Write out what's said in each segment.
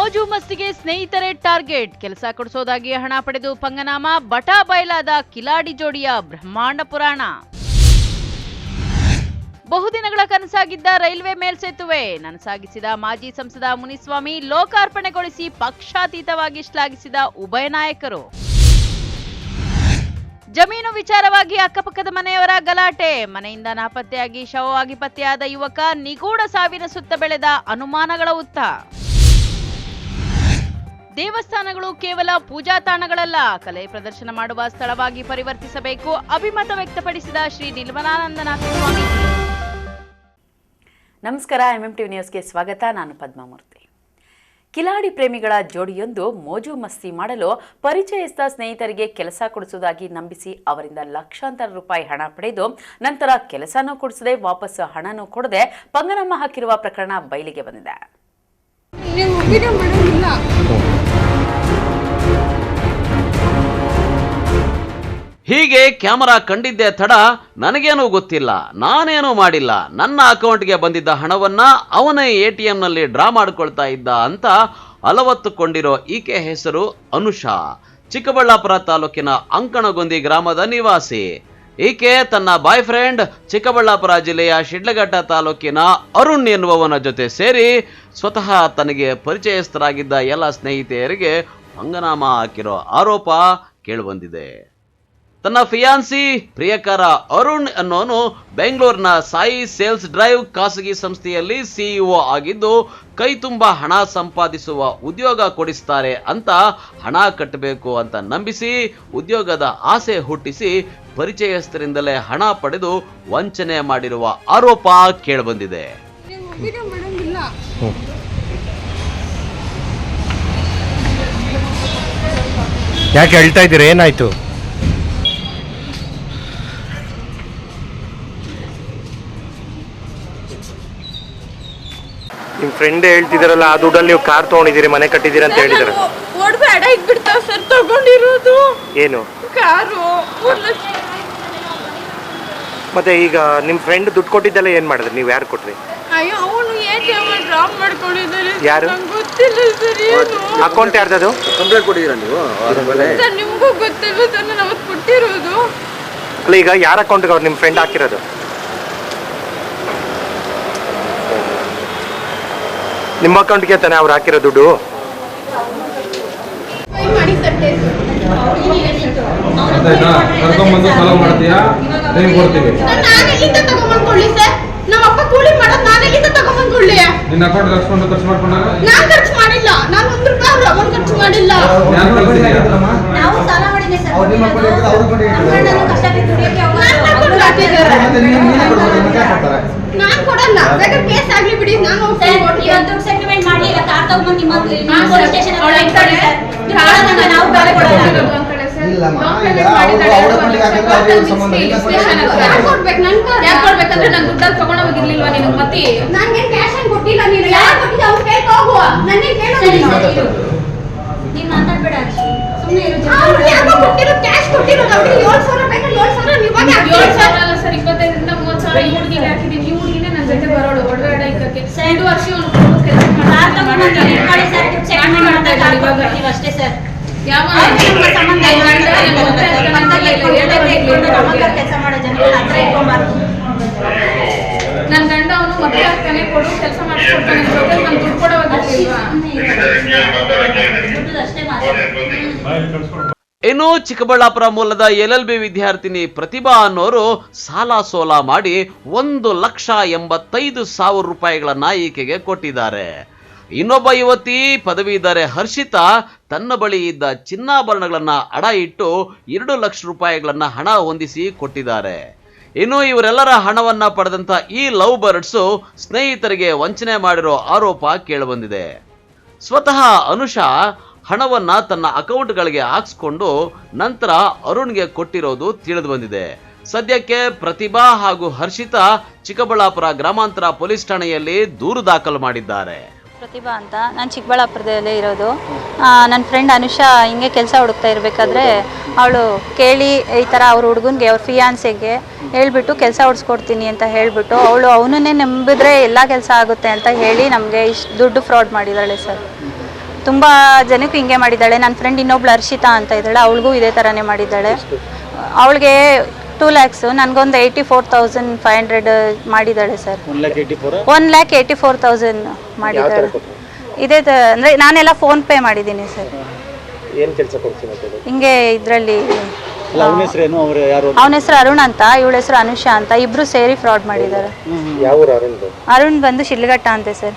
ಮೋಜು ಮಸ್ತಿಗೆ ಸ್ನೇಹಿತರೇ ಟಾರ್ಗೆಟ್. ಕೆಲಸ ಕೊಡಿಸೋದಾಗಿ ಹಣ ಪಡೆದು ಪಂಗನಾಮ, ಬಟಾ ಬಯಲಾದ ಕಿಲಾಡಿ ಜೋಡಿಯ ಬ್ರಹ್ಮಾಂಡ ಪುರಾಣ. ಬಹುದಿನಗಳ ಕನಸಾಗಿದ್ದ ರೈಲ್ವೆ ಮೇಲ್ಸೇತುವೆ ನನಸಾಗಿಸಿದ ಮಾಜಿ ಸಂಸದ ಮುನಿಸ್ವಾಮಿ, ಲೋಕಾರ್ಪಣೆಗೊಳಿಸಿ ಪಕ್ಷಾತೀತವಾಗಿ ಶ್ಲಾಘಿಸಿದ ಉಭಯ ನಾಯಕರು. ಜಮೀನು ವಿಚಾರವಾಗಿ ಅಕ್ಕಪಕ್ಕದ ಮನೆಯವರ ಗಲಾಟೆ, ಮನೆಯಿಂದ ನಾಪತ್ತೆಯಾಗಿ ಶವವಾಗಿ ಪತ್ತೆಯಾದ ಯುವಕ, ನಿಗೂಢ ಸಾವಿನ ಸುತ್ತ ಬೆಳೆದ ಅನುಮಾನಗಳ ಉತ್ತ. ದೇವಸ್ಥಾನಗಳು ಕೇವಲ ಪೂಜಾ ತಾಣಗಳಲ್ಲ, ಕಲೆ ಪ್ರದರ್ಶನ ಮಾಡುವ ಸ್ಥಳವಾಗಿ ಪರಿವರ್ತಿಸಬೇಕು, ಅಭಿಮತ ವ್ಯಕ್ತಪಡಿಸಿದ ಶ್ರೀ ನಿರ್ಮಲಾನಂದನಾಥ ಸ್ವಾಮೀಜಿ. ನಮಸ್ಕಾರ, MMTV ನ್ಯೂಸ್ಗೆ ಸ್ವಾಗತ. ನಾನು ಪದ್ಮಾಮೂರ್ತಿ. ಕಿಲಾಡಿ ಪ್ರೇಮಿಗಳ ಜೋಡಿಯೊಂದು ಮೋಜು ಮಸ್ತಿ ಮಾಡಲು ಪರಿಚಯಸ್ಥ ಸ್ನೇಹಿತರಿಗೆ ಕೆಲಸ ಕೊಡಿಸುವುದಾಗಿ ನಂಬಿಸಿ ಅವರಿಂದ ಲಕ್ಷಾಂತರ ರೂಪಾಯಿ ಹಣ ಪಡೆದು ನಂತರ ಕೆಲಸನೂ ಕೊಡಿಸದೆ ವಾಪಸ್ ಹಣನೂ ಕೊಡದೆ ಪಂಗನಾಮ ಹಾಕಿರುವ ಪ್ರಕರಣ ಬಯಲಿಗೆ ಬಂದಿದೆ. ಹೀಗೆ ಕ್ಯಾಮರಾ ಕಂಡಿದ್ದೇ ತಡ, ನನಗೇನೂ ಗೊತ್ತಿಲ್ಲ, ನಾನೇನೂ ಮಾಡಿಲ್ಲ, ನನ್ನ ಅಕೌಂಟ್ಗೆ ಬಂದಿದ್ದ ಹಣವನ್ನ ಅವನೇ ATMನಲ್ಲಿ ಡ್ರಾ ಮಾಡಿಕೊಳ್ತಾ ಇದ್ದ ಅಂತ ಅಲವತ್ತುಕೊಂಡಿರೋ ಈಕೆ ಹೆಸರು ಅನುಷಾ. ಚಿಕ್ಕಬಳ್ಳಾಪುರ ತಾಲೂಕಿನ ಅಂಕಣಗೊಂದಿ ಗ್ರಾಮದ ನಿವಾಸಿ. ಈಕೆ ತನ್ನ ಬಾಯ್ ಫ್ರೆಂಡ್ ಚಿಕ್ಕಬಳ್ಳಾಪುರ ಜಿಲ್ಲೆಯ ಶಿಡ್ಲಘಟ್ಟ ತಾಲೂಕಿನ ಅರುಣ್ ಎನ್ನುವವನ ಜೊತೆ ಸೇರಿ ಸ್ವತಃ ತನಗೆ ಪರಿಚಯಸ್ಥರಾಗಿದ್ದ ಎಲ್ಲ ಸ್ನೇಹಿತೆಯರಿಗೆ ಪಂಗನಾಮ ಹಾಕಿರೋ ಆರೋಪ ಕೇಳಿಬಂದಿದೆ. ತನ್ನ ಫಿಯಾನ್ಸಿ ಪ್ರಿಯಕರ ಅರುಣ್ ಅನ್ನೋನು ಬೆಂಗಳೂರಿನ ಸಾಯಿ ಸೇಲ್ಸ್ ಡ್ರೈವ್ ಖಾಸಗಿ ಸಂಸ್ಥೆಯಲ್ಲಿ CEO ಆಗಿದ್ದು, ಕೈ ತುಂಬಾ ಹಣ ಸಂಪಾದಿಸುವ ಉದ್ಯೋಗ ಕೊಡಿಸ್ತಾರೆ ಅಂತ ಹಣ ಕಟ್ಟಬೇಕು ಅಂತ ನಂಬಿಸಿ ಉದ್ಯೋಗದ ಆಸೆ ಹುಟ್ಟಿಸಿ ಪರಿಚಯಸ್ಥರಿಂದಲೇ ಹಣ ಪಡೆದು ವಂಚನೆ ಮಾಡಿರುವ ಆರೋಪ ಕೇಳಿಬಂದಿದೆ. ಯಾಕೆ ಹೇಳ್ತಾ ಇದ್ದೀರಾ? ಏನಾಯ್ತು? ನಿಮ್ಮ ಫ್ರೆಂಡ್ ಹೇಳ್ತಿದಾರಲ್ಲ, ಆ ದುಡ್ಡಲ್ಲಿ ನೀವು ಕಾರ್ ತಗೊಂಡಿದ್ದೀರಿ, ಮನೆ ಕಟ್ಟಿದ್ದೀರಿ ಅಂತ ಹೇಳಿದಾರೆ. ಓಡ್ಬೇಡ ಇಟ್ಬಿಡ್ತಾವ ಸರ್, ತಗೊಂಡಿರೋದು ಏನು ಕಾರು. ಮತ್ತೆ ಈಗ ನಿಮ್ಮ ಫ್ರೆಂಡ್ ದುಡ್ಡು ಕೊಟ್ಟಿದ್ದೆಲ್ಲ ಏನು ಮಾಡಿದ್ರಿ? ನೀವು ಯಾರು ಕೊಟ್ರಿ? ಅಯ್ಯೋ, ಅವನು ATM ಡ್ರಾಪ್ ಮಾಡ್ಕೊಂಡಿದ್ದಾರೆ. ಯಾರು? ಗೊತ್ತಿಲ್ಲ ಸರ್. ಏನು ಅಕೌಂಟ್ ಯಾರ್ದದು? ಕಂಪ್ಲೇಂಟ್ ಕೊಟ್ಟಿದ್ದೀರಾ ನೀವು? ಸರ್ ನಿಮಗೂ ಗೊತ್ತಿಲ್ಲ ಸರ್, ನಾನು ಅವತ್ತು ಕೊಟ್ಟಿರೋದು. ಅಲ್ಲ, ಈಗ ಯಾರ ಅಕೌಂಟ್ಗೆ ಅವ್ರು ನಿಮ್ಮ ಫ್ರೆಂಡ್ ಹಾಕಿರೋದು? ನಿಮ್ಮ ಅಕೌಂಟ್ಗೆ ತಾನೆ ಅವ್ರು ಹಾಕಿರೋ ದುಡ್ಡು? ಕರ್ಕೊಂಡ್ಬಂದು ಫಾಲೋ ಮಾಡ್ತೀಯಾ? ಟೈಮ್ ಕೊಡ್ತೀವಿ. ನಾನೆಲ್ಲಿಂದ ತಗೊಂಡ್ಬಂದ್ಕೊಳ್ಳಿ ಸರ್? ನಮ್ಮ ಅಪ್ಪ ಕೂಲಿ ಮಾಡೋದು ನಾನೆಲ್ಲಿಂದ ತಗೊಂಡ್ಬಂದ್ಕೊಳ್ಳಿ? ನಿನ್ನ ಅಕೌಂಟ್ ಲಕ್ಷ ಖರ್ಚು ಮಾಡ್ಕೊಂಡಾಗ ನಾನು ಖರ್ಚು ಮಾಡಿಲ್ಲ. ನಾನು ಒಂದು ರೂಪಾಯಿ ಅಮೌಂಟ್ ಖರ್ಚು ಮಾಡಿಲ್ಲ. ಯಾರು ಕಳಿಸಿದ್ಯಾ? ನಾವು ಸಾಲ ಮಾಡಿದ್ದೆ ಸರ್. ನಾನು ಕೊಡಲ್ಲ. ಬೇಕಾದ್ರೆ ಕೇಸ್ ಆಗ್ಲಿ ಬಿಡಿ, ನಾನು ಇವತ್ತು ಸೆಟಲ್ಮೆಂಟ್ ಮಾಡಿ ಇಲ್ಲ ಕಾರ್ ತಗೊಂಡು ನಿಮ್ಮ ಪೊಲೀಸ್ ಸ್ಟೇಷನ್ ಹತ್ರ ಇಟ್ಕೊಳ್ಳಿ ಸರ್. ನಾವು ಕಾರ್ ಕೊಡಲ್ಲ. ಕೊಡ್ಬೇಕಂದ್ರೆ ನಾನು ದುಡ್ಡಲ್ಲಿ ತಗೊಂಡು ಹೋಗಿರ್ಲಿಲ್ವಾ ನಿನಗೆ? ಮತ್ತೆ ನನಗೆ ಕ್ಯಾಶ್ ಏನು ಕೊಟ್ಟಿಲ್ಲ. ನೀನು ಯಾರು ಕೊಟ್ಟಿದ್ದ ಅವ್ನು ಕೇಳ್ಕೊ ಹೋಗುವ. ನನಗೆ ಕೇಳೋದಿಲ್ಲ. ನೀನು ಮಾತಾಡ್ಬೇಡ, ಸುಮ್ಮನೆ ಇರು. ಯಾಕೋ ಕೊಟ್ಟಿರೋ ಕ್ಯಾಶ್ ಕೊಟ್ಟಿರೋದು ಅವ್ರಿಗೆ 7,000 ಬೇಕಾದ್ರೆ 7,000 ಇವಾಗ 7,000 ಅಲ್ಲ ಸರ್, 25ರಿಂದ 30,000 ಈ ಹುಡುಗಿಗೆ ಹಾಕಿದ್ದೀನಿ. ಈ ಹುಡುಗಿನೇ ನನ್ನ ಜೊತೆ ಬರೋಳು ಒಡವೆಡ ಇಕ್ಕಕ್ಕೆ. 2 ವರ್ಷ ಅವನು ಕೆಲಸ ಕಾರ್ ತಗೊಂಡು ಇಟ್ಕೊಳ್ಳಿ ಸರ್. ಚೆಕ್ ಮಾಡ್ತಾ ಇದ್ದೀವಿ ಅಷ್ಟೇ ಸರ್. ಯಾವ ಸಂಬಂಧ ಕೆಲಸ ಮಾಡೋ ಜನ ಹತ್ರ ಇಟ್ಕೊಂಬಾರ್ದು. ನನ್ನ ಗಂಡ ಅವನು ಮದುವೆ ಆಗ್ತಾನೆ, ಕೊಡು ಕೆಲಸ ಮಾಡಿಸ್ಕೊಡ್ತಾನೆ, ಜೊತೆ ನಾನು ದುಡ್ಡು ಕೊಡೋದಿಲ್ವಾ? ದುಡ್ಡು ಅಷ್ಟೇ ಮಾತ್ರ. ಇನ್ನು ಚಿಕ್ಕಬಳ್ಳಾಪುರ ಮೂಲದ LLB ವಿದ್ಯಾರ್ಥಿನಿ ಪ್ರತಿಭಾ ಅನ್ನೋರು ಸಾಲ ಸೋಲ ಮಾಡಿ 1,85,000 ರೂಪಾಯಿಗಳನ್ನ ಈಕೆಗೆ ಕೊಟ್ಟಿದ್ದಾರೆ. ಇನ್ನೊಬ್ಬ ಯುವತಿ ಪದವೀಧರೆ ಹರ್ಷಿತಾ ತನ್ನ ಬಳಿ ಇದ್ದ ಚಿನ್ನಾಭರಣಗಳನ್ನ ಅಡ ಇಟ್ಟು 2 ಲಕ್ಷ ರೂಪಾಯಿಗಳನ್ನ ಹಣ ಹೊಂದಿಸಿ ಕೊಟ್ಟಿದ್ದಾರೆ. ಇನ್ನು ಇವರೆಲ್ಲರ ಹಣವನ್ನ ಪಡೆದಂತ ಈ ಲವ್ ಬರ್ಡ್ಸ್ ಸ್ನೇಹಿತರಿಗೆ ವಂಚನೆ ಮಾಡಿರೋ ಆರೋಪ ಕೇಳಿಬಂದಿದೆ. ಸ್ವತಃ ಅನುಷಾ ಹಣವನ್ನ ತನ್ನ ಅಕೌಂಟ್ಗಳಿಗೆ ಹಾಕ್ಸ್ಕೊಂಡು ನಂತರ ಅರುಣ್ಗೆ ಕೊಟ್ಟಿರೋದು ತಿಳಿದು ಬಂದಿದೆ. ಸದ್ಯಕ್ಕೆ ಪ್ರತಿಭಾ ಹಾಗೂ ಹರ್ಷಿತಾ ಚಿಕ್ಕಬಳ್ಳಾಪುರ ಗ್ರಾಮಾಂತರ ಪೊಲೀಸ್ ಠಾಣೆಯಲ್ಲಿ ದೂರು ದಾಖಲು ಮಾಡಿದ್ದಾರೆ. ಪ್ರತಿಭಾ ಅಂತ, ನಾನು ಚಿಕ್ಕಬಳ್ಳಾಪುರದಲ್ಲೇ ಇರೋದು. ನನ್ನ ಫ್ರೆಂಡ್ ಅನುಷಾ ಹಿಂಗೆ ಕೆಲಸ ಹುಡುಕ್ತಾ ಇರಬೇಕಾದ್ರೆ ಅವಳು ಕೇಳಿ ಈ ಥರ ಅವ್ರ ಹುಡುಗನಿಗೆ ಅವ್ರ ಫಿಯಾನ್ಸಿಗೆ ಹೇಳ್ಬಿಟ್ಟು ಕೆಲಸ ಹುಡ್ಸ್ಕೊಡ್ತೀನಿ ಅಂತ ಹೇಳಿಬಿಟ್ಟು ಅವನನ್ನೇ ನಂಬಿದ್ರೆ ಎಲ್ಲ ಕೆಲಸ ಆಗುತ್ತೆ ಅಂತ ಹೇಳಿ ನಮಗೆ ಇಷ್ಟು ದುಡ್ಡು ಫ್ರಾಡ್ ಮಾಡಿದ್ದಾಳೆ ಸರ್. ತುಂಬ ಜನಕ್ಕೂ ಹಿಂಗೆ ಮಾಡಿದ್ದಾಳೆ. ನನ್ನ ಫ್ರೆಂಡ್ ಇನ್ನೊಬ್ಳು ಹರ್ಷಿತಾ ಅಂತ ಇದ್ದಾಳೆ, ಅವಳಿಗೂ ಇದೇ ಥರನೇ ಮಾಡಿದ್ದಾಳೆ. ಅವಳಿಗೆ 2 lakhs, ನನಗೊಂದು 84,500 ಮಾಡಿದ್ದಾಳೆ ಸರ್. 1,84,000 ಮಾಡಿದ್ದಾಳೆ. ಇದೇ ಅಂದರೆ ನಾನೆಲ್ಲ ಫೋನ್ಪೇ ಮಾಡಿದ್ದೀನಿ ಸರ್. ಏನು ಕೆಲಸ ಕೊಡ್ತೀನಿ ಹಿಂಗೆ ಇದರಲ್ಲಿ ಅವನ ಹೆಸರು ಅರುಣ್ ಅಂತ, ಇವಳ ಹೆಸರು ಅನುಷಾ ಅಂತ, ಇಬ್ರು ಸೇರಿ ಫ್ರಾಡ್ ಮಾಡಿದ್ದಾರೆ. ಅರುಣ್ ಬಂದು ಶಿಡ್ಲಘಟ್ಟ ಅಂತೆ ಸರ್.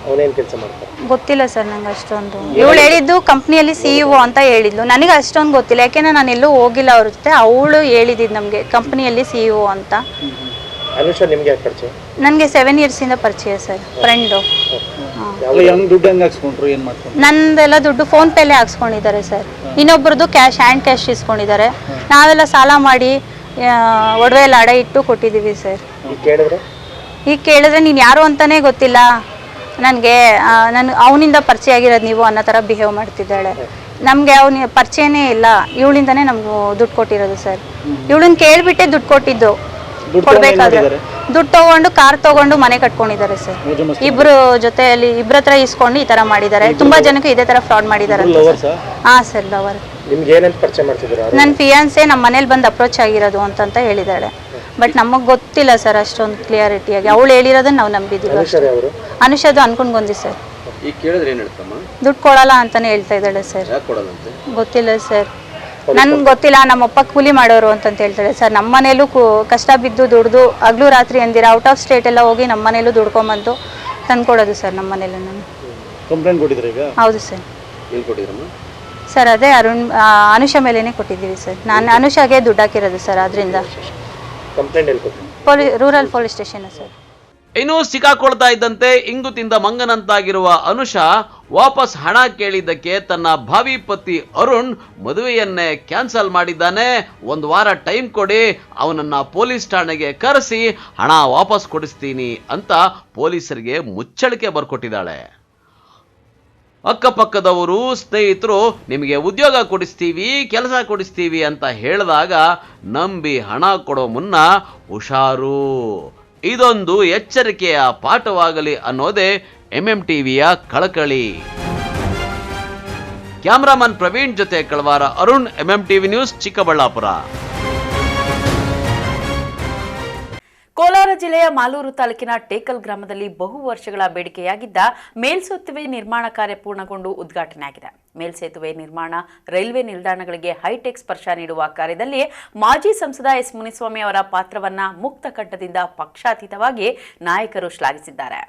ಗೊತ್ತಿಲ್ಲ ಸರ್ ನಂಗೆ ಅಷ್ಟೊಂದು. ಇವಳು ಹೇಳಿದ್ದು ಕಂಪ್ನಿಯಲ್ಲಿ CEO ಅಂತ ಹೇಳಿದ್ಲು, ನನಗೆ ಅಷ್ಟೊಂದು ಗೊತ್ತಿಲ್ಲ, ಯಾಕೆಂದ್ರೆ ನಾನು ಎಲ್ಲೂ ಹೋಗಿಲ್ಲ ಅವ್ರ ಜೊತೆ. ಅವಳು ಹೇಳಿದ್ದು ನಮಗೆ ಕಂಪ್ನಿಯಲ್ಲಿ CEO ಅಂತ. ಅನುಷಾ ನಿಮಗೆ ಯಾಕೆ ಪರಿಚಯ? ನನಗೆ 7 years ಇಂದ ಪರಿಚಯ ಸರ್, ಫ್ರೆಂಡು. ನಂದೆಲ್ಲ ದುಡ್ಡು ಫೋನ್ ಪೇಲೆ ಹಾಕ್ಸ್ಕೊಂಡಿದ್ದಾರೆ ಸರ್. ಇನ್ನೊಬ್ರದ್ದು ಹ್ಯಾಂಡ್ ಕ್ಯಾಶ್ ಇಸ್ಕೊಂಡಿದ್ದಾರೆ. ನಾವೆಲ್ಲ ಸಾಲ ಮಾಡಿ ಒಡವೆ ಎಲ್ಲ ಅಡ ಇಟ್ಟು ಕೊಟ್ಟಿದ್ದೀವಿ ಸರ್. ಈಗ ಕೇಳಿದ್ರೆ ನೀನು ಯಾರು ಅಂತಾನೆ ಗೊತ್ತಿಲ್ಲ ನನಗೆ, ಅವನಿಂದ ಪರಿಚಯ ಆಗಿರೋದು ನೀವು ಅನ್ನೋ ಥರ ಬಿಹೇವ್ ಮಾಡ್ತಿದ್ದಾಳೆ. ನಮಗೆ ಅವನ ಪರಿಚಯನೇ ಇಲ್ಲ, ಇವಳಿಂದನೇ ನಮ್ಗೆ ದುಡ್ಡು ಕೊಟ್ಟಿರೋದು ಸರ್. ಇವಳನ್ನ ಕೇಳಿಬಿಟ್ಟೆ ದುಡ್ಡು ಕೊಟ್ಟಿದ್ದು. ಕೊಡ್ಬೇಕಾದ್ರೆ ದುಡ್ಡು ತಗೊಂಡು ಕಾರ್ ತಗೊಂಡು ಮನೆ ಕಟ್ಕೊಂಡಿದ್ದಾರೆ ಸರ್. ಇಬ್ರು ಜೊತೆಯಲ್ಲಿ ಇಬ್ರ ಹತ್ರ ಇಸ್ಕೊಂಡು ಈ ತರ ಮಾಡಿದ್ದಾರೆ. ತುಂಬಾ ಜನಕ್ಕೆ ಇದೇ ತರ ಫ್ರಾಡ್ ಮಾಡಿದ್ದಾರೆ. ಹಾ ಸರ್, ಲವರ್. ನನ್ನ ಫಿಯಾನ್ಸೆ ನಮ್ಮ ಮನೇಲಿ ಬಂದು ಅಪ್ರೋಚ್ ಆಗಿರೋದು ಅಂತ ಹೇಳಿದಾಳೆ. ಬಟ್ ನಮಗ್ ಗೊತ್ತಿಲ್ಲ ಸರ್ ಅಷ್ಟೊಂದು ಕ್ಲಿಯರಿಟಿಯಾಗಿ. ಅವಳು ಹೇಳಿರೋದನ್ನ ನಾವು ನಂಬಿದ್ದೀವಿ. ಅನುಷಾದು ಅನ್ಕೊಂಡ್ಗೊಂದಿ ಸರ್. ದುಡ್ಡು ಕೊಡಲ್ಲ ಅಂತಾನೆ ಹೇಳ್ತಾ ಇದ್ದಾಳೆ ಸರ್. ಗೊತ್ತಿಲ್ಲ ಸರ್, ನನ್ಗೆ ಗೊತ್ತಿಲ್ಲ. ನಮ್ಮಪ್ಪ ಕೂಲಿ ಮಾಡೋರು ಅಂತ ಹೇಳ್ತಾರೆ ಸರ್. ನಮ್ಮ ಮನೇಲೂ ಕಷ್ಟ ಬಿದ್ದು ದುಡ್ದು ಹಗ್ಲು ರಾತ್ರಿ ಅಂದಿರ ಔಟ್ ಆಫ್ ಸ್ಟೇಟ್ ಎಲ್ಲ ಹೋಗಿ ನಮ್ಮ ಮನೇಲೂ ದುಡ್ಕೊಂಬಂದು ತಂದ್ಕೊಡೋದು ಸರ್. ನಮ್ಮ ಮನೇಲಿ ನಾನು ಕಂಪ್ಲೇಂಟ್ ಕೊಟ್ಟಿದ್ರೆ ಈಗ? ಹೌದು ಸರ್. ಸರ್ ಅದೇ ಅನುಷಾ ಮೇಲೇನೆ ಕೊಟ್ಟಿದ್ದೀವಿ ಸರ್. ನಾನು ಅನುಷಾಗೆ ದುಡ್ಡು ಹಾಕಿರೋದು ಸರ್. ಅದರಿಂದ ರೂರಲ್ ಪೊಲೀಸ್ ಸ್ಟೇಷನ್ ಸರ್. ಇನ್ನು ಸಿಕ್ಕಾಕೊಳ್ತಾ ಇದ್ದಂತೆ ಇಂಗು ತಿಂದ ಮಂಗನಂತಾಗಿರುವ ಅನುಷಾ ವಾಪಸ್ ಹಣ ಕೇಳಿದ್ದಕ್ಕೆ ತನ್ನ ಭಾವಿ ಪತಿ ಅರುಣ್ ಮದುವೆಯನ್ನೇ ಕ್ಯಾನ್ಸಲ್ ಮಾಡಿದ್ದಾನೆ. 1 ವಾರ ಟೈಮ್ ಕೊಡಿ, ಅವನನ್ನ ಪೊಲೀಸ್ ಠಾಣೆಗೆ ಕರೆಸಿ ಹಣ ವಾಪಸ್ ಕೊಡಿಸ್ತೀನಿ ಅಂತ ಪೊಲೀಸರಿಗೆ ಮುಚ್ಚಳಿಕೆ ಬರ್ಕೊಟ್ಟಿದ್ದಾಳೆ. ಅಕ್ಕಪಕ್ಕದವರು, ಸ್ನೇಹಿತರು ನಿಮಗೆ ಉದ್ಯೋಗ ಕೊಡಿಸ್ತೀವಿ, ಕೆಲಸ ಕೊಡಿಸ್ತೀವಿ ಅಂತ ಹೇಳಿದಾಗ ನಂಬಿ ಹಣ ಕೊಡೋ ಮುನ್ನ ಹುಷಾರು. ಇದೊಂದು ಎಚ್ಚರಿಕೆಯ ಪಾಠವಾಗಲಿ ಅನ್ನೋದೇ MMTVಯ ಕಳಕಳಿ. ಕ್ಯಾಮರಾಮನ್ ಪ್ರವೀಣ್ ಜೊತೆ ಕಳವಾರ ಅರುಣ್, MMTV ನ್ಯೂಸ್, ಚಿಕ್ಕಬಳ್ಳಾಪುರ. ಕೋಲಾರ ಜಿಲ್ಲೆಯ ಮಾಲೂರು ತಾಲೂಕಿನ ಟೇಕಲ್ ಗ್ರಾಮದಲ್ಲಿ ಬಹು ವರ್ಷಗಳ ಬೇಡಿಕೆಯಾಗಿದ್ದ ಮೇಲ್ಸೇತುವೆ ನಿರ್ಮಾಣ ಕಾರ್ಯ ಪೂರ್ಣಗೊಂಡು ಉದ್ಘಾಟನೆಯಾಗಿದೆ. ಮೇಲ್ಸೇತುವೆ ನಿರ್ಮಾಣ, ರೈಲ್ವೆ ನಿಲ್ದಾಣಗಳಿಗೆ ಹೈಟೆಕ್ ಸ್ಪರ್ಶ ನೀಡುವ ಕಾರ್ಯದಲ್ಲಿ ಮಾಜಿ ಸಂಸದ ಎಸ್ ಮುನಿಸ್ವಾಮಿ ಅವರ ಪಾತ್ರವನ್ನ ಮುಕ್ತ ಕಂಠದಿಂದ ಪಕ್ಷಾತೀತವಾಗಿ ನಾಯಕರು ಶ್ಲಾಘಿಸಿದ್ದಾರೆ.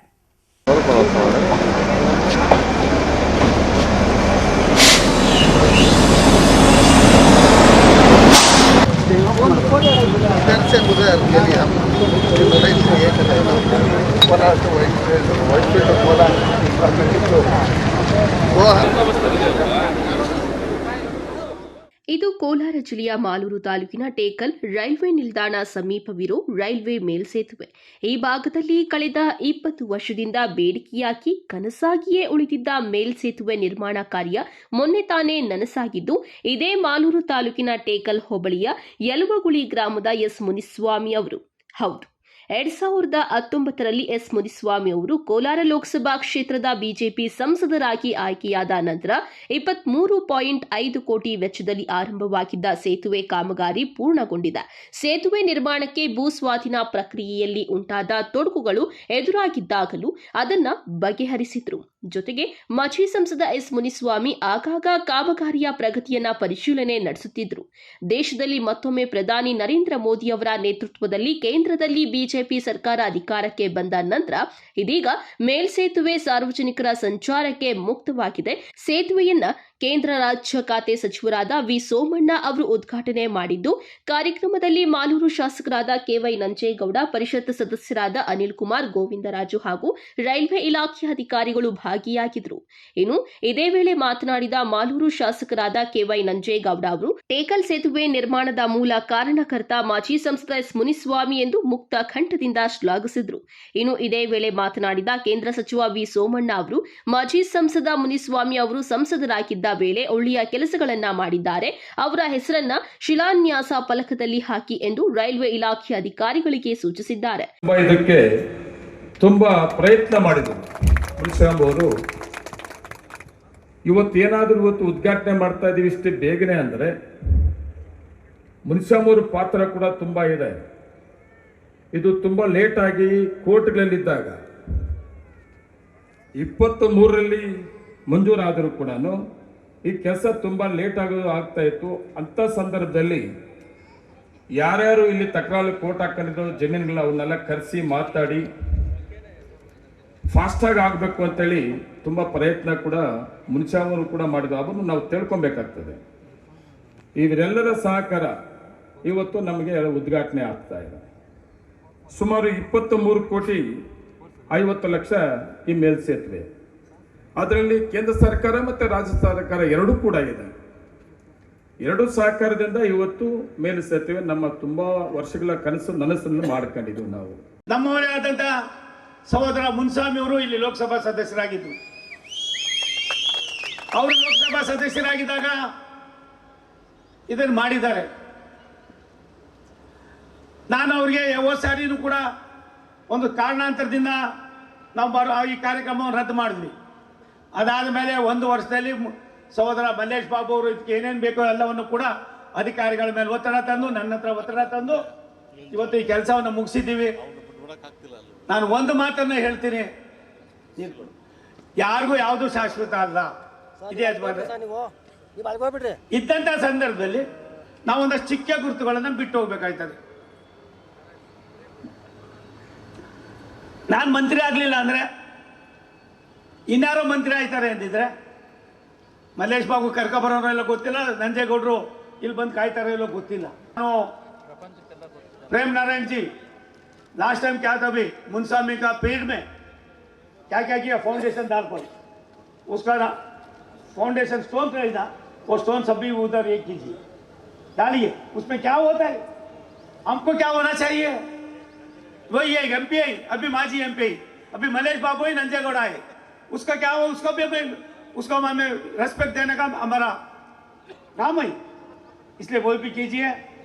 ಇದು ಕೋಲಾರ ಜಿಲ್ಲೆಯ ಮಾಲೂರು ತಾಲೂಕಿನ ಟೇಕಲ್ ರೈಲ್ವೆ ನಿಲ್ದಾಣ ಸಮೀಪವಿರೋ ರೈಲ್ವೆ ಮೇಲ್ಸೇತುವೆ. ಈ ಭಾಗದಲ್ಲಿ ಕಳೆದ 20 ವರ್ಷದಿಂದ ಬೇಡಿಕೆಯಾಗಿ ಕನಸಾಗಿಯೇ ಉಳಿದಿದ್ದ ಮೇಲ್ಸೇತುವೆ ನಿರ್ಮಾಣ ಕಾರ್ಯ ಮೊನ್ನೆ ತಾನೇ ನನಸಾಗಿದ್ದು, ಇದೇ ಮಾಲೂರು ತಾಲೂಕಿನ ಟೇಕಲ್ ಹೋಬಳಿಯ ಯಲುವಗುಳಿ ಗ್ರಾಮದ ಎಸ್ ಮುನಿಸ್ವಾಮಿ ಅವರು. ಹೌದು, 2019ರಲ್ಲಿ ಎಸ್ ಮುನಿಸ್ವಾಮಿ ಅವರು ಕೋಲಾರ ಲೋಕಸಭಾ ಕ್ಷೇತ್ರದ ಬಿಜೆಪಿ ಸಂಸದರಾಗಿ ಆಯ್ಕೆಯಾದ ನಂತರ 23.5 ಕೋಟಿ ವೆಚ್ಚದಲ್ಲಿ ಆರಂಭವಾಗಿದ್ದ ಸೇತುವೆ ಕಾಮಗಾರಿ ಪೂರ್ಣಗೊಂಡಿದೆ. ಸೇತುವೆ ನಿರ್ಮಾಣಕ್ಕೆ ಭೂ ಸ್ವಾಧೀನ ಪ್ರಕ್ರಿಯೆಯಲ್ಲಿ ಉಂಟಾದ ತೊಡಕುಗಳು ಎದುರಾಗಿದ್ದಾಗಲೂ ಅದನ್ನ ಬಗೆಹರಿಸಿದ್ರು. ಜೊತೆಗೆ ಮಾಜಿ ಸಂಸದ ಎಸ್ ಮುನಿಸ್ವಾಮಿ ಆಗಾಗ ಕಾಮಗಾರಿಯ ಪ್ರಗತಿಯನ್ನ ಪರಿಶೀಲನೆ ನಡೆಸುತ್ತಿದ್ರು. ದೇಶದಲ್ಲಿ ಮತ್ತೊಮ್ಮೆ ಪ್ರಧಾನಿ ನರೇಂದ್ರ ಮೋದಿ ಅವರ ನೇತೃತ್ವದಲ್ಲಿ ಕೇಂದ್ರದಲ್ಲಿ ಬಿಜೆಪಿ ಸರ್ಕಾರ ಅಧಿಕಾರಕ್ಕೆ ಬಂದ ನಂತರ ಇದೀಗ ಮೇಲ್ಸೇತುವೆ ಸಾರ್ವಜನಿಕರ ಸಂಚಾರಕ್ಕೆ ಮುಕ್ತವಾಗಿದೆ. ಸೇತುವೆಯನ್ನ ಕೇಂದ್ರ ರಾಜ್ಯ ಖಾತೆ ಸಚಿವರಾದ ವಿ ಸೋಮಣ್ಣ ಅವರು ಉದ್ಘಾಟನೆ ಮಾಡಿದ್ದು, ಕಾರ್ಯಕ್ರಮದಲ್ಲಿ ಮಾಲೂರು ಶಾಸಕರಾದ ಕೆವೈ ನಂಜೇಗೌಡ, ಪರಿಷತ್ ಸದಸ್ಯರಾದ ಅನಿಲ್ ಕುಮಾರ್, ಗೋವಿಂದರಾಜು ಹಾಗೂ ರೈಲ್ವೆ ಇಲಾಖೆಯ ಅಧಿಕಾರಿಗಳು ಭಾಗಿಯಾಗಿದ್ದರು. ಇನ್ನು ಇದೇ ವೇಳೆ ಮಾತನಾಡಿದ ಮಾಲೂರು ಶಾಸಕರಾದ ಕೆವೈ ನಂಜೇಗೌಡ ಅವರು ಟೇಕಲ್ ಸೇತುವೆ ನಿರ್ಮಾಣದ ಮೂಲ ಕಾರಣಕರ್ತ ಮಾಜಿ ಸಂಸದ ಎಸ್ ಮುನಿಸ್ವಾಮಿ ಎಂದು ಮುಕ್ತ ಕಂಠದಿಂದ ಶ್ಲಾಘಿಸಿದರು. ಇನ್ನು ಇದೇ ವೇಳೆ ಮಾತನಾಡಿದ ಕೇಂದ್ರ ಸಚಿವ ವಿ ಸೋಮಣ್ಣ ಅವರು ಮಾಜಿ ಸಂಸದ ಮುನಿಸ್ವಾಮಿ ಅವರು ಸಂಸದರಾಗಿದ್ದ ವೇಳೆ ಒಳ್ಳೆಯ ಕೆಲಸಗಳನ್ನ ಮಾಡಿದ್ದಾರೆ. ಅವರ ಹೆಸರನ್ನ ಶಿಲಾನ್ಯಾಸ ಫಲಕದಲ್ಲಿ ಹಾಕಿ ಎಂದು ರೈಲ್ವೆ ಇಲಾಖೆ ಅಧಿಕಾರಿಗಳಿಗೆ ಸೂಚಿಸಿದ್ದಾರೆ. ಇದಕ್ಕೆ ತುಂಬಾ ಪ್ರಯತ್ನ ಮಾಡಿದರು ಮುನಿಸ್ವಾಮಿ ಅವರು. ಇವತ್ತು ಉದ್ಘಾಟನೆ ಮಾಡ್ತಾ ಇದ್ದೀವಿ ಇಷ್ಟೇ ಬೇಗನೆ ಅಂದರೆ ಮುನಿಸ್ವಾಮಿಯವ್ರ ಪಾತ್ರ ಕೂಡ ತುಂಬ ಇದೆ. ಇದು ತುಂಬ ಲೇಟಾಗಿ ಕೋರ್ಟ್ಗಳಲ್ಲಿದ್ದಾಗ 23ರಲ್ಲಿ ಮಂಜೂರಾದರೂ ಕೂಡ ಈ ಕೆಲಸ ತುಂಬ ಲೇಟ್ ಆಗ್ತಾ ಇತ್ತು. ಅಂಥ ಸಂದರ್ಭದಲ್ಲಿ ಯಾರ್ಯಾರು ಇಲ್ಲಿ ತಕರಾರು ಕೋರ್ಟ್ ಹಾಕೊಂಡಿದ್ರು ಜಮೀನುಗಳ ಅವನ್ನೆಲ್ಲ ಕರೆಸಿ ಮಾತಾಡಿ ಫಾಸ್ಟಾಗಿ ಆಗಬೇಕು ಅಂತೇಳಿ ತುಂಬ ಪ್ರಯತ್ನ ಕೂಡ ಮುನಿಸ್ವಾಮಿಯವರು ಕೂಡ ಮಾಡಿದ್ರು. ಅದನ್ನು ನಾವು ತಿಳ್ಕೊಬೇಕಾಗ್ತದೆ. ಇವರೆಲ್ಲರ ಸಹಕಾರ ಇವತ್ತು ನಮಗೆ ಉದ್ಘಾಟನೆ ಆಗ್ತಾ ಇದೆ. ಸುಮಾರು 23 ಕೋಟಿ 50 ಲಕ್ಷ ಈ ಮೇಲ್ಸೇತುವೆ. ಅದರಲ್ಲಿ ಕೇಂದ್ರ ಸರ್ಕಾರ ಮತ್ತು ರಾಜ್ಯ ಸರ್ಕಾರ ಎರಡೂ ಕೂಡ ಇದೆ. ಎರಡೂ ಸಹಕಾರದಿಂದ ಇವತ್ತು ಮೇಲ್ಸೇತುವೆ ನಮ್ಮ ತುಂಬ ವರ್ಷಗಳ ನನಸನ್ನು ಮಾಡ್ಕೊಂಡಿದ್ದೀವಿ ನಾವು. ನಮ್ಮವರೇ ಆದಂಥ ಸಹೋದರ ಮುನಿಸ್ವಾಮಿಯವರು ಇಲ್ಲಿ ಲೋಕಸಭಾ ಸದಸ್ಯರಾಗಿದ್ದರು. ಅವರು ಲೋಕಸಭಾ ಸದಸ್ಯರಾಗಿದ್ದಾಗ ಇದನ್ನು ಮಾಡಿದ್ದಾರೆ. ನಾನು ಅವ್ರಿಗೆ ಯಾವ ಸಾರಿನೂ ಕೂಡ ಒಂದು ಕಾರಣಾಂತರದಿಂದ ನಾವು ಈ ಕಾರ್ಯಕ್ರಮವನ್ನು ರದ್ದು ಮಾಡಿದ್ವಿ. ಅದಾದ ಮೇಲೆ 1 ವರ್ಷದಲ್ಲಿ ಸಹೋದರ ಮಲ್ಲೇಶ್ ಬಾಬು ಅವರು ಇದಕ್ಕೆ ಏನೇನು ಬೇಕೋ ಎಲ್ಲವನ್ನು ಕೂಡ ಅಧಿಕಾರಿಗಳ ಮೇಲೆ ಒತ್ತಡ ತಂದು, ನನ್ನ ಹತ್ರ ಒತ್ತಡ ತಂದು ಇವತ್ತು ಈ ಕೆಲಸವನ್ನು ಮುಗಿಸಿದ್ದೀವಿ. ನಾನು ಒಂದು ಮಾತನ್ನು ಹೇಳ್ತೀನಿ, ಯಾರಿಗೂ ಯಾವುದು ಶಾಶ್ವತ ಅಲ್ಲ. ಇದೇ ಇದ್ದಂಥ ಸಂದರ್ಭದಲ್ಲಿ ನಾವು ಒಂದಷ್ಟು ಚಿಕ್ಕ ಗುರುತುಗಳನ್ನು ಬಿಟ್ಟು ಹೋಗ್ಬೇಕಾಯ್ತದೆ. ನಾನು ಮಂತ್ರಿ ಆಗಲಿಲ್ಲ ಅಂದರೆ ಇನ್ಯಾರೋ ಮಂತ್ರಿ ಆಯ್ತಾರೆ ಅಂದಿದ್ರೆ ಮಲ್ಲೇಶ್ ಬಾಬು ಕರ್ಕೊಬರೋರೋ ಎಲ್ಲ ಗೊತ್ತಿಲ್ಲ, ನಂಜೇಗೌಡರು ಇಲ್ಲಿ ಬಂದು ಕಾಯ್ತಾರೋ ಇಲ್ಲೋ ಗೊತ್ತಿಲ್ಲ. ನಾನು प्रेम नारायण जी लास्ट टाइम क्या था अभी मुनिस्वामी का पेड़ में क्या क्या किया, फाउंडेशन डाल पर उसका फाउंडेशन स्टोन खरीदा, वो स्टोन सब भी उधर एक कीजिए डालिए. उसमें क्या होता है, हमको क्या होना चाहिए, वही है एमपी, अभी माजी एमपी, अभी मलेश बाबू ही नंजेगौड़ा है, उसका क्या हो, उसको हमें रेस्पेक्ट देने का हमारा काम है, इसलिए वो भी कीजिए.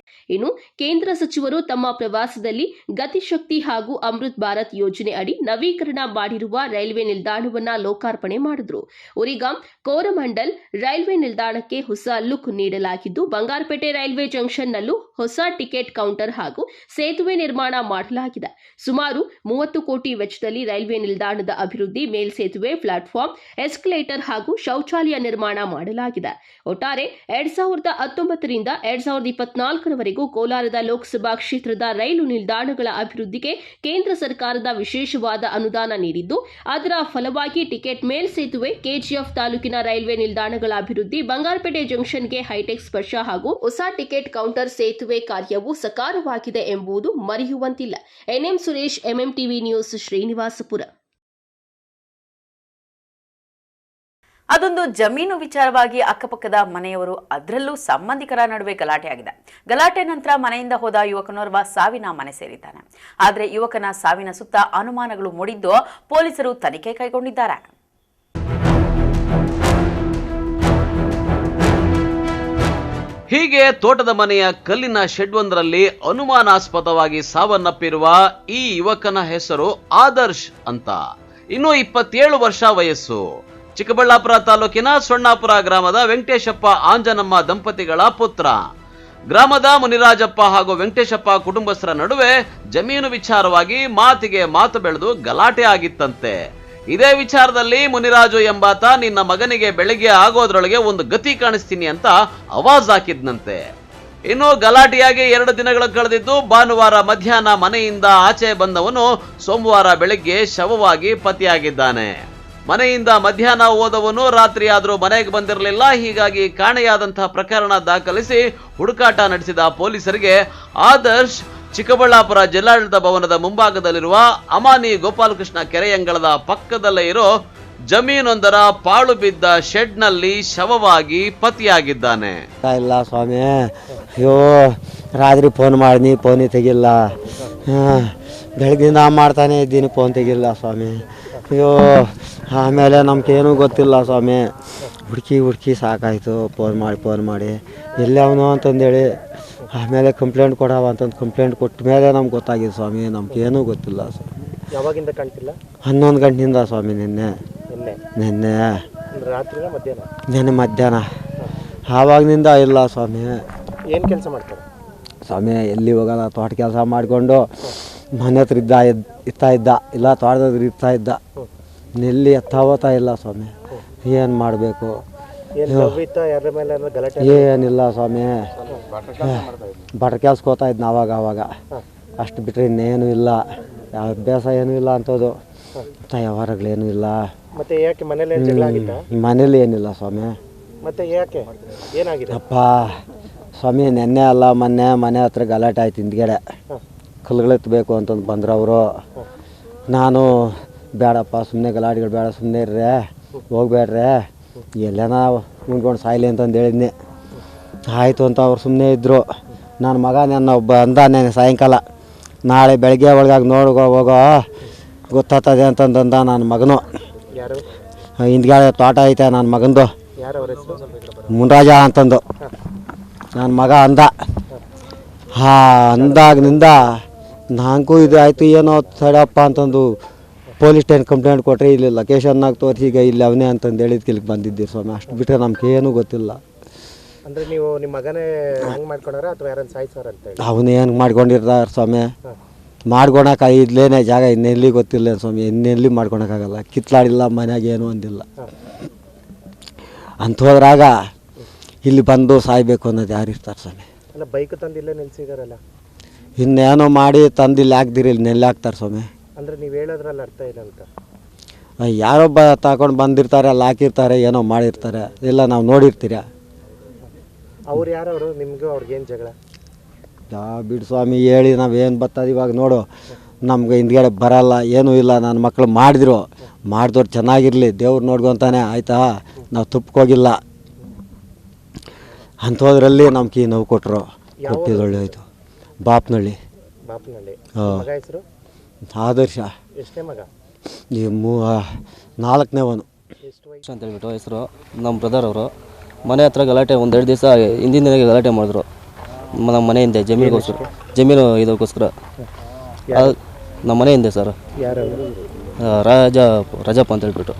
ಇನ್ನು ಕೇಂದ್ರ ಸಚಿವರು ತಮ್ಮ ಪ್ರವಾಸದಲ್ಲಿ ಗತಿಶಕ್ತಿ ಹಾಗೂ ಅಮೃತ್ ಭಾರತ್ ಯೋಜನೆ ಅಡಿ ನವೀಕರಣ ಮಾಡಿರುವ ರೈಲ್ವೆ ನಿಲ್ದಾಣವನ್ನ ಲೋಕಾರ್ಪಣೆ ಮಾಡಿದ್ರು. ಉರಿಗಾಂ ಕೋರಮಂಡಲ್ ರೈಲ್ವೆ ನಿಲ್ದಾಣಕ್ಕೆ ಹೊಸ ಲುಕ್ ನೀಡಲಾಗಿದ್ದು, ಬಂಗಾರಪೇಟೆ ರೈಲ್ವೆ ಜಂಕ್ಷನ್ನಲ್ಲೂ ಹೊಸ ಟಿಕೆಟ್ ಕೌಂಟರ್ ಹಾಗೂ ಸೇತುವೆ ನಿರ್ಮಾಣ ಮಾಡಲಾಗಿದೆ. ಸುಮಾರು 30 ಕೋಟಿ ವೆಚ್ಚದಲ್ಲಿ ರೈಲ್ವೆ ನಿಲ್ದಾಣದ ಅಭಿವೃದ್ಧಿ, ಮೇಲ್ಸೇತುವೆ, ಪ್ಲಾಟ್ಫಾರ್ಮ್, ಎಸ್ಕಲೇಟರ್ ಹಾಗೂ ಶೌಚಾಲಯ ನಿರ್ಮಾಣ ಮಾಡಲಾಗಿದೆ. ಒಟ್ಟಾರೆ 2019ರಿಂದ 2024ರವರೆಗೂ ಕೋಲಾರದ ಲೋಕಸಭಾ ಕ್ಷೇತ್ರದ ರೈಲು ನಿಲ್ದಾಣಗಳ ಅಭಿವೃದ್ಧಿಗೆ ಕೇಂದ್ರ ಸರ್ಕಾರದ ವಿಶೇಷವಾದ ಅನುದಾನ ನೀಡಿದ್ದು, ಅದರ ಫಲವಾಗಿ ಟಿಕೆಟ್ ಮೇಲ್ಸೇತುವೆ, ಕೆಜಿಎಫ್ ತಾಲೂಕಿನ ರೈಲ್ವೆ ನಿಲ್ದಾಣಗಳ ಅಭಿವೃದ್ಧಿ, ಬಂಗಾರಪೇಟೆ ಜಂಕ್ಷನ್ಗೆ ಹೈಟೆಕ್ ಸ್ಪರ್ಶ ಹಾಗೂ ಹೊಸ ಟಿಕೆಟ್ ಕೌಂಟರ್ ಸೇತುವೆ ಕಾರ್ಯವು ಸಕಾರವಾಗಿದೆ ಎಂಬುದು ಮರೆಯುವಂತಿಲ್ಲ. NM Suresh, MMTV news, Srinivasapura. ಅದೊಂದು ಜಮೀನು ವಿಚಾರವಾಗಿ ಅಕ್ಕಪಕ್ಕದ ಮನೆಯವರು, ಅದರಲ್ಲೂ ಸಂಬಂಧಿಕರ ನಡುವೆ ಗಲಾಟೆಯಾಗಿದೆ. ಗಲಾಟೆ ನಂತರ ಮನೆಯಿಂದ ಹೋದ ಯುವಕನೋರ್ವ ಸಾವಿನ ಮನೆ ಸೇರಿದ್ದಾನೆ. ಆದರೆ ಯುವಕನ ಸಾವಿನ ಸುತ್ತ ಅನುಮಾನಗಳು ಮೂಡಿದ್ದು ಪೊಲೀಸರು ತನಿಖೆ ಕೈಗೊಂಡಿದ್ದಾರೆ. ಹೀಗೆ ತೋಟದ ಮನೆಯ ಕಲ್ಲಿನ ಶೆಡ್ ಒಂದರಲ್ಲಿ ಅನುಮಾನಾಸ್ಪದವಾಗಿ ಸಾವನ್ನಪ್ಪಿರುವ ಈ ಯುವಕನ ಹೆಸರು ಆದರ್ಶ್ ಅಂತ. ಇನ್ನು 27 ವರ್ಷ ವಯಸ್ಸು. ಚಿಕ್ಕಬಳ್ಳಾಪುರ ತಾಲೂಕಿನ ಸೊಣ್ಣಾಪುರ ಗ್ರಾಮದ ವೆಂಕಟೇಶಪ್ಪ ಆಂಜನಮ್ಮ ದಂಪತಿಗಳ ಪುತ್ರ. ಗ್ರಾಮದ ಮುನಿರಾಜಪ್ಪ ಹಾಗೂ ವೆಂಕಟೇಶಪ್ಪ ಕುಟುಂಬಸ್ಥರ ನಡುವೆ ಜಮೀನು ವಿಚಾರವಾಗಿ ಮಾತಿಗೆ ಮಾತು ಬೆಳೆದು ಗಲಾಟೆ ಆಗಿತ್ತಂತೆ. ಇದೇ ವಿಚಾರದಲ್ಲಿ ಮುನಿರಾಜು ಎಂಬಾತ ನಿನ್ನ ಮಗನಿಗೆ ಬೆಳಿಗ್ಗೆ ಆಗೋದ್ರೊಳಗೆ ಒಂದು ಗತಿ ಕಾಣಿಸ್ತೀನಿ ಅಂತ ಆವಾಜ್ ಹಾಕಿದ್ನಂತೆ. ಇನ್ನು ಗಲಾಟೆಯಾಗಿ 2 ದಿನಗಳು ಕಳೆದಿದ್ದು, ಭಾನುವಾರ ಮಧ್ಯಾಹ್ನ ಮನೆಯಿಂದ ಆಚೆ ಬಂದವನು ಸೋಮವಾರ ಬೆಳಗ್ಗೆ ಶವವಾಗಿ ಪತಿಯಾಗಿದ್ದಾನೆ. ಮನೆಯಿಂದ ಮಧ್ಯಾಹ್ನ ಹೋದವನು ರಾತ್ರಿ ಆದರೂ ಮನೆಗೆ ಬಂದಿರಲಿಲ್ಲ. ಹೀಗಾಗಿ ಕಾಣೆಯಾದಂತಹ ಪ್ರಕರಣ ದಾಖಲಿಸಿ ಹುಡುಕಾಟ ನಡೆಸಿದ ಪೊಲೀಸರಿಗೆ ಆದರ್ಶ್ ಚಿಕ್ಕಬಳ್ಳಾಪುರ ಜಿಲ್ಲಾಡಳಿತ ಭವನದ ಮುಂಭಾಗದಲ್ಲಿರುವ ಅಮಾನಿ ಗೋಪಾಲಕೃಷ್ಣ ಕೆರೆಯಂಗಳದ ಪಕ್ಕದಲ್ಲೇ ಇರೋ ಜಮೀನೊಂದರ ಪಾಳು ಬಿದ್ದ ಶೆಡ್ನಲ್ಲಿ ಶವವಾಗಿ ಪತಿಯಾಗಿದ್ದಾನೆ. ಇಲ್ಲ ಸ್ವಾಮಿ, ಅಯ್ಯೋ ರಾತ್ರಿ ಫೋನ್ ಮಾಡಿದ್ನಿ, ಫೋನೇ ತೆಗಿಲ್ಲ. ಬೆಳಗ್ಗಿಂದ ಮಾಡ್ತಾನೆ ಇದ್ದೀನಿ, ಫೋನ್ ತೆಗಿಲ್ಲ ಸ್ವಾಮಿ. ಅಯ್ಯೋ ಆಮೇಲೆ ನಮ್ಗೇನೂ ಗೊತ್ತಿಲ್ಲ ಸ್ವಾಮಿ. ಹುಡುಕಿ ಸಾಕಾಯಿತು. ಫೋನ್ ಮಾಡಿ ಎಲ್ಲೇ ಅವನು ಅಂತಂದೇಳಿ ಆಮೇಲೆ ಕಂಪ್ಲೇಂಟ್ ಕೊಡವ ಅಂತಂದು ಕಂಪ್ಲೇಂಟ್ ಕೊಟ್ಟ ಮೇಲೆ ನಮ್ಗೆ ಗೊತ್ತಾಗಿದೆ ಸ್ವಾಮಿ. ನಮ್ಗೇನೂ ಗೊತ್ತಿಲ್ಲ ಸ್ವಾಮಿ. ಯಾವಾಗಿಂದ ಕಾಣ್ತಿಲ್ಲ? 11 ಗಂಟೆಯಿಂದ ಸ್ವಾಮಿ. ನಿನ್ನೆ ರಾತ್ರಿನ ಮಧ್ಯಾಹ್ನ? ನೆನ್ನೆ ಮಧ್ಯಾಹ್ನ. ಆವಾಗನಿಂದ ಇಲ್ಲ ಸ್ವಾಮಿ. ಏನು ಕೆಲಸ ಮಾಡ್ತಾರೆ ಸ್ವಾಮಿ? ಎಲ್ಲಿ ಹೋಗಲ್ಲ, ತೋಟ ಕೆಲಸ ಮಾಡಿಕೊಂಡು ಮನೆ ಹತ್ರ ಇರ್ತಾ ಇದ್ದ, ಇಲ್ಲ ತೋಟದ ಇರ್ತಾ ಇದ್ದ. ನೆಲ್ಲಿ ಎತ್ತಾವತ್ತಾ ಇಲ್ಲ ಸ್ವಾಮಿ. ಏನು ಮಾಡಬೇಕು? ಏನಿಲ್ಲ ಸ್ವಾಮಿ. ಬಟ್ರ ಕೆಲ್ಸಕ್ಕೆ ಹೋಗ್ತಾ ಇದ್ನ ಆವಾಗ. ಅಷ್ಟು ಬಿಟ್ಟರೆ ಇನ್ನೇನು ಇಲ್ಲ. ಯಾವ ಅಭ್ಯಾಸ ಏನೂ ಇಲ್ಲ ಅಂಥದ್ದು. ವ್ಯವಹಾರಗಳೇನೂ ಇಲ್ಲ. ಮತ್ತೆ ಯಾಕೆ ಮನೇಲಿ ಜಗಳ ಆಗಿತ್ತಾ? ಮನೇಲಿ ಏನಿಲ್ಲ ಸ್ವಾಮಿ. ಮತ್ತೆ ಯಾಕೆ ಏನಾಗಿದೆ? ಅಪ್ಪ ಸ್ವಾಮಿ, ನೆನ್ನೆ ಅಲ್ಲ ಮೊನ್ನೆ ಮನೆ ಹತ್ರ ಗಲಾಟೆ ಆಯ್ತು. ಹಿಂದ್ಗಡೆ ಕಲ್ಗಳೆತ್ತಬೇಕು ಅಂತಂದು ಬಂದ್ರು ಅವರು. ನಾನು ಬೇಡಪ್ಪ, ಸುಮ್ಮನೆ ಗಲಾಟೆಗಳು ಬೇಡ, ಸುಮ್ಮನೆ ಇರ್ರೆ, ಹೋಗ್ಬೇಡ್ರೆ, ಎಲ್ಲೇನ ಮುಂದ್ಕೊಂಡು ಸಾಯ್ಲಿ ಅಂತಂದು ಹೇಳಿದ್ನಿ. ಆಯಿತು ಅಂತ ಅವ್ರು ಸುಮ್ಮನೆ ಇದ್ದರು. ನನ್ನ ಮಗ ನನ್ನ ಒಬ್ಬ ಅಂದ ನೆನೆ ಸಾಯಂಕಾಲ, ನಾಳೆ ಬೆಳಗ್ಗೆ ಒಳಗಾಗಿ ಹೋಗೋ ಗೊತ್ತಾಗ್ತದೆ ಅಂತಂದ ನನ್ನ ಮಗನು. ಹಿಂದ್ಗಡೆ ತೋಟ ಐತೆ ನನ್ನ ಮಗಂದು, ಮುನ್ರಾಜ ಅಂತಂದು ನನ್ನ ಮಗ ಅಂದ. ಅಂದಾಗಿನಿಂದ ನನಗೂ ಇದು ಆಯಿತು, ಏನೋ ತಡಪ್ಪ ಅಂತಂದು ಪೊಲೀಸ್ ಸ್ಟೇಷನ್ ಕಂಪ್ಲೇಂಟ್ ಕೊಟ್ಟರೆ ಇಲ್ಲಿ ಲೊಕೇಶನ್ನಾಗ ತೋರಿಸಿ ಈಗ ಇಲ್ಲಿ ಅವನೇ ಅಂತಂದು ಹೇಳಿದ ಇಲ್ಲಿಗೆ ಬಂದಿದ್ದೀವಿ ಸ್ವಾಮಿ. ಅಷ್ಟು ಬಿಟ್ಟರೆ ನಮ್ಗೆ ಏನೂ ಗೊತ್ತಿಲ್ಲ. ಅಂದರೆ ನೀವು ನಿಮ್ಮ ಮಗನೇ ಹಂಗೆ ಮಾಡ್ಕೊಂಡ್ರ ಅಥವಾ ಯಾರನ್ನು ಸಾಯಿಸೋರ ಅಂತ ಹೇಳಿ? ಅವನು ಏನು ಮಾಡ್ಕೊಂಡಿರ್ತಾರೆ ಸ್ವಾಮಿ. ಮಾಡ್ಕೊಳಕ್ಕೆ ಇದ್ಲೇನೆ ಜಾಗ ಇನ್ನೆಲ್ಲಿ ಗೊತ್ತಿಲ್ಲ ಸ್ವಾಮಿ. ಇನ್ನೆಲ್ಲಿ ಮಾಡ್ಕೊಳಕ್ಕಾಗಲ್ಲ. ಕಿತ್ಲಾಡಿಲ್ಲ, ಮನ್ಯಾಗ ಏನು ಅಂದಿಲ್ಲ ಅಂತ ಹೋದ್ರಾಗ ಇಲ್ಲಿ ಬಂದು ಸಾಯ್ಬೇಕು ಅನ್ನೋದು ಯಾರು ಇರ್ತಾರೆ ಸ್ವಾಮಿ? ಅಲ್ಲ, ಬೈಕ್ ತಂದಿಲ್ಲೇ ನಿಲ್ಸಿದಾರಲ್ಲ, ಇನ್ನೇನೋ ಮಾಡಿ ತಂದಿಲ್ಲಿ ಹಾಕ್ದಿರಿ, ಇಲ್ಲಿ ನೆಲ್ಲಿ ಹಾಕ್ತಾರೆ ಸ್ವಾಮಿ. ಅಂದರೆ ನೀವು ಹೇಳೋದ್ರಲ್ಲಿ ಅರ್ಥ ಇಲ್ಲ ಅಂತ. ಯಾರೊಬ್ಬ ತಗೊಂಡು ಬಂದಿರ್ತಾರೆ, ಅಲ್ಲಿ ಹಾಕಿರ್ತಾರೆ, ಏನೋ ಮಾಡಿರ್ತಾರೆ, ಇಲ್ಲ ನಾವು ನೋಡಿರ್ತೀರ. ಅವ್ರು ಯಾರವರು? ನಿಮಗೂ ಅವ್ರಿಗೇನು ಜಗಳ? ಬಿಡು ಸ್ವಾಮಿ, ಹೇಳಿ ನಾವೇನು ಬರ್ತದೆ ಇವಾಗ. ನೋಡು, ನಮ್ಗೆ ಹಿಂದ್ಗಡೆ ಬರಲ್ಲ, ಏನೂ ಇಲ್ಲ. ನನ್ನ ಮಕ್ಕಳು ಮಾಡಿದ್ರು, ಮಾಡಿದವ್ರು ಚೆನ್ನಾಗಿರಲಿ, ದೇವ್ರು ನೋಡ್ಕೊತಾನೆ, ಆಯಿತಾ? ನಾವು ತುಪ್ಪಕ್ಕೋಗಿಲ್ಲ ಅಂಥದ್ರಲ್ಲಿ ನಮ್ಗೆ ಈ ನೋವು ಕೊಟ್ಟರು. ಕೊಟ್ಟಿದ್ದೊಳ್ಳೆ ಆಯಿತು. ಬಾಪ್ನಳ್ಳಿ. ಮಗ ಹೆಸರು? ಆದರ್ಶ. ಎಷ್ಟನೇ ಮಗ? ಈ 4ನೇವನು ಅಂತ ಹೇಳ್ಬಿಟ್ಟು ಹೆಸರು. ನಮ್ಮ ಬ್ರದರ್ ಅವರು ಮನೆ ಹತ್ರ ಗಲಾಟೆ ಒಂದು 2 ದಿವಸ ಹಿಂದಿನ ದಿನ ಗಲಾಟೆ ಮಾಡಿದ್ರು. ನಮ್ಮ ಮನೆ ಹಿಂದೆ ಜಮೀನು ಇದಕ್ಕೋಸ್ಕರ. ನಮ್ಮ ಮನೆ ಹಿಂದೆ ಸರ್, ರಾಜಪ್ಪ ಅಂತ ಹೇಳ್ಬಿಟ್ಟು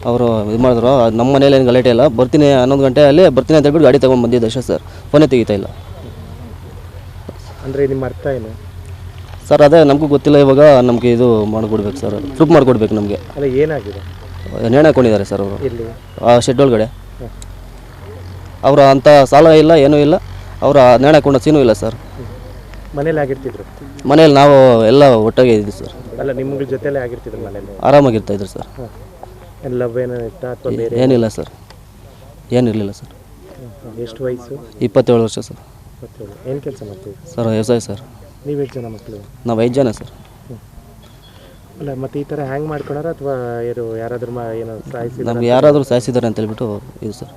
ಅವರು ಇದು ಮಾಡಿದ್ರು. ನಮ್ಮ ಮನೇಲಿ ಏನು ಗಲಾಟೆ ಇಲ್ಲ, ಬರ್ತೀನಿ 11 ಗಂಟೆಯಲ್ಲಿ ಬರ್ತೀನಿ ಅಂತ ಹೇಳ್ಬಿಟ್ಟು ಗಾಡಿ ತೊಗೊಂಡು ಬಂದಿದ್ದೆ ಅಷ್ಟೇ ಸರ್. ಫೋನೇ ತೆಗಿತಾ ಇಲ್ಲ. ಅಂದರೆ ನಿಮ್ಮ ಅರ್ಥ ಏನು ಸರ್? ಅದೇ ನಮಗೂ ಗೊತ್ತಿಲ್ಲ. ಇವಾಗ ನಮಗೆ ಇದು ಮಾಡಿಕೊಡ್ಬೇಕು ಸರ್, ಪ್ರೂಫ್ ಮಾಡಿಕೊಡ್ಬೇಕು ನಮಗೆ. ಅಲ್ಲ, ಏನಾಗಿದೆ? ನೇಣು ಹಾಕೊಂಡಿದ್ದಾರೆ ಸರ್ ಅವರು ಇಲ್ಲಿ ಆ ಶೆಡ್ ಒಳಗಡೆ. ಅವರು ಅಂಥ ಸಾಲ ಇಲ್ಲ, ಏನೂ ಇಲ್ಲ. ಅವರ ನೇಣು ಹಾಕೊಂಡ ಸೀನೂ ಇಲ್ಲ ಸರ್. ಮನೇಲಿ ಆಗಿರ್ತಿದ್ರು? ಮನೇಲಿ ನಾವು ಎಲ್ಲ ಒಟ್ಟಾಗೆ ಇದ್ದೀವಿ ಸರ್. ಅಲ್ಲ, ನಿಮ್ಮ ಜೊತೆಲೇ ಆಗಿರ್ತಿದ್ರು ಮನೇಲಿ? ಆರಾಮಾಗಿರ್ತಾಯಿದ್ರು ಸರ್. ಲವ್ ಏನೋ ಇತ್ತಾ ಅಥವಾ ಬೇರೆ? ಏನಿಲ್ಲ ಸರ್, ಏನಿರಲಿಲ್ಲ ಸರ್. ಎಷ್ಟು ವಯಸ್ಸು? 27 ವರ್ಷ ಸರ್. 27. ಏನು ಕೆಲಸ ಮಾಡ್ತೀವಿ ಸರ್? ವ್ಯವಸಾಯ ಸರ್. ನೀವು ಎಷ್ಟು ಜನ ಮಕ್ಕಳು? ನಾವು 5 ಜನ ಸರ್. ಅಲ್ಲ, ಮತ್ತೆ ಈ ಥರ ಹ್ಯಾಂಗ್ ಮಾಡ್ಕೊಳಾರ ಅಥವಾ ಯಾರಾದ್ರೂ ಏನೋ ಸಾಯಿಸಿದ್ರು? ನಮ್ಗೆ ಯಾರಾದರೂ ಸಾಯಿಸಿದ್ದಾರೆ ಅಂತ ಹೇಳ್ಬಿಟ್ಟು ಇದು ಸರ್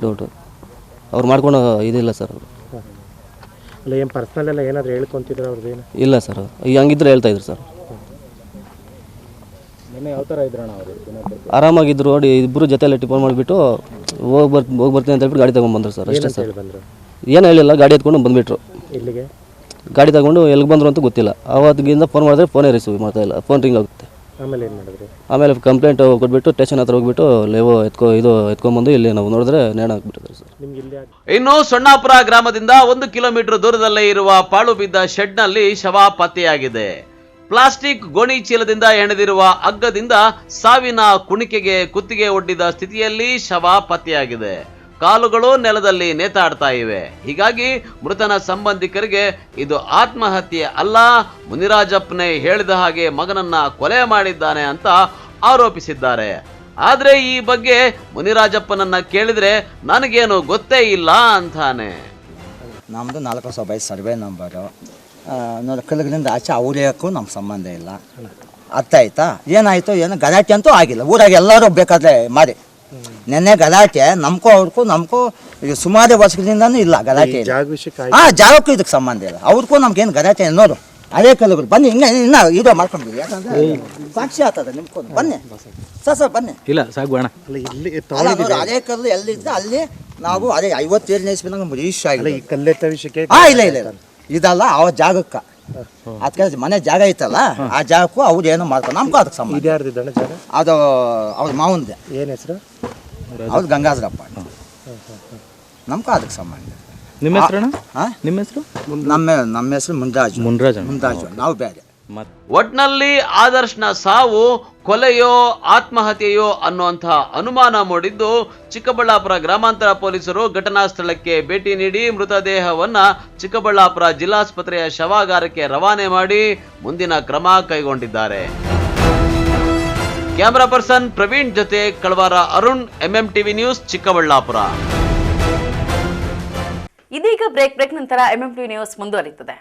ಡೌಟು. ಅವ್ರು ಮಾಡ್ಕೊಂಡು ಇದಿಲ್ಲ ಸರ್ ಅವರು. ಅಲ್ಲ, ಏನು ಪರ್ಸ್ನಲ್ ಎಲ್ಲ ಏನಾದರೂ ಹೇಳ್ಕೊತಿದ್ರು ಅವ್ರದ್ದೇನು? ಇಲ್ಲ ಸರ್, ಈಗ ಹಂಗಿದ್ರೆ ಹೇಳ್ತಾಯಿದ್ರು ಸರ್. ಯಾವ ಥರ ಇದ್ರಣ ಅವರು? ಆರಾಮಾಗಿದ್ರು. ನೋಡಿ, ಇಬ್ಬರು ಜೊತೆಯಲ್ಲಿ ಟಿಫನ್ ಮಾಡಿಬಿಟ್ಟು ಹೋಗಿ ಬರ್ತೀನಿ ಅಂತ ಹೇಳ್ಬಿಟ್ಟು ಗಾಡಿ ತೊಗೊಂಡ್ಬಂದ್ರು ಸರ್. ಅಷ್ಟೇ ಸರ್. ಏನು ಹೇಳಿಲ್ಲ, ಗಾಡಿ ಎತ್ಕೊಂಡು ಬಂದುಬಿಟ್ರು. ಇಲ್ಲಿಗೆ ಗಾಡಿ ತಗೊಂಡು ಎಲ್ಲಿಗೆ ಬಂದರು ಅಂತ ಗೊತ್ತಿಲ್ಲ. ಆವತ್ತಿಗಿಂದ ಫೋನ್ ಮಾಡಿದ್ರೆ ಫೋನೇ ರಿಸೀವ್ ಮಾಡ್ತಾಯಿಲ್ಲ, ಫೋನ್ ರಿಂಗ್ ಆಗುತ್ತೆ. ಆಮೇಲೆ ಏನು ಮಾಡಿದ್ರು? ಆಮೇಲೆ ಕಂಪ್ಲೇಂಟ್ ಕೊಟ್ಬಿಟ್ಟು ಸ್ಟೇಷನ್ ಹತ್ರ ಹೋಗ್ಬಿಟ್ಟು ಲೇವೋ ಎತ್ಕೊಂಡ್ಬಂದು ಇಲ್ಲಿ ನಾವು ನೋಡಿದ್ರೆ ನೇಣು ಹಾಕ್ಬಿಟ್ಟಿದ್ದಾರೆ ಸರ್. ಇನ್ನು ಸೊಣ್ಣಾಪುರ ಗ್ರಾಮದಿಂದ 1 ಕಿಲೋಮೀಟರ್ ದೂರದಲ್ಲೇ ಇರುವ ಪಾಳು ಬಿದ್ದ ಶೆಡ್ನಲ್ಲಿ ಶವ ಪತ್ತೆಯಾಗಿದೆ. ಪ್ಲಾಸ್ಟಿಕ್ ಗೋಣಿ ಚೀಲದಿಂದ ಹೆಣೆದಿರುವ ಹಗ್ಗದಿಂದ ಸಾವಿನ ಕುಣಿಕೆಗೆ ಕುತ್ತಿಗೆ ಒಡ್ಡಿದ ಸ್ಥಿತಿಯಲ್ಲಿ ಶವ ಪತ್ತೆಯಾಗಿದೆ. ಕಾಲುಗಳು ನೆಲದಲ್ಲಿ ನೇತಾಡ್ತಾ ಇವೆ. ಹೀಗಾಗಿ ಮೃತನ ಸಂಬಂಧಿಕರಿಗೆ ಇದು ಆತ್ಮಹತ್ಯೆ ಅಲ್ಲ, ಮುನಿರಾಜಪ್ಪನೇ ಹೇಳಿದ ಹಾಗೆ ಮಗನನ್ನ ಕೊಲೆ ಮಾಡಿದ್ದಾನೆ ಅಂತ ಆರೋಪಿಸಿದ್ದಾರೆ. ಆದ್ರೆ ಈ ಬಗ್ಗೆ ಮುನಿರಾಜಪ್ಪನನ್ನ ಕೇಳಿದ್ರೆ ನನಗೇನು ಗೊತ್ತೇ ಇಲ್ಲ ಅಂತಾನೆ. ನಮ್ಮದು 4 ಸರ್ವೆ ನಂಬರು. ಕಲಗಲಿಂದ ಆಚೆ ಅವ್ರೇಕ್ಕೂ ನಮ್ಮ ಸಂಬಂಧ ಇಲ್ಲ. ಅರ್ಥ ಆಯ್ತಾ? ಏನಾಯಿತು ಏನೋ ಗಲಾಟೆ ಅಂತೂ ಆಗಿಲ್ಲ. ಊರಾಗ ಎಲ್ಲರೂ ಬೇಕಾದ್ರೆ ಮಾಡಿ. ನೆನ್ನೆ ಗಲಾಟೆ ನಮ್ಗೂ ಈಗ ಸುಮಾರು ವರ್ಷಗಳಿಂದನೂ ಇಲ್ಲ ಗಲಾಟೆ. ಜಾಗಕ್ಕೂ ಇದಕ್ಕೆ ಸಂಬಂಧ ಇಲ್ಲ. ಅವ್ರಿಗೂ ನಮ್ಗೇನು ಗಲಾಟೆ ನೋಡು. ಅದೇ ಕಲ್ಲುಗಳು ಬನ್ನಿ, ಹಿಂಗೆ ಇನ್ನ ಇದು ಮಾಡ್ಕೊಂಡಿದ್ದೀವಿ. ಯಾಕಂದ್ರೆ ಸಾಕ್ಷಿ ಆಗ್ತದೆ ನಿಮ್ಕೊಂಡು. ಬನ್ನಿ ಸರ್ ಬನ್ನಿ. ಇಲ್ಲ ಸಾಗೋಣ. ಅದೇ ಕಲ್ಲು ಎಲ್ಲಿದ್ರೆ ಅಲ್ಲಿ ನಾವು ಅದೇ 57ನೇ ಇಸ್ವಿನಾಗ ರಿಜಿಸ್ಟರ್ ಆಗಿದೆ. ಕಲ್ಲೆತ್ತ ವಿಷಯಕ್ಕೆ ಇಲ್ಲ ಇದಲ್ಲ ಆ ಜಾಗಕ್ಕೆ ಅದಕ್ಕೆ ಮನೆ ಜಾಗ ಐತಲ್ಲ ಆ ಜಾಗಕ್ಕೂ ಅವ್ರು ಏನೋ ಮಾಡ್ತಾರೆ, ನಮಗೂ ಅದಕ್ಕೆ ಸಂಬಂಧ. ಇದ್ಯಾರ್ದಿದ್ದಣ್ಣ ಜಾಗ? ಅದು ಅವ್ರ ಮಾವಂದೆ. ಏನು ಹೆಸರು? ಅವ್ರು ಗಂಗಾಧರಪ್ಪ. ನಮಗೂ ಅದಕ್ಕೆ ಸಂಬಂಧ. ನಿಮ್ಮ ಹೆಸರು? ನಿಮ್ಮ ಹೆಸರು? ನಮ್ಮ ಹೆಸರು ಮುಂದಾಜು. ನಾವು ಬೇರೆ. ಒಟ್ನಲ್ಲಿ ಆದರ್ಶ್ನ ಸಾವು ಕೊಲೆಯೋ ಆತ್ಮಹತ್ಯೆಯೋ ಅನ್ನುವಂತಹ ಅನುಮಾನ ಮೂಡಿದ್ದು ಚಿಕ್ಕಬಳ್ಳಾಪುರ ಗ್ರಾಮಾಂತರ ಪೊಲೀಸರು ಘಟನಾ ಸ್ಥಳಕ್ಕೆ ಭೇಟಿ ನೀಡಿ ಮೃತದೇಹವನ್ನ ಚಿಕ್ಕಬಳ್ಳಾಪುರ ಜಿಲ್ಲಾಸ್ಪತ್ರೆಯ ಶವಾಗಾರಕ್ಕೆ ರವಾನೆ ಮಾಡಿ ಮುಂದಿನ ಕ್ರಮ ಕೈಗೊಂಡಿದ್ದಾರೆ. ಕ್ಯಾಮರಾ ಪರ್ಸನ್ ಪ್ರವೀಣ್ ಜೊತೆ ಕಳವಾರ ಅರುಣ್, MMTV ನ್ಯೂಸ್, ಚಿಕ್ಕಬಳ್ಳಾಪುರ. ಇದೀಗ ಬ್ರೇಕ್ ನಂತರ MMTV ನ್ಯೂಸ್ ಮುಂದುವರಿಯುತ್ತದೆ.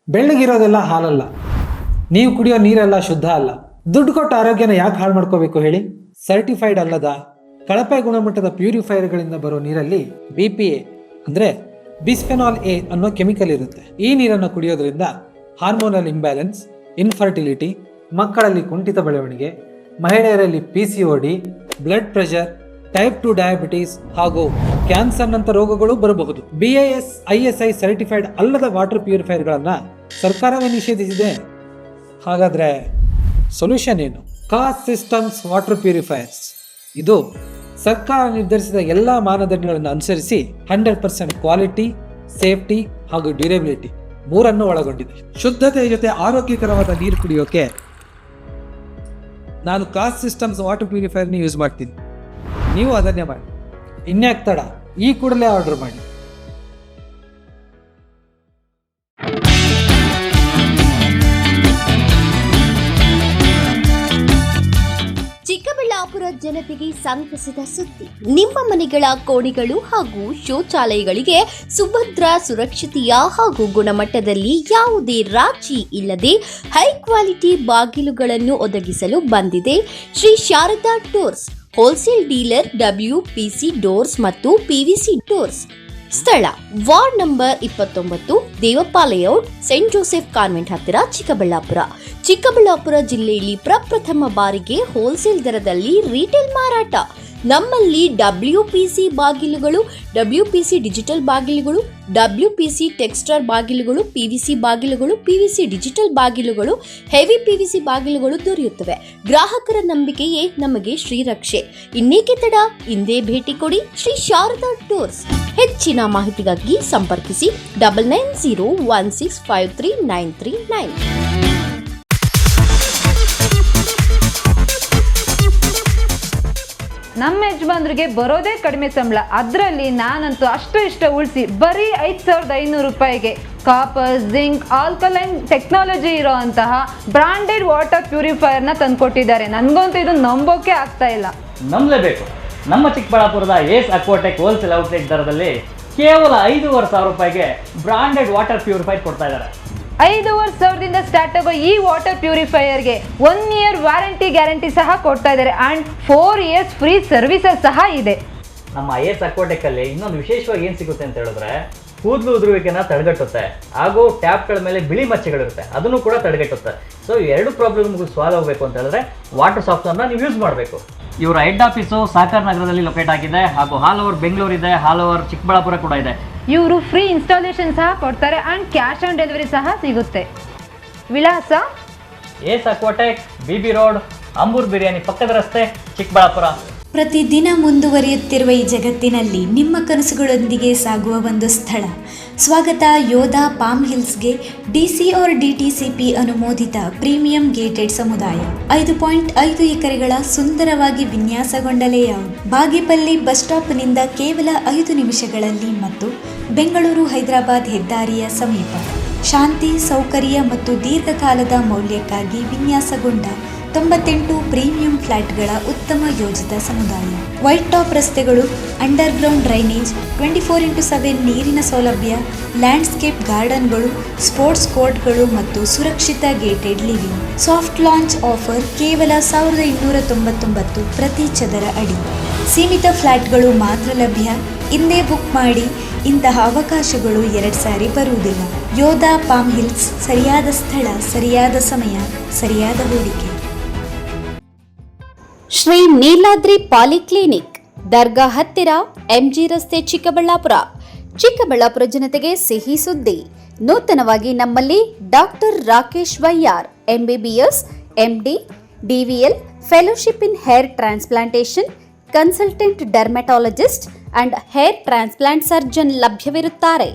ಬೆಳ್ಳಗಿರೋದೆಲ್ಲ ಹಾಲಲ್ಲ, ನೀವು ಕುಡಿಯೋ ನೀರೆಲ್ಲ ಶುದ್ಧ ಅಲ್ಲ. ದುಡ್ಡು ಕೊಟ್ಟು ಆರೋಗ್ಯನ ಯಾಕೆ ಹಾಳು ಮಾಡ್ಕೋಬೇಕು ಹೇಳಿ? ಸರ್ಟಿಫೈಡ್ ಅಲ್ಲದ ಕಳಪೆ ಗುಣಮಟ್ಟದ ಪ್ಯೂರಿಫೈಯರ್ಗಳಿಂದ ಬರೋ ನೀರಲ್ಲಿ BPA ಅಂದ್ರೆ ಬಿಸ್ಫೆನಾಲ್ A ಅನ್ನೋ ಕೆಮಿಕಲ್ ಇರುತ್ತೆ. ಈ ನೀರನ್ನು ಕುಡಿಯೋದ್ರಿಂದ ಹಾರ್ಮೋನಲ್ ಇಂಬ್ಯಾಲೆನ್ಸ್, ಇನ್ಫರ್ಟಿಲಿಟಿ, ಮಕ್ಕಳಲ್ಲಿ ಕುಂಠಿತ ಬೆಳವಣಿಗೆ, ಮಹಿಳೆಯರಲ್ಲಿ PCOD, blood pressure, type 2 diabetes ಹಾಗೂ ಕ್ಯಾನ್ಸರ್ನಂಥ ರೋಗಗಳು ಬರಬಹುದು. BIS ISI ಸರ್ಟಿಫೈಡ್ ಅಲ್ಲದ ವಾಟರ್ ಪ್ಯೂರಿಫೈಯರ್ಗಳನ್ನ ಸರ್ಕಾರವೇ ನಿಷೇಧಿಸಿದೆ. ಹಾಗಾದ್ರೆ ಸೊಲ್ಯೂಷನ್ ಏನು? Cost systems water purifiers. ಇದು ಸರ್ಕಾರ ನಿರ್ಧರಿಸಿದ ಎಲ್ಲ ಮಾನದಂಡಗಳನ್ನು ಅನುಸರಿಸಿ 100% ಕ್ವಾಲಿಟಿ, ಸೇಫ್ಟಿ ಹಾಗೂ ಡ್ಯೂರೇಬಿಲಿಟಿ ಮೂರನ್ನು ಒಳಗೊಂಡಿದೆ. ಶುದ್ಧತೆ ಜೊತೆ ಆರೋಗ್ಯಕರವಾದ ನೀರು ಕುಡಿಯೋಕೆ ನಾನು ಕಾಸ್ಟ್ ಸಿಸ್ಟಮ್ಸ್ ವಾಟರ್ ಪ್ಯೂರಿಫೈಯರ್ನ ಯೂಸ್ ಮಾಡ್ತೀನಿ. ನೀವು ಅದನ್ನೇ ಮಾಡಿ. ಇನ್ಯಾಕ್ ತಡ, ಈ ಕೂಡಲೇ ಆರ್ಡರ್ ಮಾಡಿ. ಚಿಕ್ಕಬಳ್ಳಾಪುರ ಜನತೆಗೆ ಸಂತಸದ ಸುದ್ದಿ. ನಿಮ್ಮ ಮನೆಗಳ ಕೋಣೆಗಳು ಹಾಗೂ ಶೌಚಾಲಯಗಳಿಗೆ ಸುಭದ್ರ, ಸುರಕ್ಷತೆಯ ಹಾಗೂ ಗುಣಮಟ್ಟದಲ್ಲಿ ಯಾವುದೇ ರಾಜಿ ಇಲ್ಲದೆ ಹೈ ಕ್ವಾಲಿಟಿ ಬಾಗಿಲುಗಳನ್ನು ಒದಗಿಸಲು ಬಂದಿದೆ Shri Sharada doors, wholesale dealer, WPC doors ಮತ್ತು PVC ಡೋರ್ಸ್. ಸ್ಥಳ ward number 29, Devappa layout, Saint Joseph convent ಹತ್ತಿರ, ಚಿಕ್ಕಬಳ್ಳಾಪುರ. ಚಿಕ್ಕಬಳ್ಳಾಪುರ ಜಿಲ್ಲೆಯಲ್ಲಿ ಪ್ರಪ್ರಥಮ ಬಾರಿಗೆ ಹೋಲ್ಸೇಲ್ ದರದಲ್ಲಿ ರಿಟೇಲ್ ಮಾರಾಟ. ನಮ್ಮಲ್ಲಿ WPC ಬಾಗಿಲುಗಳು, WPC ಡಿಜಿಟಲ್ ಬಾಗಿಲುಗಳು, WPC ಟೆಕ್ಸ್ಚರ್ ಬಾಗಿಲುಗಳು, PVC ಬಾಗಿಲುಗಳು, PVC ಡಿಜಿಟಲ್ ಬಾಗಿಲುಗಳು, ಹೆವಿ PVC ಬಾಗಿಲುಗಳು ದೊರೆಯುತ್ತವೆ. ಗ್ರಾಹಕರ ನಂಬಿಕೆಯೇ ನಮಗೆ ಶ್ರೀರಕ್ಷೆ. ಇನ್ನೇಕೆ ತಡ, ಇಂದೇ ಭೇಟಿ ಕೊಡಿ ಶ್ರೀ ಶಾರದಾ ಡೋರ್ಸ್. ಹೆಚ್ಚಿನ ಮಾಹಿತಿಗಾಗಿ ಸಂಪರ್ಕಿಸಿ 9901653939. ನಮ್ಮ ಯಜಮಾನ್ರಿಗೆ ಬರೋದೇ ಕಡಿಮೆ ಸಂಬಳ, ಅದರಲ್ಲಿ ನಾನಂತೂ ಅಷ್ಟು ಇಷ್ಟ ಉಳಿಸಿ ಬರೀ 5,500 ರೂಪಾಯಿಗೆ ಕಾಪರ್, ಜಿಂಕ್, ಆಲ್ಕಲೈನ್ ಟೆಕ್ನಾಲಜಿ ಇರೋ ಅಂತಹ ಬ್ರಾಂಡೆಡ್ ವಾಟರ್ ಪ್ಯೂರಿಫೈಯರ್ನ ತಂದುಕೊಟ್ಟಿದ್ದಾರೆ. ನನಗಂತೂ ಇದು ನಂಬೋಕೆ ಆಗ್ತಾ ಇಲ್ಲ. ನಂಬಲೇಬೇಕು. ನಮ್ಮ ಚಿಕ್ಕಬಳ್ಳಾಪುರದ ಏಸ್ ಅಕ್ವಾಟೆಕ್ ಹೋಲ್ಸೇಲ್ ಔಟ್ಲೆಟ್ ದರದಲ್ಲಿ ಕೇವಲ 5,500 ರೂಪಾಯಿಗೆ ಬ್ರಾಂಡೆಡ್ ವಾಟರ್ ಪ್ಯೂರಿಫೈರ್ ಕೊಡ್ತಾ ಇದ್ದಾರೆ. 5,500ದಿಂದ ಸ್ಟಾರ್ಟ್ ಆಗೋ ಈ ವಾಟರ್ ಪ್ಯೂರಿಫೈಯರ್ಗೆ 1 ಇಯರ್ ವಾರಂಟಿ ಗ್ಯಾರಂಟಿ ಸಹ ಕೊಡ್ತಾ ಇದ್ದಾರೆ ಆ್ಯಂಡ್ 4 ಇಯರ್ಸ್ ಫ್ರೀ ಸರ್ವಿಸಸ್ ಸಹ ಇದೆ. ನಮ್ಮ ಏಸ್ ಅಕ್ವಾಟೆಕಲ್ಲಿ ಇನ್ನೊಂದು ವಿಶೇಷವಾಗಿ ಏನು ಸಿಗುತ್ತೆ ಅಂತ ಹೇಳಿದ್ರೆ, ಕೂದಲು ಉದುರುವಿಕೆನ ತಡೆಗಟ್ಟುತ್ತೆ ಹಾಗೂ ಟ್ಯಾಪ್ಗಳ ಮೇಲೆ ಬಿಳಿ ಮಚ್ಚೆಗಳಿರುತ್ತೆ, ಅದನ್ನು ಕೂಡ ತಡೆಗಟ್ಟುತ್ತೆ. ಸೊ ಈ ಎರಡು ಪ್ರಾಬ್ಲಮ್ಗೂ ಸಾಲ್ವ್ ಆಗಬೇಕು ಅಂತ ಹೇಳಿದ್ರೆ ವಾಟರ್ ಸಾಫ್ಟ್ವೇರ್ನ ನೀವು ಯೂಸ್ ಮಾಡಬೇಕು. ಇವರ ಹೆಡ್ ಆಫೀಸು ಸಾಕರ್ ನಗರದಲ್ಲಿ ಲೊಕೇಟ್ ಆಗಿದೆ ಹಾಗೂ ಆಲ್ ಓವರ್ ಬೆಂಗಳೂರು ಇದೆ, ಆಲ್ ಓವರ್ ಚಿಕ್ಕಬಳ್ಳಾಪುರ ಕೂಡ ಇದೆ. ಇವರು ಫ್ರೀ ಇನ್ಸ್ಟಾಲೇಷನ್ ಸಹ ಕೊಡ್ತಾರೆ ಆ್ಯಂಡ್ ಕ್ಯಾಶ್ ಆನ್ ಡೆಲಿವರಿ ಸಹ ಸಿಗುತ್ತೆ. ವಿಳಾಸ ಏಸ್ ಅಕ್ವಾಟೆಕ್, BB ರೋಡ್, ಅಂಬೂರ್ ಬಿರಿಯಾನಿ ಪಕ್ಕದ ರಸ್ತೆ, ಚಿಕ್ಕಬಳ್ಳಾಪುರ. ಪ್ರತಿದಿನ ಮುಂದುವರಿಯುತ್ತಿರುವ ಈ ಜಗತ್ತಿನಲ್ಲಿ ನಿಮ್ಮ ಕನಸುಗಳೊಂದಿಗೆ ಸಾಗುವ ಒಂದು ಸ್ಥಳ. ಸ್ವಾಗತ ಯೋಧಾ ಪಾಮ್ ಹಿಲ್ಸ್ಗೆ. DC or DTCP ಅನುಮೋದಿತ ಪ್ರೀಮಿಯಂ ಗೇಟೆಡ್ ಸಮುದಾಯ. 5.5 ಎಕರೆಗಳ ಸುಂದರವಾಗಿ ವಿನ್ಯಾಸಗೊಂಡ ಲೇಔಟ್. ಬಾಗೇಪಲ್ಲಿ ಬಸ್ ಸ್ಟಾಪ್ನಿಂದ ಕೇವಲ 5 ನಿಮಿಷಗಳಲ್ಲಿ ಮತ್ತು ಬೆಂಗಳೂರು ಹೈದರಾಬಾದ್ ಹೆದ್ದಾರಿಯ ಸಮೀಪ. ಶಾಂತಿ, ಸೌಕರ್ಯ ಮತ್ತು ದೀರ್ಘಕಾಲದ ಮೌಲ್ಯಕ್ಕಾಗಿ ವಿನ್ಯಾಸಗೊಂಡ 98 ಪ್ರೀಮಿಯಂ ಫ್ಲಾಟ್ಗಳ ಉತ್ತಮ ಯೋಜಿತ ಸಮುದಾಯ. ವೈಟ್ ಟಾಪ್ ರಸ್ತೆಗಳು, ಅಂಡರ್ಗ್ರೌಂಡ್ ಡ್ರೈನೇಜ್, 24x7 ನೀರಿನ ಸೌಲಭ್ಯ, ಲ್ಯಾಂಡ್ಸ್ಕೇಪ್ ಗಾರ್ಡನ್ಗಳು, ಸ್ಪೋರ್ಟ್ಸ್ ಕೋರ್ಟ್ಗಳು ಮತ್ತು ಸುರಕ್ಷಿತ gated living. Soft launch offer ಕೇವಲ 1,299 ಪ್ರತಿ ಚದರ ಅಡಿ. ಸೀಮಿತ ಫ್ಲಾಟ್ಗಳು ಮಾತ್ರ ಲಭ್ಯ. ಇಂದೇ ಬುಕ್ ಮಾಡಿ. ಇಂತಹ ಅವಕಾಶಗಳು 2 ಸಾರಿ ಬರುವುದಿಲ್ಲ. ಯೋಧಾ ಪಾಮ್ ಹಿಲ್ಸ್, ಸರಿಯಾದ ಸ್ಥಳ, ಸರಿಯಾದ ಸಮಯ, ಸರಿಯಾದ ಹೂಡಿಕೆ. ಶ್ರೀ ನೀಲಾದ್ರಿ ಪಾಲಿಕ್ಲಿನಿಕ್, ದರ್ಗಾ ಹತ್ತಿರ, MG ರಸ್ತೆ, ಚಿಕ್ಕಬಳ್ಳಾಪುರ. ಚಿಕ್ಕಬಳ್ಳಾಪುರ ಜನತೆಗೆ ಸಿಹಿ ಸುದ್ದಿ. ನೂತನವಾಗಿ ನಮ್ಮಲ್ಲಿ doctor Rakesh Vaiyar MBBS, MD, DVL, fellowship in hair transplantation, consultant dermatologist and hair transplant surgeon ಲಭ್ಯವಿರುತ್ತಾರೆ.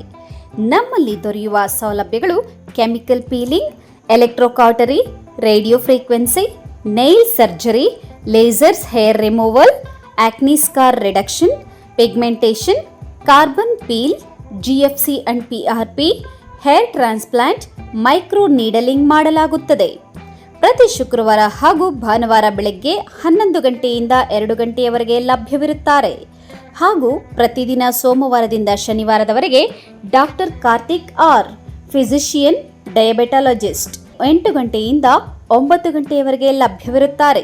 ನಮ್ಮಲ್ಲಿ ದೊರೆಯುವ ಸೌಲಭ್ಯಗಳು chemical peeling, electrocautery, radio frequency, nail surgery, lasers hair removal, acne scar reduction, pigmentation, carbon peel, GFC and PRP, hair transplant, micro needling ಮಾಡಲಾಗುತ್ತದೆ. ಪ್ರತಿ ಶುಕ್ರವಾರ ಹಾಗೂ ಭಾನುವಾರ ಬೆಳಗ್ಗೆ 11 ಗಂಟೆಯಿಂದ 2 ಗಂಟೆಯವರೆಗೆ ಲಭ್ಯವಿರುತ್ತಾರೆ. ಹಾಗೂ ಪ್ರತಿದಿನ ಸೋಮವಾರದಿಂದ ಶನಿವಾರದವರೆಗೆ ಡಾಕ್ಟರ್ ಕಾರ್ತಿಕ್ R, ಫಿಸಿಷಿಯನ್, ಡಯಾಬೆಟಾಲಜಿಸ್ಟ್ 8 ಗಂಟೆಯಿಂದ 9 ಗಂಟೆಯವರೆಗೆ ಲಭ್ಯವಿರುತ್ತಾರೆ.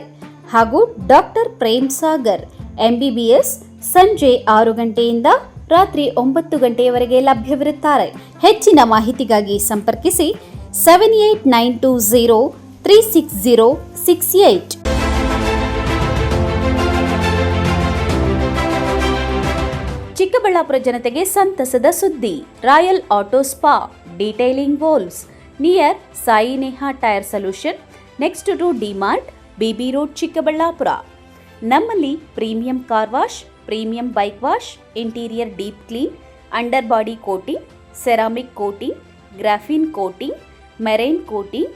ಹಾಗೂ ಡಾಕ್ಟರ್ ಪ್ರೇಮ್ ಸಾಗರ್ MBBS ಸಂಜೆ 6 ಗಂಟೆಯಿಂದ ರಾತ್ರಿ 9 ಗಂಟೆಯವರೆಗೆ ಲಭ್ಯವಿರುತ್ತಾರೆ. ಹೆಚ್ಚಿನ ಮಾಹಿತಿಗಾಗಿ ಸಂಪರ್ಕಿಸಿ 7892036068. ಚಿಕ್ಕಬಳ್ಳಾಪುರ ಜನತೆಗೆ ಸಂತಸದ ಸುದ್ದಿ. Royal auto spa, detailing walls near Sai Neha tyre solution, next to DMart, BB road, Chikkaballapur. ನಮ್ಮಲ್ಲಿ premium car wash, premium bike wash, interior deep clean, under body coating, ceramic coating, graphene coating, marine coating,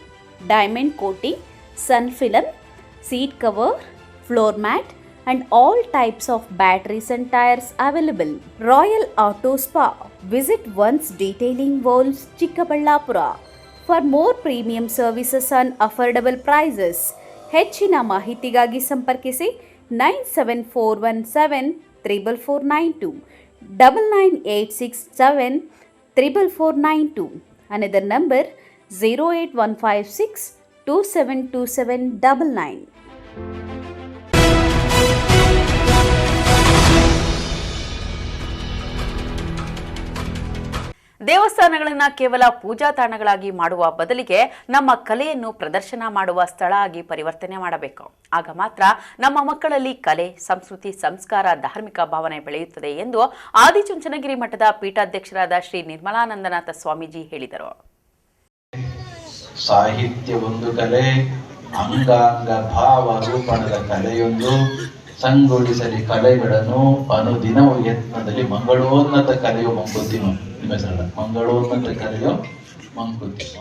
diamond coating, sun film, seat cover, floor mat and all types of batteries and tires available. Royal Auto Spa. Visit once Detailing Walls, Chikkaballapura. For more premium services and affordable prices. ಹೆಚ್ಚಿನ ಮಾಹಿತಿಗಾಗಿ ಸಂಪರ್ಕಿಸಿ 974174492, 9986744492. Another number 08156272799. ದೇವಸ್ಥಾನಗಳನ್ನು ಕೇವಲ ಪೂಜಾ ತಾಣಗಳಾಗಿ ಮಾಡುವ ಬದಲಿಗೆ ನಮ್ಮ ಕಲೆಯನ್ನು ಪ್ರದರ್ಶನ ಮಾಡುವ ಸ್ಥಳ ಆಗಿ ಪರಿವರ್ತನೆ ಮಾಡಬೇಕು. ಆಗ ಮಾತ್ರ ನಮ್ಮ ಮಕ್ಕಳಲ್ಲಿ ಕಲೆ, ಸಂಸ್ಕೃತಿ, ಸಂಸ್ಕಾರ, ಧಾರ್ಮಿಕ ಭಾವನೆ ಬೆಳೆಯುತ್ತದೆ ಎಂದು ಆದಿಚುಂಚನಗಿರಿ ಮಠದ ಪೀಠಾಧ್ಯಕ್ಷರಾದ ಶ್ರೀ ನಿರ್ಮಲಾನಂದನಾಥ ಸ್ವಾಮೀಜಿ ಹೇಳಿದರು. ಸಾಹಿತ್ಯ ಒಂದು ಕಲೆ, ಅಂಗಾಂಗ ಭಾವ ರೂಪಣದ ಕಲೆಯೊಂದು. ಸಂಗೊಳಿಸಲಿ ಕಲೆಗಳನ್ನು ಅನುದಿನವೂ ಯತ್ನದಲ್ಲಿ ಮಂಗಳೋನ್ನತ ಕಲೆಯು ಮಂಕುತಿಮ್ಮ. ಮಂಗಳೋನ್ನತ ಕಲೆಯು ಮಂಕುತಿಮ್ಮ.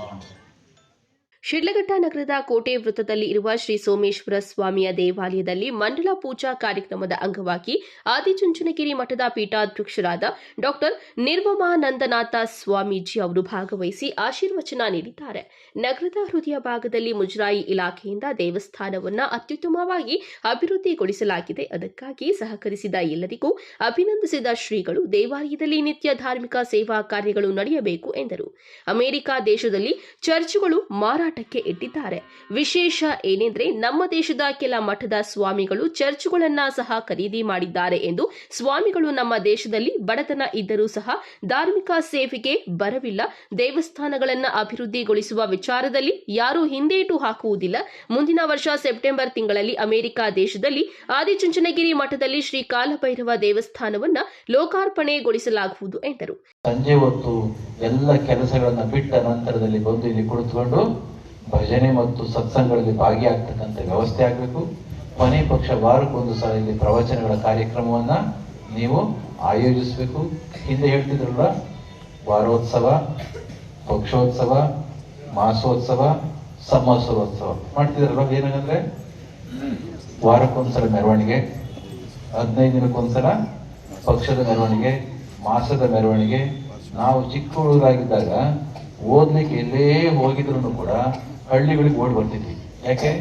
ಶಿಡ್ಲಘಟ್ಟ ನಗರದ ಕೋಟೆ ವೃತ್ತದಲ್ಲಿ ಇರುವ ಶ್ರೀ ಸೋಮೇಶ್ವರ ಸ್ವಾಮಿಯ ದೇವಾಲಯದಲ್ಲಿ ಮಂಡಲ ಪೂಜಾ ಕಾರ್ಯಕ್ರಮದ ಅಂಗವಾಗಿ ಆದಿಚುಂಚನಗಿರಿ ಮಠದ ಪೀಠಾಧ್ಯಕ್ಷರಾದ ಡಾಕ್ಟರ್ ನಿರ್ಮಲಾನಂದನಾಥ ಸ್ವಾಮೀಜಿ ಅವರು ಭಾಗವಹಿಸಿ ಆಶೀರ್ವಚನ ನೀಡಿದ್ದಾರೆ. ನಗರದ ಹೃದಯ ಭಾಗದಲ್ಲಿ ಮುಜರಾಯಿ ಇಲಾಖೆಯಿಂದ ದೇವಸ್ಥಾನವನ್ನು ಅತ್ಯುತ್ತಮವಾಗಿ ಅಭಿವೃದ್ಧಿಗೊಳಿಸಲಾಗಿದೆ. ಅದಕ್ಕಾಗಿ ಸಹಕರಿಸಿದ ಎಲ್ಲರಿಗೂ ಅಭಿನಂದಿಸಿದ ಶ್ರೀಗಳು ದೇವಾಲಯದಲ್ಲಿ ನಿತ್ಯ ಧಾರ್ಮಿಕ ಸೇವಾ ಕಾರ್ಯಗಳು ನಡೆಯಬೇಕು ಎಂದರು. ಅಮೆರಿಕ ದೇಶದಲ್ಲಿ ಚರ್ಚ್ಗಳು ಮಾರಾಟಕ್ಕೆ ಇಟ್ಟಿದ್ದಾರೆ. ವಿಶೇಷ ಏನೆಂದರೆ ನಮ್ಮ ದೇಶದ ಕೆಲ ಮಠದ ಸ್ವಾಮಿಗಳು ಚರ್ಚ್ಗಳನ್ನ ಸಹ ಖರೀದಿ ಮಾಡಿದ್ದಾರೆ ಎಂದು. ಸ್ವಾಮಿಗಳು ನಮ್ಮ ದೇಶದಲ್ಲಿ ಬಡತನ ಇದ್ದರೂ ಸಹ ಧಾರ್ಮಿಕ ಸೇವೆಗೆ ಬರವಿಲ್ಲ. ದೇವಸ್ಥಾನಗಳನ್ನು ಅಭಿವೃದ್ಧಿಗೊಳಿಸುವ ವಿಚಾರದಲ್ಲಿ ಯಾರೂ ಹಿಂದೇಟು ಹಾಕುವುದಿಲ್ಲ. ಮುಂದಿನ ವರ್ಷ ಸೆಪ್ಟೆಂಬರ್ ತಿಂಗಳಲ್ಲಿ ಅಮೆರಿಕ ದೇಶದಲ್ಲಿ ಆದಿಚುಂಚನಗಿರಿ ಮಠದಲ್ಲಿ ಶ್ರೀ ಕಾಲಭೈರವ ದೇವಸ್ಥಾನವನ್ನ ಲೋಕಾರ್ಪಣೆಗೊಳಿಸಲಾಗುವುದು ಎಂದರು. ಸಂಜೆ ಹೊತ್ತು ಎಲ್ಲ ಕೆಲಸಗಳನ್ನ ಬಿಟ್ಟ ನಂತರದಲ್ಲಿ ಬಂದು ಇಲ್ಲಿ ಕುಳಿತುಕೊಂಡು ಭಜನೆ ಮತ್ತು ಸತ್ಸಂಗಗಳಲ್ಲಿ ಭಾಗಿಯಾಗ್ತಕ್ಕಂಥ ವ್ಯವಸ್ಥೆ ಆಗಬೇಕು. ಕೊನೆ ಪಕ್ಷ ವಾರಕ್ಕೊಂದು ಸಲ ಇಲ್ಲಿ ಪ್ರವಚನಗಳ ಕಾರ್ಯಕ್ರಮವನ್ನ ನೀವು ಆಯೋಜಿಸಬೇಕು. ಹಿಂದೆ ಹೇಳ್ತಿದ್ರಲ್ಲ, ವಾರೋತ್ಸವ, ಪಕ್ಷೋತ್ಸವ, ಮಾಸೋತ್ಸವ, ಸಂವತ್ಸರೋತ್ಸವ ಮಾಡ್ತಿದ್ರಲ್ಲ. ಏನಂದ್ರೆ ವಾರಕ್ಕೊಂದ್ಸಲ ಮೆರವಣಿಗೆ, 15 ದಿನಕ್ಕೊಂದ್ಸಲ ಪಕ್ಷದ ಮೆರವಣಿಗೆ, ಮಾಸದ ಮೆರವಣಿಗೆ. ನಾವು ಚಿಕ್ಕ ಹುಡುಗರಾಗಿದ್ದಾಗ ಓದ್ಲಿಕ್ಕೆ ಎಲ್ಲೇ ಹೋಗಿದ್ರು ಕೂಡ ಹಳ್ಳಿಗಳಿಗೆ ಓಡಿ ಬರ್ತಿದ್ವಿ. ಯಾಕೆ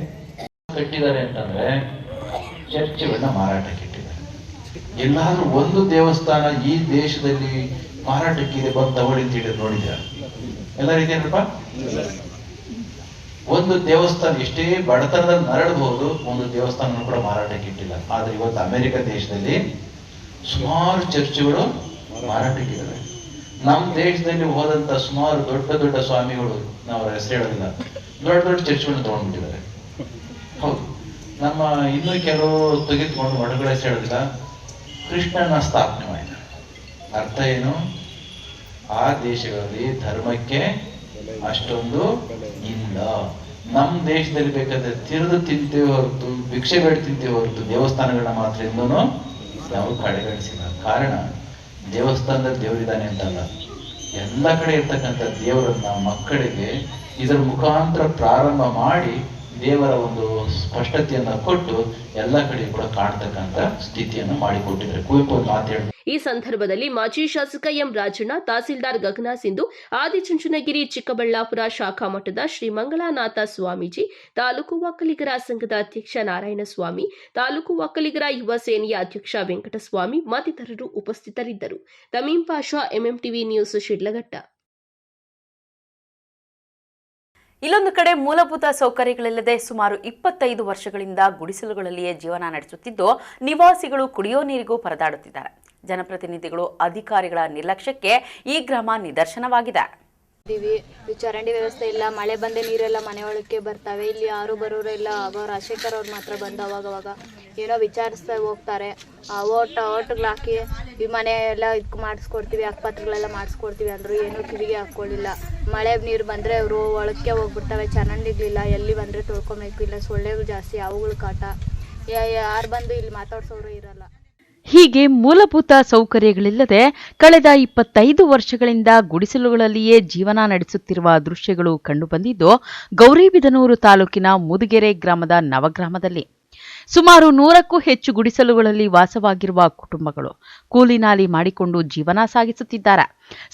ಕಟ್ಟಿದ್ದಾರೆ ಅಂತಂದ್ರೆ ಚರ್ಚ್ಗಳನ್ನ ಮಾರಾಟಕ್ಕೆ ಇಟ್ಟಿದ್ದಾರೆ. ಎಲ್ಲಾದ್ರೂ ಒಂದು ದೇವಸ್ಥಾನ ಈ ದೇಶದಲ್ಲಿ ಮಾರಾಟಕ್ಕಿದೆ ಬಂದು ತಗೊಳ್ಳಿ ಅಂತ ಹೇಳಿದ್ರು ನೋಡಿದ್ದಾರೆ ಎಲ್ಲರೂ ಇದೆಯಲ್ಲಪ್ಪ. ಒಂದು ದೇವಸ್ಥಾನ ಎಷ್ಟೇ ಬಡತನದಲ್ಲಿ ನರಳಬಹುದು, ಒಂದು ದೇವಸ್ಥಾನ ಕೂಡ ಮಾರಾಟಕ್ಕೆ ಇಟ್ಟಿಲ್ಲ. ಆದ್ರೆ ಇವತ್ತು ಅಮೆರಿಕ ದೇಶದಲ್ಲಿ ಸುಮಾರು ಚರ್ಚ್ಗಳು ಮಾರಾಟಕ್ಕಿದ್ದಾರೆ. ನಮ್ಮ ದೇಶದಲ್ಲಿ ಹೋದಂತ ಸುಮಾರು ದೊಡ್ಡ ದೊಡ್ಡ ಸ್ವಾಮಿಗಳು, ನಾವು ಹೆಸರು ಹೇಳೋದಿಲ್ಲ, ದೊಡ್ಡ ದೊಡ್ಡ ಚರ್ಚ್ಗಳನ್ನ ತಗೊಂಡ್ಬಿಟ್ಟಿದ್ದಾರೆ. ಹೌದು, ನಮ್ಮ ಇನ್ನೂ ಕೆಲವು ತೆಗೆದುಕೊಂಡು ಮಠಗಳ ಹೆಸರು ಹೇಳೋದಿಲ್ಲ, ಕೃಷ್ಣನ ಸ್ಥಾಪನೆ ಮಾಡಿದ್ದಾರೆ. ಅರ್ಥ ಏನು? ಆ ದೇಶಗಳಲ್ಲಿ ಧರ್ಮಕ್ಕೆ ಅಷ್ಟೊಂದು ಇಲ್ಲ. ನಮ್ಮ ದೇಶದಲ್ಲಿ ಬೇಕಾದ್ರೆ ತಿರುದು ತಿಂತೇವೆ ಹೊರತು, ಭಿಕ್ಷೆ ಬೇಡ ತಿಂತೇವೆ ಹೊರತು ದೇವಸ್ಥಾನಗಳನ್ನ ಮಾತ್ರ ಇಂದೂ ನಾವು ಕಡೆಗಣಿಸಿಲ್ಲ. ಕಾರಣ ದೇವಸ್ಥಾನದ ದೇವರಿದ್ದಾನೆ ಅಂತಲ್ಲ, ಎಲ್ಲ ಕಡೆ ಇರ್ತಕ್ಕಂಥ ದೇವರನ್ನ ಮಕ್ಕಳಿಗೆ ಇದರ ಮುಖಾಂತರ ಪ್ರಾರಂಭ ಮಾಡಿ ದೇವರ ಒಂದು ಸ್ಪಷ್ಟತೆಯನ್ನ ಕೊಟ್ಟು ಎಲ್ಲ ಕಡೆ ಕೂಡ ಕಾಣ್ತಕ್ಕಂಥ ಸ್ಥಿತಿಯನ್ನು ಮಾಡಿಕೊಟ್ಟಿದ್ದಾರೆ. ಕುವೆಂಪು ಮಾತು ಈ ಸಂದರ್ಭದಲ್ಲಿ ಮಾಜಿ ಶಾಸಕ ಎಂ ರಾಜಣ್ಣ, ತಹಸೀಲ್ದಾರ್ ಗಗನ ಸಿಂಧು, ಆದಿಚುಂಚನಗಿರಿ ಚಿಕ್ಕಬಳ್ಳಾಪುರ ಶಾಖಾ ಮಠದ ಶ್ರೀ ಮಂಗಳಾನಾಥ ಸ್ವಾಮೀಜಿ, ತಾಲೂಕು ಒಕ್ಕಲಿಗರ ಸಂಘದ ಅಧ್ಯಕ್ಷ ನಾರಾಯಣಸ್ವಾಮಿ, ತಾಲೂಕು ಒಕ್ಕಲಿಗರ ಯುವ ಸೇನೆಯ ಅಧ್ಯಕ್ಷ ವೆಂಕಟಸ್ವಾಮಿ ಮತ್ತಿತರರು ಉಪಸ್ಥಿತರಿದ್ದರು. ತಮೀಂ ಪಾಷಾ, ಎಂಎಂಟಿವಿ ನ್ಯೂಸ್, ಶಿಡ್ಲಘಟ್ಟ. ಇಲ್ಲೊಂದು ಕಡೆ ಮೂಲಭೂತ ಸೌಕರ್ಯಗಳಿಲ್ಲದೆ ಸುಮಾರು 25 ವರ್ಷಗಳಿಂದ ಗುಡಿಸಲುಗಳಲ್ಲಿಯೇ ಜೀವನ ನಡೆಸುತ್ತಿದ್ದು ನಿವಾಸಿಗಳು ಕುಡಿಯೋ ನೀರಿಗೂ ಪರದಾಡುತ್ತಿದ್ದಾರೆ. ಜನಪ್ರತಿನಿಧಿಗಳು, ಅಧಿಕಾರಿಗಳ ನಿರ್ಲಕ್ಷ್ಯಕ್ಕೆ ಈ ಗ್ರಾಮ ನಿದರ್ಶನವಾಗಿದೆ. ಚರಂಡಿ ವ್ಯವಸ್ಥೆ ಇಲ್ಲ, ಮಳೆ ಬಂದೆ ನೀರೆಲ್ಲ ಮನೆ ಒಳಕ್ಕೆ ಬರ್ತವೆ. ಇಲ್ಲಿ ಯಾರು ಬರೋರೆಲ್ಲ ರಾಜಶೇಖರ್ ಅವ್ರು ಮಾತ್ರ ಬಂದು ಅವಾಗವಾಗ ಏನೋ ವಿಚಾರಿಸ್ತಾ ಹೋಗ್ತಾರೆ. ಓಟ್ಗಳು ಹಾಕಿ ಈ ಮನೆ ಎಲ್ಲ ಇದಕ್ಕೆ ಮಾಡಿಸ್ಕೊಡ್ತೀವಿ, ಅಕ್ಕಪತ್ರಗಳೆಲ್ಲ ಮಾಡಿಸ್ಕೊಡ್ತೀವಿ ಅಂದರು, ಏನೂ ಕಿವಿಗೆ ಹಾಕ್ಕೊಳ್ಳಿಲ್ಲ. ಮಳೆ ನೀರು ಬಂದರೆ ಅವರು ಒಳಕ್ಕೆ ಹೋಗ್ಬಿಡ್ತವೆ, ಚರಂಡಿಗಳಿಲ್ಲ, ಎಲ್ಲಿ ಬಂದರೆ ತೊಳ್ಕೊಬೇಕು, ಇಲ್ಲ ಸೊಳ್ಳೆಗಳು ಜಾಸ್ತಿ, ಅವುಗಳ ಕಾಟ. ಯಾರು ಬಂದು ಇಲ್ಲಿ ಮಾತಾಡ್ಸೋರು ಇರಲ್ಲ. ಹೀಗೆ ಮೂಲಭೂತ ಸೌಕರ್ಯಗಳಿಲ್ಲದೆ ಕಳೆದ 25 ವರ್ಷಗಳಿಂದ ಗುಡಿಸಲುಗಳಲ್ಲಿಯೇ ಜೀವನ ನಡೆಸುತ್ತಿರುವ ದೃಶ್ಯಗಳು ಕಂಡುಬಂದಿದ್ದು ಗೌರಿಬಿದನೂರು ತಾಲೂಕಿನ ಮುದುಗೆರೆ ಗ್ರಾಮದ ನವಗ್ರಾಮದಲ್ಲಿ. ಸುಮಾರು 100ಕ್ಕೂ ಹೆಚ್ಚು ಗುಡಿಸಲುಗಳಲ್ಲಿ ವಾಸವಾಗಿರುವ ಕುಟುಂಬಗಳು ಕೂಲಿನಾಲಿ ಮಾಡಿಕೊಂಡು ಜೀವನ ಸಾಗಿಸುತ್ತಿದ್ದಾರೆ.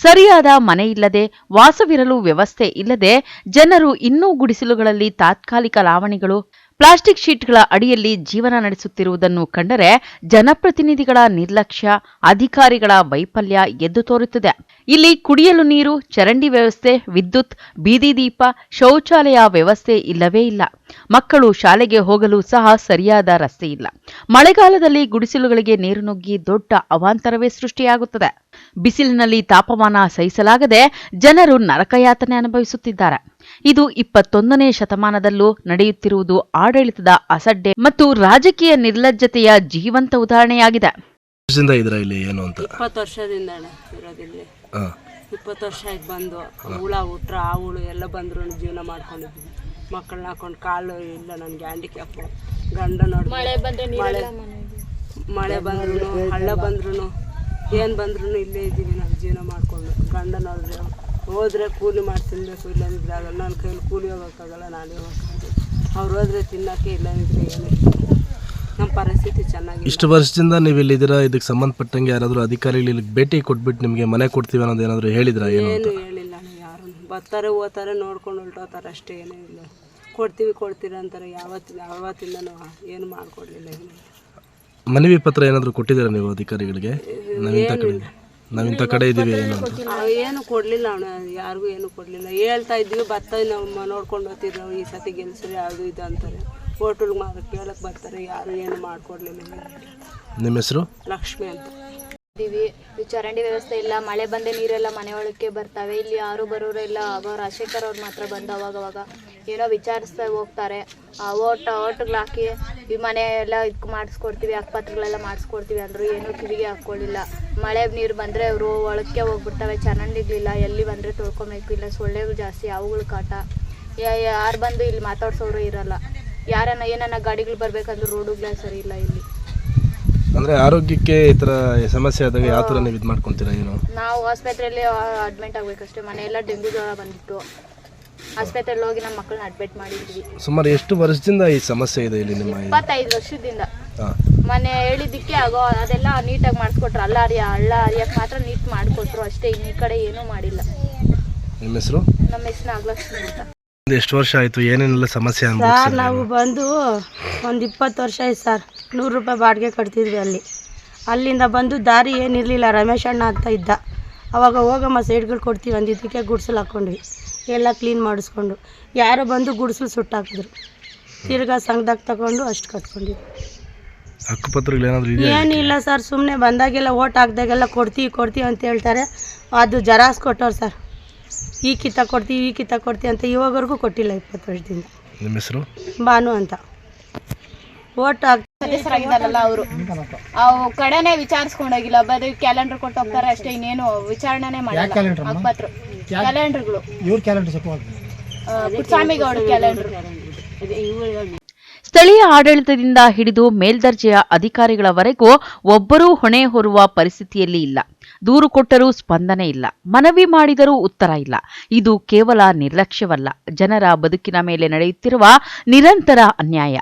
ಸರಿಯಾದ ಮನೆ ಇಲ್ಲದೆ, ವಾಸವಿರಲು ವ್ಯವಸ್ಥೆ ಇಲ್ಲದೆ ಜನರು ಇನ್ನೂ ಗುಡಿಸಲುಗಳಲ್ಲಿ ತಾತ್ಕಾಲಿಕ ಲಾವಣಿಗಳು, ಪ್ಲಾಸ್ಟಿಕ್ ಶೀಟ್ಗಳ ಅಡಿಯಲ್ಲಿ ಜೀವನ ನಡೆಸುತ್ತಿರುವುದನ್ನು ಕಂಡರೆ ಜನಪ್ರತಿನಿಧಿಗಳ ನಿರ್ಲಕ್ಷ್ಯ, ಅಧಿಕಾರಿಗಳ ವೈಫಲ್ಯ ಎದ್ದು ತೋರುತ್ತದೆ. ಇಲ್ಲಿ ಕುಡಿಯಲು ನೀರು, ಚರಂಡಿ ವ್ಯವಸ್ಥೆ, ವಿದ್ಯುತ್, ಬೀದಿ ದೀಪ, ಶೌಚಾಲಯ ವ್ಯವಸ್ಥೆ ಇಲ್ಲವೇ ಇಲ್ಲ. ಮಕ್ಕಳು ಶಾಲೆಗೆ ಹೋಗಲು ಸಹ ಸರಿಯಾದ ರಸ್ತೆ ಇಲ್ಲ. ಮಳೆಗಾಲದಲ್ಲಿ ಗುಡಿಸಲುಗಳಿಗೆ ನೀರು ನುಗ್ಗಿ ದೊಡ್ಡ ಅವಾಂತರವೇ ಸೃಷ್ಟಿಯಾಗುತ್ತದೆ. ಬಿಸಿಲಿನಲ್ಲಿ ತಾಪಮಾನ ಸಹಿಸಲಾಗದೆ ಜನರು ನರಕಯಾತನೆ ಅನುಭವಿಸುತ್ತಿದ್ದಾರೆ. ಇದು 21ನೇ ಶತಮಾನದಲ್ಲೂ ನಡೆಯುತ್ತಿರುವುದು ಆಡಳಿತದ ಅಸಡ್ಡೆ ಮತ್ತು ರಾಜಕೀಯ ನಿರ್ಲಜ್ಜತೆಯ ಜೀವಂತ ಉದಾಹರಣೆಯಾಗಿದೆ. 20 ವರ್ಷದಿಂದ ಇರೋದಿಲ್ಲ. 20 ವರ್ಷ ಆಯ್ತು ಬಂದು. ಹುಳ ಹುಟ್ರ ಆ ಹುಳು ಎಲ್ಲ ಬಂದ್ರು ಜೀವನ ಮಾಡ್ಕೊಂಡಿದ್ವಿ. ಮಕ್ಕಳನ್ನ ಹಾಕೊಂಡು ಕಾಲು ಇಲ್ಲ, ನನಗೆ ಹ್ಯಾಂಡಿಕ್ಯಾಪ್. ಗಂಡ ನೋಡಿ ಮಳೆ ಬಂದ್ರು ಹಳ್ಳ ಬಂದ್ರು ಏನು ಬಂದ್ರು ಇಲ್ಲೇ ಇದ್ದೀವಿ ನಾವು ಜೀವನ ಮಾಡ್ಕೊಂಡು. ಗಂಡ ನೋಡಿದ್ರೆ ಹೋದ್ರೆ ಕೂಲಿ ಮಾಡಿ ತಿನ್ನಬೇಕು, ಇಲ್ಲ ಅಂದ್ರೆ ಆಗಲ್ಲ. ನನ್ನ ಕೈಲಿ ಕೂಲಿ ಹೋಗೋಕ್ಕಾಗಲ್ಲ, ನಾನೇ ಹೋಗೋಕ್ಕಾಗಲ್ಲ. ಅವ್ರು ಹೋದ್ರೆ ತಿನ್ನೋಕ್ಕೆ, ಇಲ್ಲ ಅಂದ್ರೆ ಏನು. ನಮ್ಮ ಪರಿಸ್ಥಿತಿ ಚೆನ್ನಾಗಿ. ಇಷ್ಟು ವರ್ಷದಿಂದ ನೀವು ಇಲ್ಲಿದ್ದೀರಾ, ಇದಕ್ಕೆ ಸಂಬಂಧಪಟ್ಟಂಗೆ ಯಾರಾದರೂ ಅಧಿಕಾರಿಗಳು ಇಲ್ಲಿಗೆ ಭೇಟಿ ಕೊಟ್ಬಿಟ್ಟು ನಿಮಗೆ ಮನೆ ಕೊಡ್ತೀವಿ ಅನ್ನೋದು ಏನಾದರೂ ಹೇಳಿದ್ರಾ? ಏನು ಹೇಳಿಲ್ಲ, ಯಾರು ಬರ್ತಾರೆ ಹೋಗ್ತಾರೆ ನೋಡ್ಕೊಂಡು ಹೊರಟೋತಾರೆ ಅಷ್ಟೇ, ಏನೂ ಇಲ್ಲ. ಕೊಡ್ತೀವಿ ಅಂತಾರೆ. ಯಾವತ್ತಿಂದ ಏನು ಮಾಡಿಕೊಡ್ಲಿಲ್ಲ. ಮನವಿ ಪತ್ರ ಏನಾದರೂ ಕೊಟ್ಟಿದ್ದೀರಾ ನೀವು ಅಧಿಕಾರಿಗಳಿಗೆ? ನಾವಿಂಥ ಕಡೆ ಇದ್ದೀವಿ ಏನು ಕೊಡಲಿಲ್ಲ, ಯಾರಿಗೂ ಏನು ಕೊಡಲಿಲ್ಲ. ಹೇಳ್ತಾ ಇದ್ದೀವಿ, ಬರ್ತಾವೆ ನಾವು ನೋಡ್ಕೊಂಡು ಹೋಗ್ತಿದ್ರು. ಈ ಸತಿ ಗೆಲ್ಸ್ರಿ ಅದು ಇದು ಅಂತಾರೆ. ಹೋಟೆಲ್ಗೆ ಕೇಳಕ್ಕೆ ಬರ್ತಾರೆ, ಯಾರು ಏನು ಮಾಡಿಕೊಡ್ಲಿಲ್ಲ. ನಿಮ್ಮ ಹೆಸರು? ಲಕ್ಷ್ಮಿ ಅಂತ. ಚರಂಡಿ ವ್ಯವಸ್ಥೆ ಇಲ್ಲ, ಮಳೆ ಬಂದೆ ನೀರೆಲ್ಲ ಮನೆ ಒಳಕ್ಕೆ ಬರ್ತವೆ. ಇಲ್ಲಿ ಯಾರು ಬರೋರೆಲ್ಲ ರಾಜಶೇಖರ್ ಅವ್ರು ಮಾತ್ರ ಬಂದು ಅವಾಗವಾಗ ಏನೋ ವಿಚಾರಿಸ್ತಾ ಹೋಗ್ತಾರೆ. ಓಟ್ಗಳು ಹಾಕಿ ಈ ಮನೆ ಎಲ್ಲ ಇದಕ್ಕೆ ಮಾಡಿಸ್ಕೊಡ್ತೀವಿ, ಅಕ್ಕಪತ್ರಗಳೆಲ್ಲ ಮಾಡಿಸ್ಕೊಡ್ತೀವಿ ಅಂದರು, ಏನೂ ಕಿವಿಗೆ ಹಾಕ್ಕೊಳ್ಳಿಲ್ಲ. ಮಳೆ ನೀರು ಬಂದರೆ ಅವರು ಒಳಕ್ಕೆ ಹೋಗ್ಬಿಡ್ತವೆ, ಚರಂಡಿಗಳಿಲ್ಲ, ಎಲ್ಲಿ ಬಂದರೆ ತೊಳ್ಕೊಬೇಕು, ಇಲ್ಲ ಸೊಳ್ಳೆಗಳು ಜಾಸ್ತಿ, ಅವುಗಳ ಕಾಟ. ಯಾರು ಬಂದು ಇಲ್ಲಿ ಮಾತಾಡ್ಸೋರು ಇರಲ್ಲ. ಏನನ್ನ ಗಾಡಿಗಳು ಬರಬೇಕಂದ್ರೆ ರೋಡುಗಳೇ ಸರಿ ಇಲ್ಲ ಇಲ್ಲಿ. ಅಂದರೆ ಆರೋಗ್ಯಕ್ಕೆ ಈ ಥರ ಸಮಸ್ಯೆ ಆದಾಗ ಯಾವ ಥರ ನೀವು ಇದು ಮಾಡ್ಕೊತೀರಾ? ಏನು ನಾವು ಆಸ್ಪತ್ರೆಯಲ್ಲಿ ಅಡ್ಮಿಟ್ ಆಗಬೇಕಷ್ಟೇ. ಮನೆಯೆಲ್ಲ ಡೆಂಗ್ಯೂ ಜ್ವರ ಬಂದಿತ್ತು, ಆಸ್ಪತ್ರೆಯಲ್ಲಿ ಹೋಗಿ ನಮ್ಮ ಮಕ್ಕಳನ್ನ ಅಡ್ಮಿಟ್ ಮಾಡಿದ್ವಿ. ಸುಮಾರು ಎಷ್ಟು ವರ್ಷದಿಂದ ಈ ಸಮಸ್ಯೆ ಇದೆ ಇಲ್ಲಿ ನಿಮ್ಮ? 25 ವರ್ಷದಿಂದ. ಮನೆ ಹೇಳಿದ್ದಕ್ಕೆ ಅದೆಲ್ಲ ನೀಟಾಗಿ ಮಾಡಿಸ್ಕೊಟ್ರು. ಹಳ್ಳ ಹರಿಯಕ್ಕೆ ಮಾತ್ರ ನೀಟ್ ಮಾಡಿಕೊಟ್ರು ಅಷ್ಟೇ, ಈ ಕಡೆ ಏನೂ ಮಾಡಿಲ್ಲ. ನಿಮ್ಮ ಹೆಸರು? ನಮ್ಮ ಹೆಸರು ನಾಗಲಕ್ಷ್ಮಿ ಅಂತ. ಎಷ್ಟು ವರ್ಷ ಆಯಿತು? ಏನೇನೆಲ್ಲ ಸಮಸ್ಯೆ? ಸರ್ ನಾವು ಬಂದು ಒಂದು 20 ವರ್ಷ ಆಯ್ತು ಸರ್. 100 ರೂಪಾಯಿ ಬಾಡಿಗೆ ಕಟ್ತಿದ್ವಿ ಅಲ್ಲಿ. ಅಲ್ಲಿಂದ ಬಂದು ದಾರಿ ಏನಿರಲಿಲ್ಲ, ರಮೇಶ್ ಅಣ್ಣ ಅಂತ ಇದ್ದ. ಅವಾಗ ಹೋಗಮ್ಮ ಸೈಡ್ಗಳು ಕೊಡ್ತೀವಿ ಅಂದಿದ್ದಕ್ಕೆ ಗುಡಿಸಲು ಹಾಕ್ಕೊಂಡ್ವಿ, ಎಲ್ಲ ಕ್ಲೀನ್ ಮಾಡಿಸ್ಕೊಂಡು. ಯಾರೋ ಬಂದು ಗುಡಿಸಲು ಸುಟ್ಟಾಕಿದ್ರು, ತಿರ್ಗಾ ಸಂಘದಾಗ ತಗೊಂಡು ಅಷ್ಟು ಕಟ್ಕೊಂಡಿದ್ವಿ. ಹಕ್ಕುಪತ್ರಗಳು ಏನಾದರೂ ಏನಿಲ್ಲ ಸರ್, ಸುಮ್ಮನೆ ಬಂದಾಗೆಲ್ಲ ಓಟ್ ಹಾಕ್ದಾಗೆಲ್ಲ ಕೊಡ್ತೀವಿ ಅಂತ ಹೇಳ್ತಾರೆ. ಅದು ಜರಾಕ್ಸ್ ಕೊಟ್ಟವ್ರು ಸರ್, ಈ ಕಿತ್ತ ಕೊಡ್ತೀವಿ ಅಂತ ಇವಾಗವರೆಗೂ ಕೊಟ್ಟಿಲ್ಲ 20 ವರ್ಷದಿಂದ. ನಿಮ್ಮ ಹೆಸರು? ಭಾನು ಅಂತ. ಓಟ್ ಸದಸ್ಯರಾಗಿದ್ದಾರಲ್ಲ ಅವರು ಕಡೆನೆ ವಿಚಾರಿಸ್ಕೊಂಡೋಗಿಲ್ಲ, ಬರೀ ಕ್ಯಾಲೆಂಡರ್ ಕೊಟ್ಟು ಹೋಗ್ತಾರೆ ಅಷ್ಟೇ, ಇನ್ನೇನು ವಿಚಾರಣೆನೇ ಮಾಡಲ್ಲ. ಅಕ್ಪತ್ರು ಕ್ಯಾಲೆಂಡರ್ಗಳು, ಇವ್ರ ಕ್ಯಾಲೆಂಡರ್ ಪುಟ್ಸ್ವಾಮಿಗೌಡ ಕ್ಯಾಲೆಂಡರ್. ಸ್ಥಳೀಯ ಆಡಳಿತದಿಂದ ಹಿಡಿದು ಮೇಲ್ದರ್ಜೆಯ ಅಧಿಕಾರಿಗಳವರೆಗೂ ಒಬ್ಬರೂ ಹೊಣೆ ಹೊರುವ ಪರಿಸ್ಥಿತಿಯಲ್ಲಿ ಇಲ್ಲ. ದೂರು ಕೊಟ್ಟರೂ ಸ್ಪಂದನೆ ಇಲ್ಲ, ಮನವಿ ಮಾಡಿದರೂ ಉತ್ತರ ಇಲ್ಲ. ಇದು ಕೇವಲ ನಿರ್ಲಕ್ಷ್ಯವಲ್ಲ, ಜನರ ಬದುಕಿನ ಮೇಲೆ ನಡೆಯುತ್ತಿರುವ ನಿರಂತರ ಅನ್ಯಾಯ.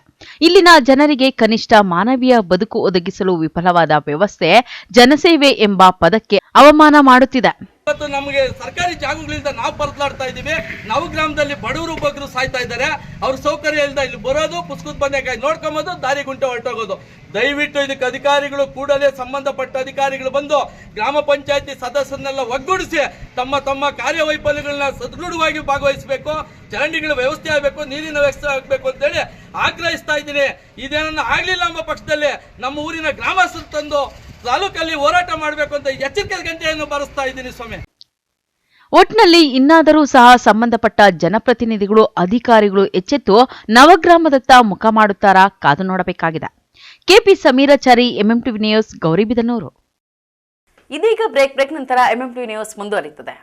ಇಲ್ಲಿನ ಜನರಿಗೆ ಕನಿಷ್ಠ ಮಾನವೀಯ ಬದುಕು ಒದಗಿಸಲು ವಿಫಲವಾದ ವ್ಯವಸ್ಥೆ ಜನಸೇವೆ ಎಂಬ ಪದಕ್ಕೆ ಅವಮಾನ ಮಾಡುತ್ತಿದೆ. ಇವತ್ತು ನಮಗೆ ಸರ್ಕಾರಿ ಜಾಗಗಳಿಂದ ನಾವು ಪರದಾಡ್ತಾ ಇದ್ದೀವಿ. ನಾವು ಗ್ರಾಮದಲ್ಲಿ ಬಡವರು ಬಗ್ಗರು ಸಾಯ್ತಾ ಇದ್ದಾರೆ. ಅವ್ರ ಸೌಕರ್ಯ ಇಲ್ಲದ ಇಲ್ಲಿ ಬರೋದು, ಪುಸ್ತಕದ ಬಂದಕಾಯಿ ನೋಡ್ಕೊಂಬೋದು, ದಾರಿ ಗುಂಟೆ ಹೊರಟೋಗೋದು. ದಯವಿಟ್ಟು ಇದಕ್ಕೆ ಅಧಿಕಾರಿಗಳು ಕೂಡಲೇ ಸಂಬಂಧಪಟ್ಟ ಅಧಿಕಾರಿಗಳು ಬಂದು ಗ್ರಾಮ ಪಂಚಾಯತಿ ಸದಸ್ಯರನ್ನೆಲ್ಲ ಒಗ್ಗೂಡಿಸಿ ತಮ್ಮ ತಮ್ಮ ಕಾರ್ಯವೈಫಲ್ಯಗಳನ್ನ ಸದೃಢವಾಗಿ ಭಾಗವಹಿಸಬೇಕು. ಚರಂಡಿಗಳ ವ್ಯವಸ್ಥೆ ಆಗಬೇಕು, ನೀರಿನ ವ್ಯವಸ್ಥೆ ಆಗಬೇಕು ಅಂತೇಳಿ ಆಗ್ರಹಿಸ್ತಾ ಇದ್ದೀನಿ. ಇದೇನನ್ನ ಆಗ್ಲಿಲ್ಲ ಎಂಬ ಪಕ್ಷದಲ್ಲಿ ನಮ್ಮ ಊರಿನ ಗ್ರಾಮಸ್ಥರು ತಂದು ತಾಲೂಕಲ್ಲಿ ಹೋರಾಟ ಮಾಡಬೇಕು ಅಂತ ಎಚ್ಚರಿಕೆ ಗಂಟೆಯನ್ನು ಬರೆಸ್ತಾ ಇದ್ದೀನಿ ಸ್ವಾಮಿ. ಒಟ್ನಲ್ಲಿ ಇನ್ನಾದರೂ ಸಹ ಸಂಬಂಧಪಟ್ಟ ಜನಪ್ರತಿನಿಧಿಗಳು, ಅಧಿಕಾರಿಗಳು ಎಚ್ಚೆತ್ತು ನವಗ್ರಾಮದತ್ತ ಮುಖ ಮಾಡುತ್ತಾರಾ ಕಾದು ನೋಡಬೇಕಾಗಿದೆ. KP Sameerachari, MMTV news, Gauribidanur. ಇದೀಗ ಬ್ರೇಕ್ ನಂತರ ಎಂಎಂಟಿವಿ ನ್ಯೂಸ್ ಮುಂದುವರಿಯುತ್ತದೆ.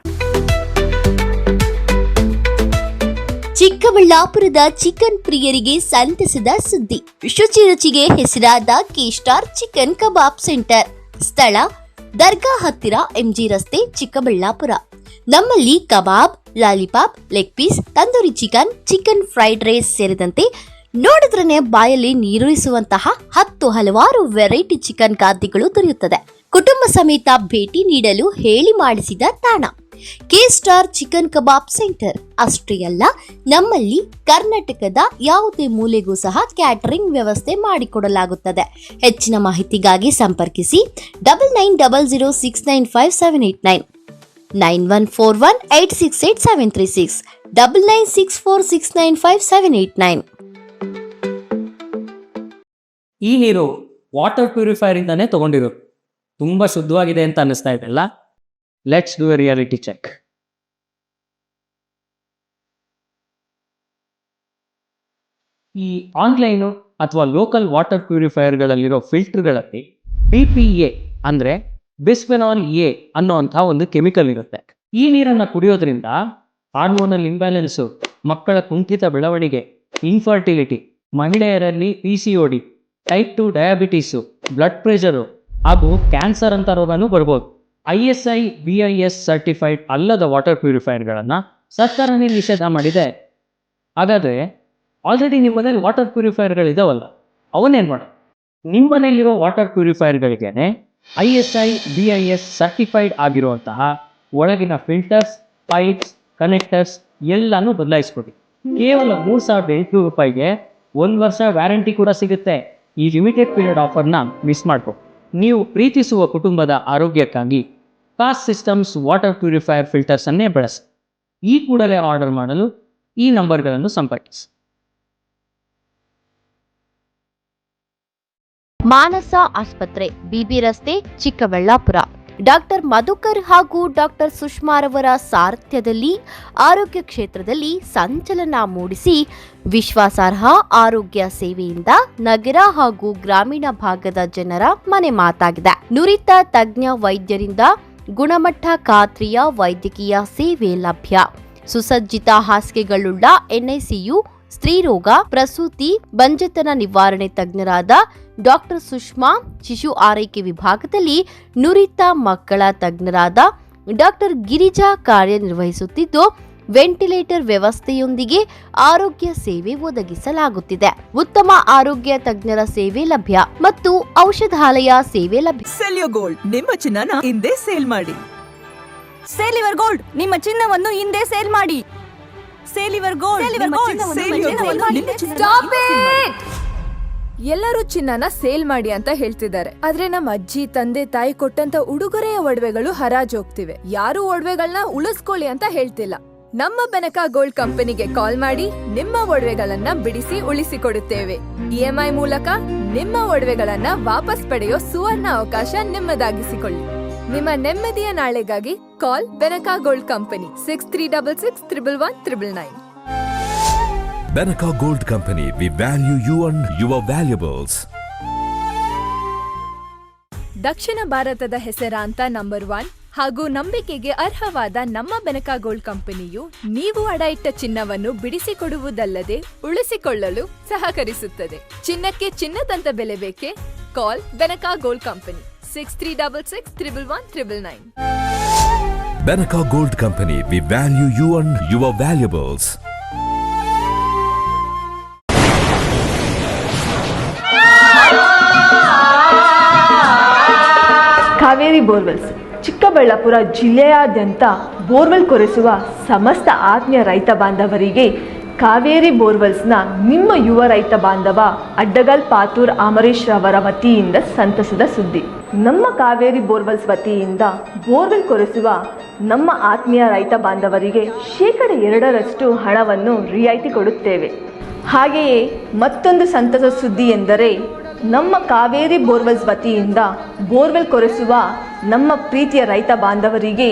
ಚಿಕ್ಕಬಳ್ಳಾಪುರದ ಚಿಕನ್ ಪ್ರಿಯರಿಗೆ ಸಂತಸದ ಸುದ್ದಿ. ಶುಚಿ ರುಚಿಗೆ ಹೆಸರಾದ ಕೆ-ಸ್ಟಾರ್ ಚಿಕನ್ ಕಬಾಬ್ ಸೆಂಟರ್. ಸ್ಥಳ ದರ್ಗಾ ಹತ್ತಿರ, ಎಂಜಿ ರಸ್ತೆ, ಚಿಕ್ಕಬಳ್ಳಾಪುರ. ನಮ್ಮಲ್ಲಿ kebab, lollipop, leg piece, tandoori chicken, chicken fried rice ಸೇರಿದಂತೆ ನೋಡಿದ್ರನೆ ಬಾಯಲ್ಲಿ ನೀರೂರಿಸುವಂತಹ 10 ಹಲವಾರು ವೆರೈಟಿ ಚಿಕನ್ ಖಾದ್ಯಗಳು ದೊರೆಯುತ್ತದೆ. ಕುಟುಂಬ ಸಮೇತ ಭೇಟಿ ನೀಡಲು ಹೇಳಿ ಮಾಡಿಸಿದ ತಾಣ ಕೆ-ಸ್ಟಾರ್ ಚಿಕನ್ ಕಬಾಬ್ ಸೆಂಟರ್. ಅಷ್ಟೇ ಅಲ್ಲ, ನಮ್ಮಲ್ಲಿ ಕರ್ನಾಟಕದ ಯಾವುದೇ ಮೂಲೆಗೂ ಸಹ ಕ್ಯಾಟರಿಂಗ್ ವ್ಯವಸ್ಥೆ ಮಾಡಿಕೊಡಲಾಗುತ್ತದೆ. ಹೆಚ್ಚಿನ ಮಾಹಿತಿಗಾಗಿ ಸಂಪರ್ಕಿಸಿ 9900695789, 9141868736, 9964695789. ಈ ನೀರು ವಾಟರ್ ಪ್ಯೂರಿಫೈರ್ ಇಂದಾನೆ ತಗೊಂಡಿರೋದು. ತುಂಬಾ ಶುದ್ಧವಾಗಿದೆ ಅಂತ ಅನ್ನಿಸ್ತಾ ಇದೆಲ್ಲ. Let's do a reality check. ಈ ಆನ್ಲೈನು ಅಥವಾ ಲೋಕಲ್ ವಾಟರ್ ಪ್ಯೂರಿಫೈರ್ಗಳಲ್ಲಿರೋ ಫಿಲ್ಟರ್ಗಳಲ್ಲಿ PPA ಅಂದರೆ ಬಿಸ್ಫೆನಾಲ್ ಎ ಅನ್ನೋಂಥ ಒಂದು ಕೆಮಿಕಲ್ ಇರುತ್ತೆ. ಈ ನೀರನ್ನು ಕುಡಿಯೋದ್ರಿಂದ ಹಾರ್ಮೋನಲ್ ಇಂಬ್ಯಾಲೆನ್ಸು, ಮಕ್ಕಳ ಕುಂಠಿತ ಬೆಳವಣಿಗೆ, ಇನ್ಫರ್ಟಿಲಿಟಿ, ಮಹಿಳೆಯರಲ್ಲಿ PCOD, type 2 diabetes, blood pressure ಹಾಗೂ ಕ್ಯಾನ್ಸರ್ ಅಂತ ರೋಗನೂ ಬರ್ಬೋದು. ISI BIS ಸರ್ಟಿಫೈಡ್ ಅಲ್ಲದ ವಾಟರ್ ಪ್ಯೂರಿಫೈರ್ಗಳನ್ನು ಸರ್ಕಾರನೇ ನಿಷೇಧ ಮಾಡಿದೆ. ಹಾಗಾದರೆ ಆಲ್ರೆಡಿ ನಿಮ್ಮ ಮನೇಲಿ ವಾಟರ್ ಪ್ಯೂರಿಫೈರ್ಗಳಿದಾವಲ್ಲ, ಅವನ್ನೇನು ಮಾಡಿ? ನಿಮ್ಮ ಮನೆಯಲ್ಲಿರೋ ವಾಟರ್ ಪ್ಯೂರಿಫೈರ್ಗಳಿಗೇನೆ ISI BIS ಸರ್ಟಿಫೈಡ್ ಆಗಿರುವಂತಹ ಒಳಗಿನ ಫಿಲ್ಟರ್ಸ್, ಪೈಪ್ಸ್, ಕನೆಕ್ಟರ್ಸ್ ಎಲ್ಲನೂ ಬದಲಾಯಿಸ್ಕೊಡಿ. ಕೇವಲ 3,800 ರೂಪಾಯಿಗೆ 1 ವರ್ಷ ವ್ಯಾರಂಟಿ ಕೂಡ ಸಿಗುತ್ತೆ. ಈ ಲಿಮಿಟೆಡ್ ಪೀರಿಯಡ್ ಆಫರ್ನ ಮಿಸ್ ಮಾಡ್ಕೊ. ನೀವು ಪ್ರೀತಿಸುವ ಕುಟುಂಬದ ಆರೋಗ್ಯಕ್ಕಾಗಿ ಕಾಸ್ಟ್ ಸಿಸ್ಟಮ್ಸ್ ವಾಟರ್ ಪ್ಯೂರಿಫೈಯರ್ ಫಿಲ್ಟರ್ಸನ್ನೇ ಬಳಸಿ. ಈ ಕೂಡಲೇ ಆರ್ಡರ್ ಮಾಡಲು ಈ ನಂಬರ್ಗಳನ್ನು ಸಂಪರ್ಕಿಸಿ. ಮಾನಸ ಆಸ್ಪತ್ರೆ, BB ರಸ್ತೆ, ಚಿಕ್ಕಬಳ್ಳಾಪುರ. ಡಾಕ್ಟರ್ ಮಧುಕರ್ ಹಾಗೂ ಡಾಕ್ಟರ್ ಸುಷ್ಮಾರವರ ಸಾರಥ್ಯದಲ್ಲಿ ಆರೋಗ್ಯ ಕ್ಷೇತ್ರದಲ್ಲಿ ಸಂಚಲನ ಮೂಡಿಸಿ ವಿಶ್ವಾಸಾರ್ಹ ಆರೋಗ್ಯ ಸೇವೆಯಿಂದ ನಗರ ಹಾಗೂ ಗ್ರಾಮೀಣ ಭಾಗದ ಜನರ ಮನೆ ಮಾತಾಗಿದೆ. ನುರಿತ ತಜ್ಞ ವೈದ್ಯರಿಂದ ಗುಣಮಟ್ಟ ಖಾತ್ರಿಯ ವೈದ್ಯಕೀಯ ಸೇವೆ ಲಭ್ಯ. ಸುಸಜ್ಜಿತ ಹಾಸಿಗೆಗಳುಳ್ಳ NICU, ಸ್ತ್ರೀರೋಗ, ಪ್ರಸೂತಿ, ಬಂಜೆತನ ನಿವಾರಣೆ ತಜ್ಞರಾದ ಡಾಕ್ಟರ್ ಸುಷ್ಮಾ, ಶಿಶು ಆರೈಕೆ ವಿಭಾಗದಲ್ಲಿ ನುರಿತ ಮಕ್ಕಳ ತಜ್ಞರಾದ ಡಾಕ್ಟರ್ ಗಿರಿಜಾ ಕಾರ್ಯನಿರ್ವಹಿಸುತ್ತಿದ್ದು, ವೆಂಟಿಲೇಟರ್ ವ್ಯವಸ್ಥೆಯೊಂದಿಗೆ ಆರೋಗ್ಯ ಸೇವೆ ಒದಗಿಸಲಾಗುತ್ತಿದೆ. ಉತ್ತಮ ಆರೋಗ್ಯ ತಜ್ಞರ ಸೇವೆ ಲಭ್ಯ ಮತ್ತು ಔಷಧಾಲಯ ಸೇವೆ ಲಭ್ಯ. ಸೆಲ್ ಯುವರ್ ಗೋಲ್ಡ್, ನಿಮ್ಮ ಚಿನ್ನನ ಹಿಂದೆ ಸೇಲ್ ಮಾಡಿ. ಸೇಲ್ ಯುವರ್ ಗೋಲ್ಡ್, ನಿಮ್ಮ ಚಿನ್ನವನ್ನು ಹಿಂದೆ ಸೇಲ್ ಮಾಡಿ. Sale your gold, stop it! ಎಲ್ಲರೂ ಚಿನ್ನನ ಸೇಲ್ ಮಾಡಿ ಅಂತ ಹೇಳ್ತಿದ್ದಾರೆ. ಆದ್ರೆ ನಮ್ಮ ಅಜ್ಜಿ, ತಂದೆ, ತಾಯಿ ಕೊಟ್ಟಂತ ಉಡುಗೊರೆಯ ಒಡವೆಗಳು ಹರಾಜು ಹೋಗ್ತಿವೆ. ಯಾರು ಒಡವೆಗಳನ್ನ ಉಳಿಸ್ಕೊಳ್ಳಿ ಅಂತ ಹೇಳ್ತಿಲ್ಲ. ನಮ್ಮ ಬೆನಕ ಗೋಲ್ಡ್ ಕಂಪನಿಗೆ ಕಾಲ್ ಮಾಡಿ ನಿಮ್ಮ ಒಡವೆಗಳನ್ನ ಬಿಡಿಸಿ ಉಳಿಸಿಕೊಡುತ್ತೇವೆ. EMI ಮೂಲಕ ನಿಮ್ಮ ಒಡವೆಗಳನ್ನ ವಾಪಸ್ ಪಡೆಯೋ ಸುವರ್ಣ ಅವಕಾಶ ನಿಮ್ಮದಾಗಿಸಿಕೊಳ್ಳಿ. ನಿಮ್ಮ ನೆಮ್ಮದಿಯ ನಾಳೆಗಾಗಿ ಕಾಲ್ Benaka gold company 6366 111 999. Benaka Gold Company, we value you and your valuables. ದಕ್ಷಿಣ ಭಾರತದ ಹೆಸರಾಂತ ನಂಬರ್ 1 ಹಾಗೂ ನಂಬಿಕೆಗೆ ಅರ್ಹವಾದ ನಮ್ಮ ಬೆನಕಾ ಗೋಲ್ಡ್ ಕಂಪನಿಯು ನೀವು ಅಡ ಇಟ್ಟ ಚಿನ್ನವನ್ನು ಬಿಡಿಸಿಕೊಡುವುದಲ್ಲದೆ ಉಳಿಸಿಕೊಳ್ಳಲು ಸಹಕರಿಸುತ್ತದೆ. ಚಿನ್ನಕ್ಕೆ ಚಿನ್ನದಂತ ಬೆಲೆ ಬೇಕೆ? ಕಾಲ್ Benaka gold company 6366 111 Benaka Gold Company, we value you and your valuables. Kaveri borewells Chikkaballapur ಜಿಲ್ಲೆಯಾದ್ಯಂತ ಬೋರ್ವೆಲ್ ಕೊರೆಸುವ ಸಮಸ್ತ ಆತ್ಮೀಯ ರೈತ ಬಾಂಧವರಿಗೆ ಕಾವೇರಿ ಬೋರ್ವೆಲ್ಸ್ನ ನಿಮ್ಮ ಯುವ ರೈತ ಬಾಂಧವ ಅಡ್ಡಗಲ್ ಪಾತೂರ್ ಅಮರೀಶ್ ರವರ ವತಿಯಿಂದ ಸಂತಸದ ಸುದ್ದಿ. ನಮ್ಮ ಕಾವೇರಿ ಬೋರ್ವೆಲ್ಸ್ ವತಿಯಿಂದ ಬೋರ್ವೆಲ್ ಕೊರೆಸುವ ನಮ್ಮ ಆತ್ಮೀಯ ರೈತ ಬಾಂಧವರಿಗೆ 2% ಹಣವನ್ನು ರಿಯಾಯಿತಿ ಕೊಡುತ್ತೇವೆ. ಹಾಗೆಯೇ ಮತ್ತೊಂದು ಸಂತಸ ಸುದ್ದಿ ಎಂದರೆ ನಮ್ಮ ಕಾವೇರಿ ಬೋರ್ವೆಲ್ಸ್ ವತಿಯಿಂದ ಬೋರ್ವೆಲ್ ಕೊರೆಸುವ ನಮ್ಮ ಪ್ರೀತಿಯ ರೈತ ಬಾಂಧವರಿಗೆ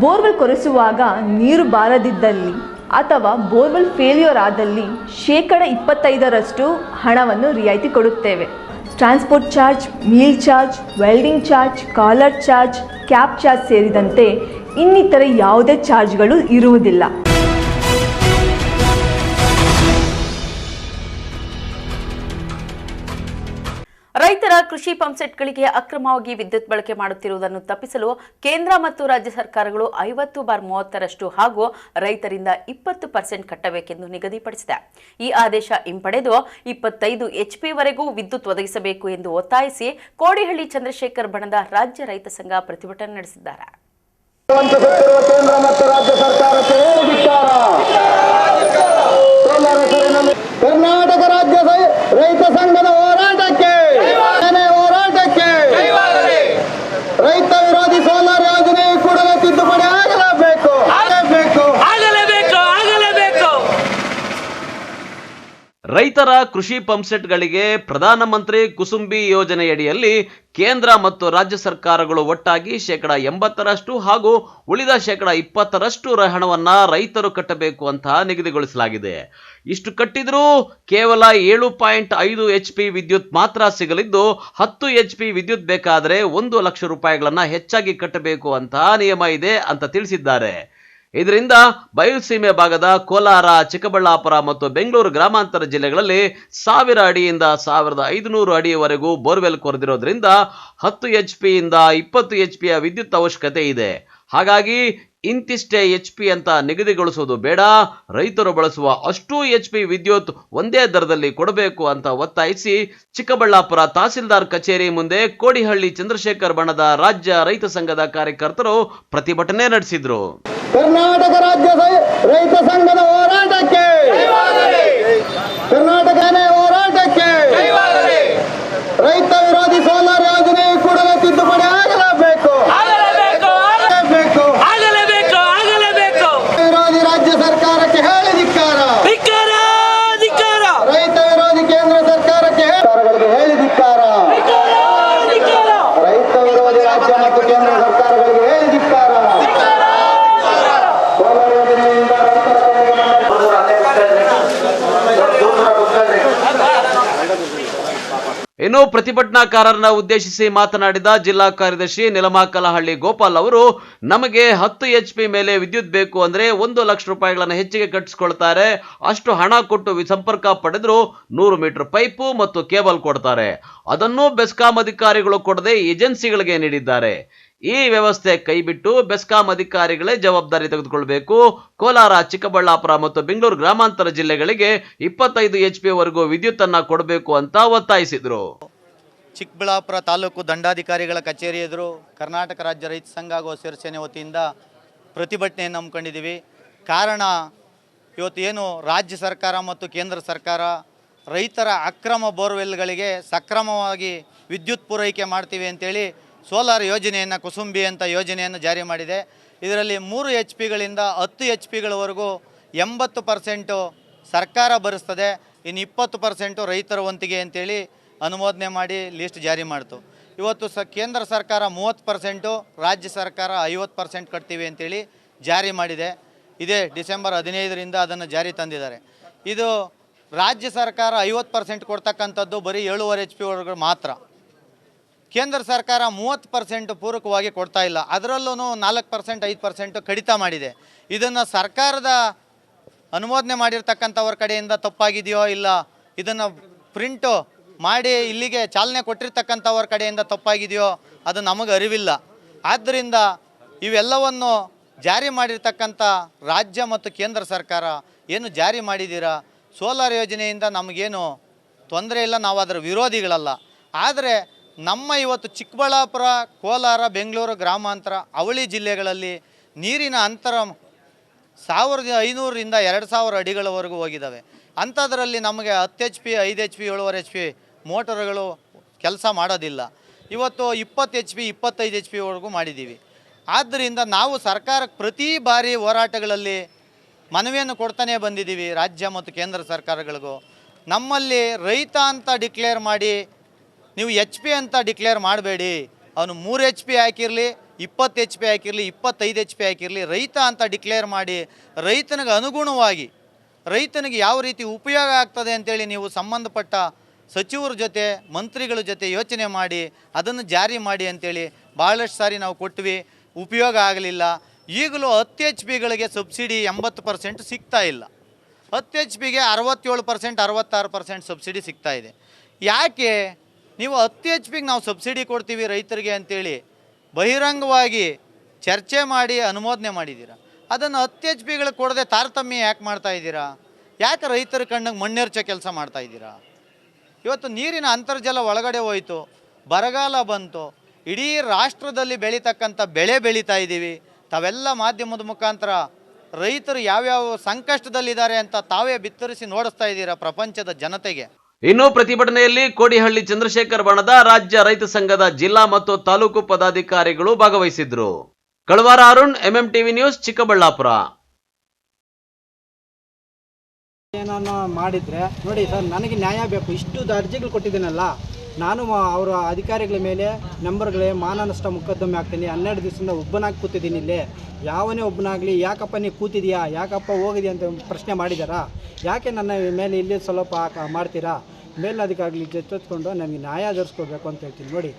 ಬೋರ್ವೆಲ್ ಕೊರೆಸುವಾಗ ನೀರು ಬಾರದಿದ್ದಲ್ಲಿ ಅಥವಾ ಬೋರ್ವೆಲ್ ಫೇಲ್ಯೂರ್ ಆದಲ್ಲಿ 25% ಹಣವನ್ನು ರಿಯಾಯಿತಿ ಕೊಡುತ್ತೇವೆ. Transport charge, meal charge, welding charge, collar charge, cab charge ಸೇರಿದಂತೆ ಇನ್ನಿತರ ಯಾವುದೇ ಚಾರ್ಜ್ಗಳು ಇರುವುದಿಲ್ಲ. ರೈತರ ಕೃಷಿ ಪಂಪ್ಸೆಟ್ಗಳಿಗೆ ಅಕ್ರಮವಾಗಿ ವಿದ್ಯುತ್ ಬಳಕೆ ಮಾಡುತ್ತಿರುವುದನ್ನು ತಪ್ಪಿಸಲು ಕೇಂದ್ರ ಮತ್ತು ರಾಜ್ಯ ಸರ್ಕಾರಗಳು 50/30 ಹಾಗೂ ರೈತರಿಂದ 20% ಕಟ್ಟಬೇಕೆಂದು ನಿಗದಿಪಡಿಸಿದೆ. ಈ ಆದೇಶ ಹಿಂಪಡೆದು 25 HP ವರೆಗೂ ವಿದ್ಯುತ್ ಒದಗಿಸಬೇಕು ಎಂದು ಒತ್ತಾಯಿಸಿ ಕೋಡಿಹಳ್ಳಿ ಚಂದ್ರಶೇಖರ್ ಬಣದ ರಾಜ್ಯ ರೈತ ಸಂಘ ಪ್ರತಿಭಟನೆ ನಡೆಸಿದ್ದಾರೆ. ಕರ್ನಾಟಕ ರಾಜ್ಯ ರೈತ ಸಂಘದ ಹೋರಾಟಕ್ಕೆ ರೈತ ವಿರೋಧಿ ಸೋಲಾರ್ ಯೋಜನೆ ಕೂಡಲೇ ತಿದ್ದುಪಡಿ ಆಗಲೇಬೇಕು. ರೈತರ ಕೃಷಿ ಪಂಪ್ಸೆಟ್ಗಳಿಗೆ ಪ್ರಧಾನಮಂತ್ರಿ ಕುಸುಂಬಿ ಯೋಜನೆಯಡಿಯಲ್ಲಿ ಕೇಂದ್ರ ಮತ್ತು ರಾಜ್ಯ ಸರ್ಕಾರಗಳು ಒಟ್ಟಾಗಿ 80% ಹಾಗೂ ಉಳಿದ 20% ಹಣವನ್ನ ರೈತರು ಕಟ್ಟಬೇಕು ಅಂತ ನಿಗದಿಗೊಳಿಸಲಾಗಿದೆ. ಇಷ್ಟು ಕಟ್ಟಿದ್ರೂ ಕೇವಲ 7.5 HP ವಿದ್ಯುತ್ ಮಾತ್ರ ಸಿಗಲಿದ್ದು 10 HP ವಿದ್ಯುತ್ ಬೇಕಾದರೆ 1 ಲಕ್ಷ ರೂಪಾಯಿಗಳನ್ನ ಹೆಚ್ಚಾಗಿ ಕಟ್ಟಬೇಕು ಅಂತ ನಿಯಮ ಇದೆ ಅಂತ ತಿಳಿಸಿದ್ದಾರೆ. ಇದರಿಂದ ಬಯಲುಸೀಮೆ ಭಾಗದ ಕೋಲಾರ, ಚಿಕ್ಕಬಳ್ಳಾಪುರ ಮತ್ತು ಬೆಂಗಳೂರು ಗ್ರಾಮಾಂತರ ಜಿಲ್ಲೆಗಳಲ್ಲಿ 1000 ಅಡಿಯಿಂದ 1500 ಅಡಿಯವರೆಗೂ ಬೋರ್ವೆಲ್ ಕೊರೆದಿರೋದ್ರಿಂದ 10 HP ಇಂದ 20 HP ವಿದ್ಯುತ್ ಅವಶ್ಯಕತೆ ಇದೆ. ಹಾಗಾಗಿ ಇಂತಿಷ್ಟೇ HP ಅಂತ ನಿಗದಿಗೊಳಿಸುವುದು ಬೇಡ, ರೈತರು ಬಳಸುವ ಅಷ್ಟೂ HP ವಿದ್ಯುತ್ ಒಂದೇ ದರದಲ್ಲಿ ಕೊಡಬೇಕು ಅಂತ ಒತ್ತಾಯಿಸಿ ಚಿಕ್ಕಬಳ್ಳಾಪುರ ತಹಸೀಲ್ದಾರ್ ಕಚೇರಿ ಮುಂದೆ ಕೋಡಿಹಳ್ಳಿ ಚಂದ್ರಶೇಖರ್ ಬಣದ ರಾಜ್ಯ ರೈತ ಸಂಘದ ಕಾರ್ಯಕರ್ತರು ಪ್ರತಿಭಟನೆ ನಡೆಸಿದ್ರು. ಕರ್ನಾಟಕ ರಾಜ್ಯ ರೈತ ಸಂಘದ ಹೋರಾಟಕ್ಕೆ, ಕರ್ನಾಟಕ ಹೋರಾಟಕ್ಕೆ, ರೈತ ವಿರೋಧಿ ಸೋಲಾರ್ ಯೋಜನೆ ಕೂಡಲೇ ತಿದ್ದುಪಡಿ ಆಗಲೇಬೇಕು. ವಿರೋಧಿ ರಾಜ್ಯ ಸರ್ಕಾರಕ್ಕೆ ಹೇಳಿ ಧಿಕ್ಕಾರ, ರೈತ ವಿರೋಧಿ ಕೇಂದ್ರ ಸರ್ಕಾರಕ್ಕೆ ಹೇಳಿ ಧಿಕ್ಕಾರ, ರೈತ ವಿರೋಧಿ ರಾಜ್ಯ ಮತ್ತು ಕೇಂದ್ರ ಸರ್ಕಾರಗಳಿಗೆ ಹೇಳಿ ಧಿಕ್ಕಾರ. ಇನ್ನು ಪ್ರತಿಭಟನಾಕಾರರನ್ನ ಉದ್ದೇಶಿಸಿ ಮಾತನಾಡಿದ ಜಿಲ್ಲಾ ಕಾರ್ಯದರ್ಶಿ ನಿಲಮಾಕಲಹಳ್ಳಿ ಗೋಪಾಲ್ ಅವರು, ನಮಗೆ 10 HP ಮೇಲೆ ವಿದ್ಯುತ್ ಬೇಕು ಅಂದ್ರೆ 1 ಲಕ್ಷ ರೂಪಾಯಿಗಳನ್ನ ಹೆಚ್ಚಿಗೆ ಕಟ್ಟಿಸ್ಕೊಳ್ತಾರೆ. ಅಷ್ಟು ಹಣ ಕೊಟ್ಟು ಸಂಪರ್ಕ ಪಡೆದ್ರು 100 ಮೀಟರ್ ಪೈಪು ಮತ್ತು ಕೇಬಲ್ ಕೊಡ್ತಾರೆ. ಅದನ್ನು ಬೆಸ್ಕಾಂ ಅಧಿಕಾರಿಗಳು ಕೊಡದೆ ಏಜೆನ್ಸಿಗಳಿಗೆ ನೀಡಿದ್ದಾರೆ. ಈ ವ್ಯವಸ್ಥೆ ಕೈಬಿಟ್ಟು ಬೆಸ್ಕಾಂ ಅಧಿಕಾರಿಗಳೇ ಜವಾಬ್ದಾರಿ ತೆಗೆದುಕೊಳ್ಳಬೇಕು. ಕೋಲಾರ, ಚಿಕ್ಕಬಳ್ಳಾಪುರ ಮತ್ತು ಬೆಂಗಳೂರು ಗ್ರಾಮಾಂತರ ಜಿಲ್ಲೆಗಳಿಗೆ 25 HP ವರೆಗೂ ವಿದ್ಯುತ್ ಅನ್ನ ಕೊಡಬೇಕು ಅಂತ ಒತ್ತಾಯಿಸಿದ್ರು. ಚಿಕ್ಕಬಳ್ಳಾಪುರ ತಾಲೂಕು ದಂಡಾಧಿಕಾರಿಗಳ ಕಚೇರಿ ಎದುರು ಕರ್ನಾಟಕ ರಾಜ್ಯ ರೈತ ಸಂಘ ಹಾಗೂ ಶಿವಸೇನೆ ವತಿಯಿಂದ ಪ್ರತಿಭಟನೆಯನ್ನು ಹಮ್ಮಿಕೊಂಡಿದ್ದೀವಿ. ಕಾರಣ ಇವತ್ತು ಏನು ರಾಜ್ಯ ಸರ್ಕಾರ ಮತ್ತು ಕೇಂದ್ರ ಸರ್ಕಾರ ರೈತರ ಅಕ್ರಮ ಬೋರ್ವೆಲ್ಗಳಿಗೆ ಸಕ್ರಮವಾಗಿ ವಿದ್ಯುತ್ ಪೂರೈಕೆ ಮಾಡ್ತೀವಿ ಅಂತೇಳಿ ಸೋಲಾರ್ ಯೋಜನೆಯನ್ನು, ಕುಸುಂಬಿ ಅಂತ ಯೋಜನೆಯನ್ನು ಜಾರಿ ಮಾಡಿದೆ. ಇದರಲ್ಲಿ 3 HPಗಳಿಂದ 10 HPಗಳವರೆಗೂ 80% ಸರ್ಕಾರ ಭರಿಸ್ತದೆ, ಇನ್ನು 20% ರೈತರ ವಂತಿಗೆ ಅಂತೇಳಿ ಅನುಮೋದನೆ ಮಾಡಿ ಲಿಸ್ಟ್ ಜಾರಿ ಮಾಡ್ತು. ಇವತ್ತು ಕೇಂದ್ರ ಸರ್ಕಾರ 30%, ರಾಜ್ಯ ಸರ್ಕಾರ 50% ಕಟ್ತೀವಿ ಅಂತೇಳಿ ಜಾರಿ ಮಾಡಿದೆ. ಇದೇ ಡಿಸೆಂಬರ್ 15ರಿಂದ ಅದನ್ನು ಜಾರಿ ತಂದಿದ್ದಾರೆ. ಇದು ರಾಜ್ಯ ಸರ್ಕಾರ 50% ಕೊಡ್ತಕ್ಕಂಥದ್ದು ಬರೀ 7.5 HP ವರ್ಗಗಳು ಮಾತ್ರ. ಕೇಂದ್ರ ಸರ್ಕಾರ 30% ಪೂರಕವಾಗಿ ಕೊಡ್ತಾ ಇಲ್ಲ. ಅದರಲ್ಲೂ 4%, 5% ಕಡಿತ ಮಾಡಿದೆ. ಇದನ್ನು ಸರ್ಕಾರದ ಅನುಮೋದನೆ ಮಾಡಿರ್ತಕ್ಕಂಥವ್ರ ಕಡೆಯಿಂದ ತಪ್ಪಾಗಿದೆಯೋ ಇಲ್ಲ ಇದನ್ನು ಪ್ರಿಂಟು ಮಾಡಿ ಇಲ್ಲಿಗೆ ಚಾಲನೆ ಕೊಟ್ಟಿರ್ತಕ್ಕಂಥವ್ರ ಕಡೆಯಿಂದ ತಪ್ಪಾಗಿದೆಯೋ ಅದು ನಮಗೆ ಅರಿವಿಲ್ಲ. ಆದ್ದರಿಂದ ಇವೆಲ್ಲವನ್ನು ಜಾರಿ ಮಾಡಿರ್ತಕ್ಕಂಥ ರಾಜ್ಯ ಮತ್ತು ಕೇಂದ್ರ ಸರ್ಕಾರ ಏನು ಜಾರಿ ಮಾಡಿದ್ದೀರಾ, ಸೋಲಾರ್ ಯೋಜನೆಯಿಂದ ನಮಗೇನು ತೊಂದರೆ ಇಲ್ಲ, ನಾವು ಅದರ ವಿರೋಧಿಗಳಲ್ಲ. ಆದರೆ ನಮ್ಮ ಇವತ್ತು ಚಿಕ್ಕಬಳ್ಳಾಪುರ, ಕೋಲಾರ, ಬೆಂಗಳೂರು ಗ್ರಾಮಾಂತರ, ಅವಳಿ ಜಿಲ್ಲೆಗಳಲ್ಲಿ ನೀರಿನ ಅಂತರ 1500ರಿಂದ 2000 ಅಡಿಗಳವರೆಗೂ ಹೋಗಿದ್ದಾವೆ. ಅಂಥದ್ರಲ್ಲಿ ನಮಗೆ 10 HP, 5 HP, 7.5 HP ಮೋಟರ್ಗಳು ಕೆಲಸ ಮಾಡೋದಿಲ್ಲ. ಇವತ್ತು 20 HP, 25 HP ವರೆಗೂ ಮಾಡಿದ್ದೀವಿ. ಆದ್ದರಿಂದ ನಾವು ಸರ್ಕಾರಕ್ಕೆ ಪ್ರತಿ ಬಾರಿ ಹೋರಾಟಗಳಲ್ಲಿ ಮನವಿಯನ್ನು ಕೊಡ್ತಾನೆ ಬಂದಿದ್ದೀವಿ ರಾಜ್ಯ ಮತ್ತು ಕೇಂದ್ರ ಸರ್ಕಾರಗಳಿಗೂ. ನಮ್ಮಲ್ಲಿ ರೈತ ಅಂತ ಡಿಕ್ಲೇರ್ ಮಾಡಿ ನೀವು HP ಅಂತ ಡಿಕ್ಲೇರ್ ಮಾಡಬೇಡಿ. ಅವನು 3 HP ಹಾಕಿರಲಿ, 20 HP ಹಾಕಿರಲಿ, 25 HP ಹಾಕಿರಲಿ, ರೈತ ಅಂತ ಡಿಕ್ಲೇರ್ ಮಾಡಿ ರೈತನಿಗೆ ಅನುಗುಣವಾಗಿ ರೈತನಿಗೆ ಯಾವ ರೀತಿ ಉಪಯೋಗ ಆಗ್ತದೆ ಅಂತೇಳಿ ನೀವು ಸಂಬಂಧಪಟ್ಟ ಸಚಿವರ ಜೊತೆ, ಮಂತ್ರಿಗಳ ಜೊತೆ ಯೋಚನೆ ಮಾಡಿ ಅದನ್ನು ಜಾರಿ ಮಾಡಿ ಅಂತೇಳಿ ಭಾಳಷ್ಟು ಸಾರಿ ನಾವು ಕೊಟ್ವಿ. ಉಪಯೋಗ ಆಗಲಿಲ್ಲ. ಈಗಲೂ 10 HPಗಳಿಗೆ ಸಬ್ಸಿಡಿ 80% ಸಿಗ್ತಾ ಇಲ್ಲ. 10 HPಗೆ 67%, 66% ಸಬ್ಸಿಡಿ ಸಿಗ್ತಾ ಇದೆ. ಯಾಕೆ ನೀವು 10 HPಗೆ ನಾವು ಸಬ್ಸಿಡಿ ಕೊಡ್ತೀವಿ ರೈತರಿಗೆ ಅಂತೇಳಿ ಬಹಿರಂಗವಾಗಿ ಚರ್ಚೆ ಮಾಡಿ ಅನುಮೋದನೆ ಮಾಡಿದ್ದೀರಾ? ಅದನ್ನು 10 HPಗಳಿಗೆ ಕೊಡದೆ ತಾರತಮ್ಯ ಯಾಕೆ ಮಾಡ್ತಾ ಇದ್ದೀರಾ? ಯಾಕೆ ರೈತರ ಕಣ್ಣಿಗೆ ಮಣ್ಣೆರ್ಚೋ ಕೆಲಸ ಮಾಡ್ತಾ ಇದ್ದೀರಾ? ಇವತ್ತು ನೀರಿನ ಅಂತರ್ಜಲ ಒಳಗಡೆ ಹೋಯಿತು, ಬರಗಾಲ ಬಂತು, ಇಡೀ ರಾಷ್ಟ್ರದಲ್ಲಿ ಬೆಳೀತಕ್ಕಂಥ ಬೆಳೆ ಬೆಳೀತಾ ಇದ್ದೀವಿ. ತಾವೆಲ್ಲ ಮಾಧ್ಯಮದ ಮುಖಾಂತರ ರೈತರು ಯಾವ್ಯಾವ ಸಂಕಷ್ಟದಲ್ಲಿದ್ದಾರೆ ಅಂತ ತಾವೇ ಬಿತ್ತರಿಸಿ ನೋಡಿಸ್ತಾ ಇದ್ದೀರಾ ಪ್ರಪಂಚದ ಜನತೆಗೆ. ಇನ್ನು ಪ್ರತಿಭಟನೆಯಲ್ಲಿ ಕೋಡಿಹಳ್ಳಿ ಚಂದ್ರಶೇಖರ್ ಬಣದ ರಾಜ್ಯ ರೈತ ಸಂಘದ ಜಿಲ್ಲಾ ಮತ್ತು ತಾಲೂಕು ಪದಾಧಿಕಾರಿಗಳು ಭಾಗವಹಿಸಿದ್ರು. ಕಳವಾರ ಅರುಣ್, MMTV ನ್ಯೂಸ್, ಚಿಕ್ಕಬಳ್ಳಾಪುರ. ಏನನ್ನ ಮಾಡಿದ್ರೆ ನೋಡಿ ಸರ್, ನನಗೆ ನ್ಯಾಯ ಬೇಕು. ಇಷ್ಟು ಅರ್ಜಿಗಳು ಕೊಟ್ಟಿದ್ದೀನಲ್ಲ, ನಾನು ಅವರ ಅಧಿಕಾರಿಗಳ ಮೇಲೆ ನಂಬರ್ಗಳೇ ಮಾನನಷ್ಟ ಮೊಕದ್ದಮೆ ಆಗ್ತೀನಿ. 12 ದಿವಸದಿಂದ ಒಬ್ಬನಾಗಿ ಕೂತಿದ್ದೀನಿ ಇಲ್ಲಿ. ಯಾವನೇ ಒಬ್ಬನಾಗಲಿ ಯಾಕಪ್ಪ ನೀವು ಕೂತಿದೆಯಾ, ಯಾಕಪ್ಪ ಹೋಗಿದೆಯಾ ಅಂತ ಪ್ರಶ್ನೆ ಮಾಡಿದಾರಾ? ಯಾಕೆ ನನ್ನ ಮೇಲೆ ಇಲ್ಲಿ ಸ್ವಲ್ಪ ಮಾಡ್ತೀರಾ? ಮೇಲಧಿಕಾರಿಗಳು ಜೊತೆತ್ಕೊಂಡು ನನಗೆ ನ್ಯಾಯ ದೊರಕಿಸ್ಕೊಡ್ಬೇಕು ಅಂತ ಹೇಳ್ತೀನಿ. ನೋಡಿ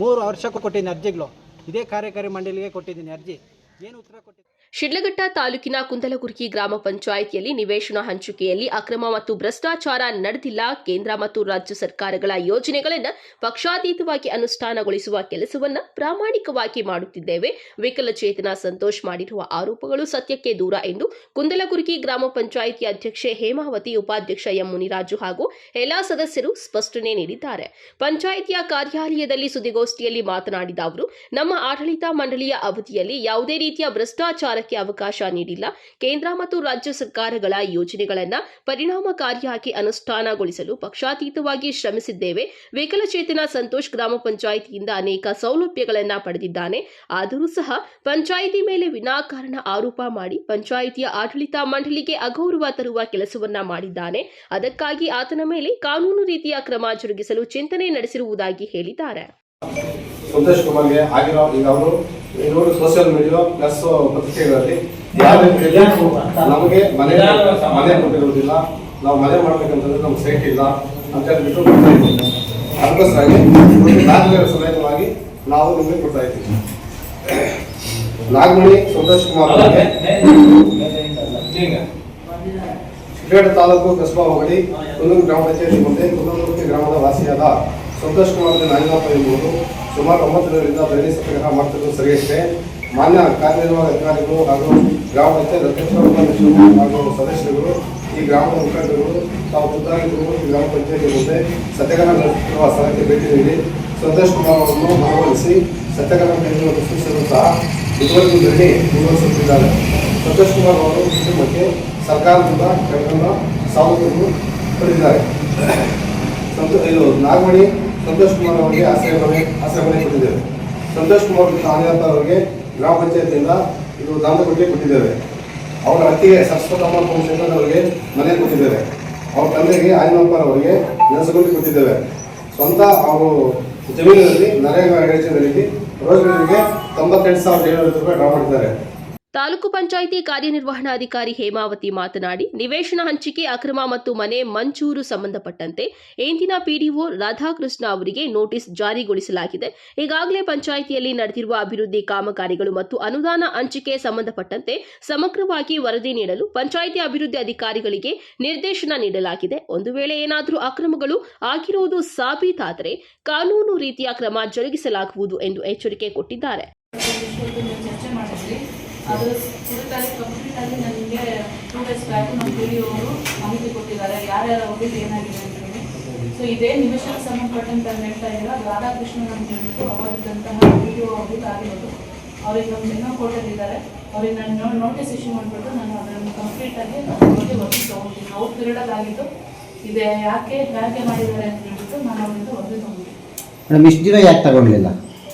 3 ವರ್ಷಕ್ಕೂ ಕೊಟ್ಟಿದ್ದೀನಿ ಅರ್ಜಿಗಳು. ಇದೇ ಕಾರ್ಯಕಾರಿ ಮಂಡಳಿಗೆ ಕೊಟ್ಟಿದ್ದೀನಿ ಅರ್ಜಿ. ಏನು ಉತ್ತರ ಕೊಟ್ಟಿದ್ದೀನಿ? ಶಿಡ್ಲಘಟ್ಟ ತಾಲೂಕಿನ ಕುಂದಲಗುರ್ಕಿ ಗ್ರಾಮ ಪಂಚಾಯಿತಿಯಲ್ಲಿ ನಿವೇಶನ ಹಂಚಿಕೆಯಲ್ಲಿ ಅಕ್ರಮ ಮತ್ತು ಭ್ರಷ್ಟಾಚಾರ ನಡೆದಿಲ್ಲ. ಕೇಂದ್ರ ಮತ್ತು ರಾಜ್ಯ ಸರ್ಕಾರಗಳ ಯೋಜನೆಗಳನ್ನು ಪಕ್ಷಾತೀತವಾಗಿ ಅನುಷ್ಠಾನಗೊಳಿಸುವ ಕೆಲಸವನ್ನು ಪ್ರಾಮಾಣಿಕವಾಗಿ ಮಾಡುತ್ತಿದ್ದೇವೆ. ವಿಕಲಚೇತನ ಸಂತೋಷ್ ಮಾಡಿರುವ ಆರೋಪಗಳು ಸತ್ಯಕ್ಕೆ ದೂರ ಎಂದು ಕುಂದಲಗುರ್ಕಿ ಗ್ರಾಮ ಪಂಚಾಯಿತಿ ಅಧ್ಯಕ್ಷೆ ಹೇಮಾವತಿ, ಉಪಾಧ್ಯಕ್ಷ ಎಂ ಮುನಿರಾಜು ಹಾಗೂ ಎಲ್ಲಾ ಸದಸ್ಯರು ಸ್ಪಷ್ಟನೆ ನೀಡಿದ್ದಾರೆ. ಪಂಚಾಯಿತಿಯ ಕಾರ್ಯಾಲಯದಲ್ಲಿ ಸುದ್ದಿಗೋಷ್ಠಿಯಲ್ಲಿ ಮಾತನಾಡಿದ ಅವರು, ನಮ್ಮ ಆಡಳಿತ ಮಂಡಳಿಯ ಅವಧಿಯಲ್ಲಿ ಯಾವುದೇ ರೀತಿಯ ಭ್ರಷ್ಟಾಚಾರ ಅವಕಾಶ ನೀಡಿಲ್ಲ. ಕೇಂದ್ರ ಮತ್ತು ರಾಜ್ಯ ಸರ್ಕಾರಗಳ ಯೋಜನೆಗಳನ್ನು ಪರಿಣಾಮಕಾರಿಯಾಗಿ ಅನುಷ್ಠಾನಗೊಳಿಸಲು ಪಕ್ಷಾತೀತವಾಗಿ ಶ್ರಮಿಸಿದ್ದೇವೆ. ವಿಕಲಚೇತನ ಸಂತೋಷ್ ಗ್ರಾಮ ಪಂಚಾಯಿತಿಯಿಂದ ಅನೇಕ ಸೌಲಭ್ಯಗಳನ್ನು ಪಡೆದಿದ್ದಾನೆ. ಆದರೂ ಸಹ ಪಂಚಾಯಿತಿ ಮೇಲೆ ವಿನಾಕಾರಣ ಆರೋಪ ಮಾಡಿ ಪಂಚಾಯಿತಿಯ ಆಡಳಿತ ಮಂಡಳಿಗೆ ಅಗೌರವ ತರುವ ಕೆಲಸವನ್ನ ಮಾಡಿದ್ದಾನೆ. ಅದಕ್ಕಾಗಿ ಆತನ ಮೇಲೆ ಕಾನೂನು ರೀತಿಯ ಕ್ರಮ ಜರುಗಿಸಲು ಚಿಂತನೆ ನಡೆಸಿರುವುದಾಗಿ ಹೇಳಿದ್ದಾರೆ. ಸಂತೋಷ್ ಕುಮಾರ್ಗೆ ಆಗಿರೋ ಈಗ ಅವರು ಇವರು ಸೋಷಿಯಲ್ ಮೀಡಿಯಾ ಪ್ಲಸ್ ಪತ್ರಿಕೆಗಳಲ್ಲಿ ಯಾವ ನಮಗೆ ಮನೆ ಕೊಟ್ಟಿರೋದಿಲ್ಲ, ನಾವು ಮನೆ ಮಾಡ್ಬೇಕಂತಂದ್ರೆ ನಮ್ಗೆ ಸೈಟ್ ಇಲ್ಲ ಅಂತ ಹೇಳ್ಬಿಟ್ಟು ಕೊಡ್ತಾ ಇದ್ದೀವಿ. ಅದಕ್ಕೋಸ್ಕರಾಗಿ ನಾಗರಿಕರ ಸಮೇತವಾಗಿ ನಾವು ನಿಮಗೆ ಕೊಡ್ತಾ ಇದ್ದೀವಿ. ನಾಗಮಣಿ ಸಂತೋಷ್ ಕುಮಾರ್ ಅವರಿಗೆ ಶಿಡ್ಲಘಟ್ಟ ತಾಲೂಕು ಕಸ್ಬಾ ಹೋಬಳಿ ಕುಂದೂರು ಗ್ರಾಮ ಪಂಚಾಯತಿ ಮುಂದೆ ಕುಂದೂರು ಗ್ರಾಮದ ವಾಸಿಯಾದ ಸಂತೋಷ್ ಕುಮಾರ್ ನಾಗಪ್ಪ ಎಂಬುವರು ಸುಮಾರು 9 ರಿಂದ ಧರಣಿ ಸತ್ಯಾಗ್ರಹ ಮಾಡುತ್ತಿದ್ದು ಸರಿಯಷ್ಟೇ. ಮಾನ್ಯ ಕಾರ್ಯನಿರ್ವಾಹಕ ಅಧಿಕಾರಿಗಳು ಹಾಗೂ ಗ್ರಾಮ ಪಂಚಾಯತ್ ಅಧ್ಯಕ್ಷರು ಹಾಗೂ ಸದಸ್ಯರುಗಳು, ಈ ಗ್ರಾಮದ ಮುಖಂಡರು ತಾವು ಖುದ್ದಾಗಿದ್ದು ಈ ಗ್ರಾಮ ಪಂಚಾಯತಿ ಮುಂದೆ ಸತ್ಯಾಗ್ರಹ ನಡೆಸುತ್ತಿರುವ ಸ್ಥಳಕ್ಕೆ ಭೇಟಿ ನೀಡಿ ಸಂತೋಷ್ ಕುಮಾರ್ ಅವರನ್ನು ಮನವೊಲಿಸಿ ಸತ್ಯಾಗ್ರಹ ನಡೆಸುವ ಸೂಚಿಸಲು ಸಹ ಇದುವರೆಗೂ ಧರಣಿ ಮುಂದುವರಿಸುತ್ತಿದ್ದಾರೆ. ಸಂತೋಷ್ ಕುಮಾರ್ ಅವರು ಕುಟುಂಬಕ್ಕೆ ಸರ್ಕಾರದಿಂದ ಕಳೆದ ಸವಲತ್ತನ್ನು ಪಡೆದಿದ್ದಾರೆ. ಇದು ನಾಗಮಣಿ ಸಂತೋಷ್ ಕುಮಾರ್ ಅವರಿಗೆ ಆಶ್ರಯ ಮನೆ ಕೊಟ್ಟಿದ್ದೇವೆ. ಸಂತೋಷ್ ಕುಮಾರ್ ಆನಂದ ಅವರಿಗೆ ಗ್ರಾಮ ಪಂಚಾಯತಿಯಿಂದ ಇದು ದಾನಕೊಟ್ಟಿ ಕೊಟ್ಟಿದ್ದೇವೆ. ಅವರ ಅತ್ತಿಗೆ ಸರಸ್ವತಮ್ಮ ಸೋಮಶೇಖರ್ ಅವರಿಗೆ ಮನೆ ಕೊಟ್ಟಿದ್ದೇವೆ. ಅವ್ರ ತಂದೆಗೆ ಆನಂದ ಅವರಿಗೆ ನೆಲಸಗುಂಡಿ ಕೊಟ್ಟಿದ್ದೇವೆ. ಸ್ವಂತ ಅವರು ಜಮೀನಿನಲ್ಲಿ ನರೇಗಾ ಯೋಜನೆಯಲ್ಲಿ ರೋಜ್ಗಾರಿಗೆ 98,700 ರೂಪಾಯಿ ಡ್ರಾ ಮಾಡಿದ್ದಾರೆ. ತಾಲೂಕು ಪಂಚಾಯಿತಿ ಕಾರ್ಯನಿರ್ವಹಣಾಧಿಕಾರಿ ಹೇಮಾವತಿ ಮಾತನಾಡಿ, ನಿವೇಶನ ಹಂಚಿಕೆ ಅಕ್ರಮ ಮತ್ತು ಮನೆ ಮಂಜೂರು ಸಂಬಂಧಪಟ್ಟಂತೆ ಇಂದಿನ ಪಿಡಿಒ ರಾಧಾಕೃಷ್ಣ ಅವರಿಗೆ ನೋಟಿಸ್ ಜಾರಿಗೊಳಿಸಲಾಗಿದೆ. ಈಗಾಗಲೇ ಪಂಚಾಯಿತಿಯಲ್ಲಿ ನಡೆದಿರುವ ಅಭಿವೃದ್ಧಿ ಕಾಮಗಾರಿಗಳು ಮತ್ತು ಅನುದಾನ ಹಂಚಿಕೆ ಸಂಬಂಧಪಟ್ಟಂತೆ ಸಮಗ್ರವಾಗಿ ವರದಿ ನೀಡಲು ಪಂಚಾಯಿತಿ ಅಭಿವೃದ್ಧಿ ಅಧಿಕಾರಿಗಳಿಗೆ ನಿರ್ದೇಶನ ನೀಡಲಾಗಿದೆ. ಒಂದು ವೇಳೆ ಏನಾದರೂ ಅಕ್ರಮಗಳು ಆಗಿರುವುದು ಸಾಬೀತಾದರೆ ಕಾನೂನು ರೀತಿಯ ಕ್ರಮ ಜರುಗಿಸಲಾಗುವುದು ಎಂದು ಎಚ್ಚರಿಕೆ ಕೊಟ್ಟಿದ್ದಾರೆ. ಚರ್ಚೆ ಮಾಡಿದ್ವಿ. ಅದು ಕುರಿತಾಗಿ ಕಂಪ್ಲೀಟ್ ಆಗಿ ನನಗೆ 2 ಡೇಸ್ ಬ್ಯಾಕ್ ನಮ್ಮ ಪಿಡಿಒ ಅವರು ಮಾಹಿತಿ ಕೊಟ್ಟಿದ್ದಾರೆ, ಯಾರ್ಯಾರ ಹೋಗಿದ್ದು ಏನಾಗಿದೆ ಅಂತ ಹೇಳಿ. ಸೊ ಇದೇ ನಿವೇಶನಕ್ಕೆ ಸಂಬಂಧಪಟ್ಟಂತೆ ಹೇಳ್ತಾ ಇದ್ದಾರೆ. ಅದು ರಾಧಾಕೃಷ್ಣನ್ ಅಂತ ಹೇಳ್ಬಿಟ್ಟು ಅವಾಗಿದ್ದಂತಹ ಪಿಡಿಒ ಹೋಗಿದ್ದು ಆಗಿರೋದು. ಅವ್ರಿಗೆ ನಮ್ಮ ಮೆನೋ ಕೊಟ್ಟಿದ್ದಾರೆ. ಅವ್ರಿಗೆ ನಾನು ನೋಟಿಸ್ ಇಶ್ಯೂ ಮಾಡಿಬಿಟ್ಟು ನಾನು ಅದನ್ನು ಕಂಪ್ಲೀಟಾಗಿ ಅವ್ರಿಗೆ ವರದಿ ತೊಗೊಂಡಿದ್ದೀನಿ. ಅವ್ರ ಪೀರಿಯಡಲ್ಲಿ ಆಗಿದ್ದು ಇದೆ, ಯಾಕೆ ಮಾಡಿದ್ದಾರೆ ಅಂತ ಹೇಳ್ಬಿಟ್ಟು ನಾನು ಅವರಿಂದ ವರದಿ ತೊಗೊಂಡಿದ್ದೀನಿ. ಮೇಡಮ್, ಇಷ್ಟು ದಿನ ಯಾಕೆ ತಗೊಳ್ಳಿಲ್ಲ?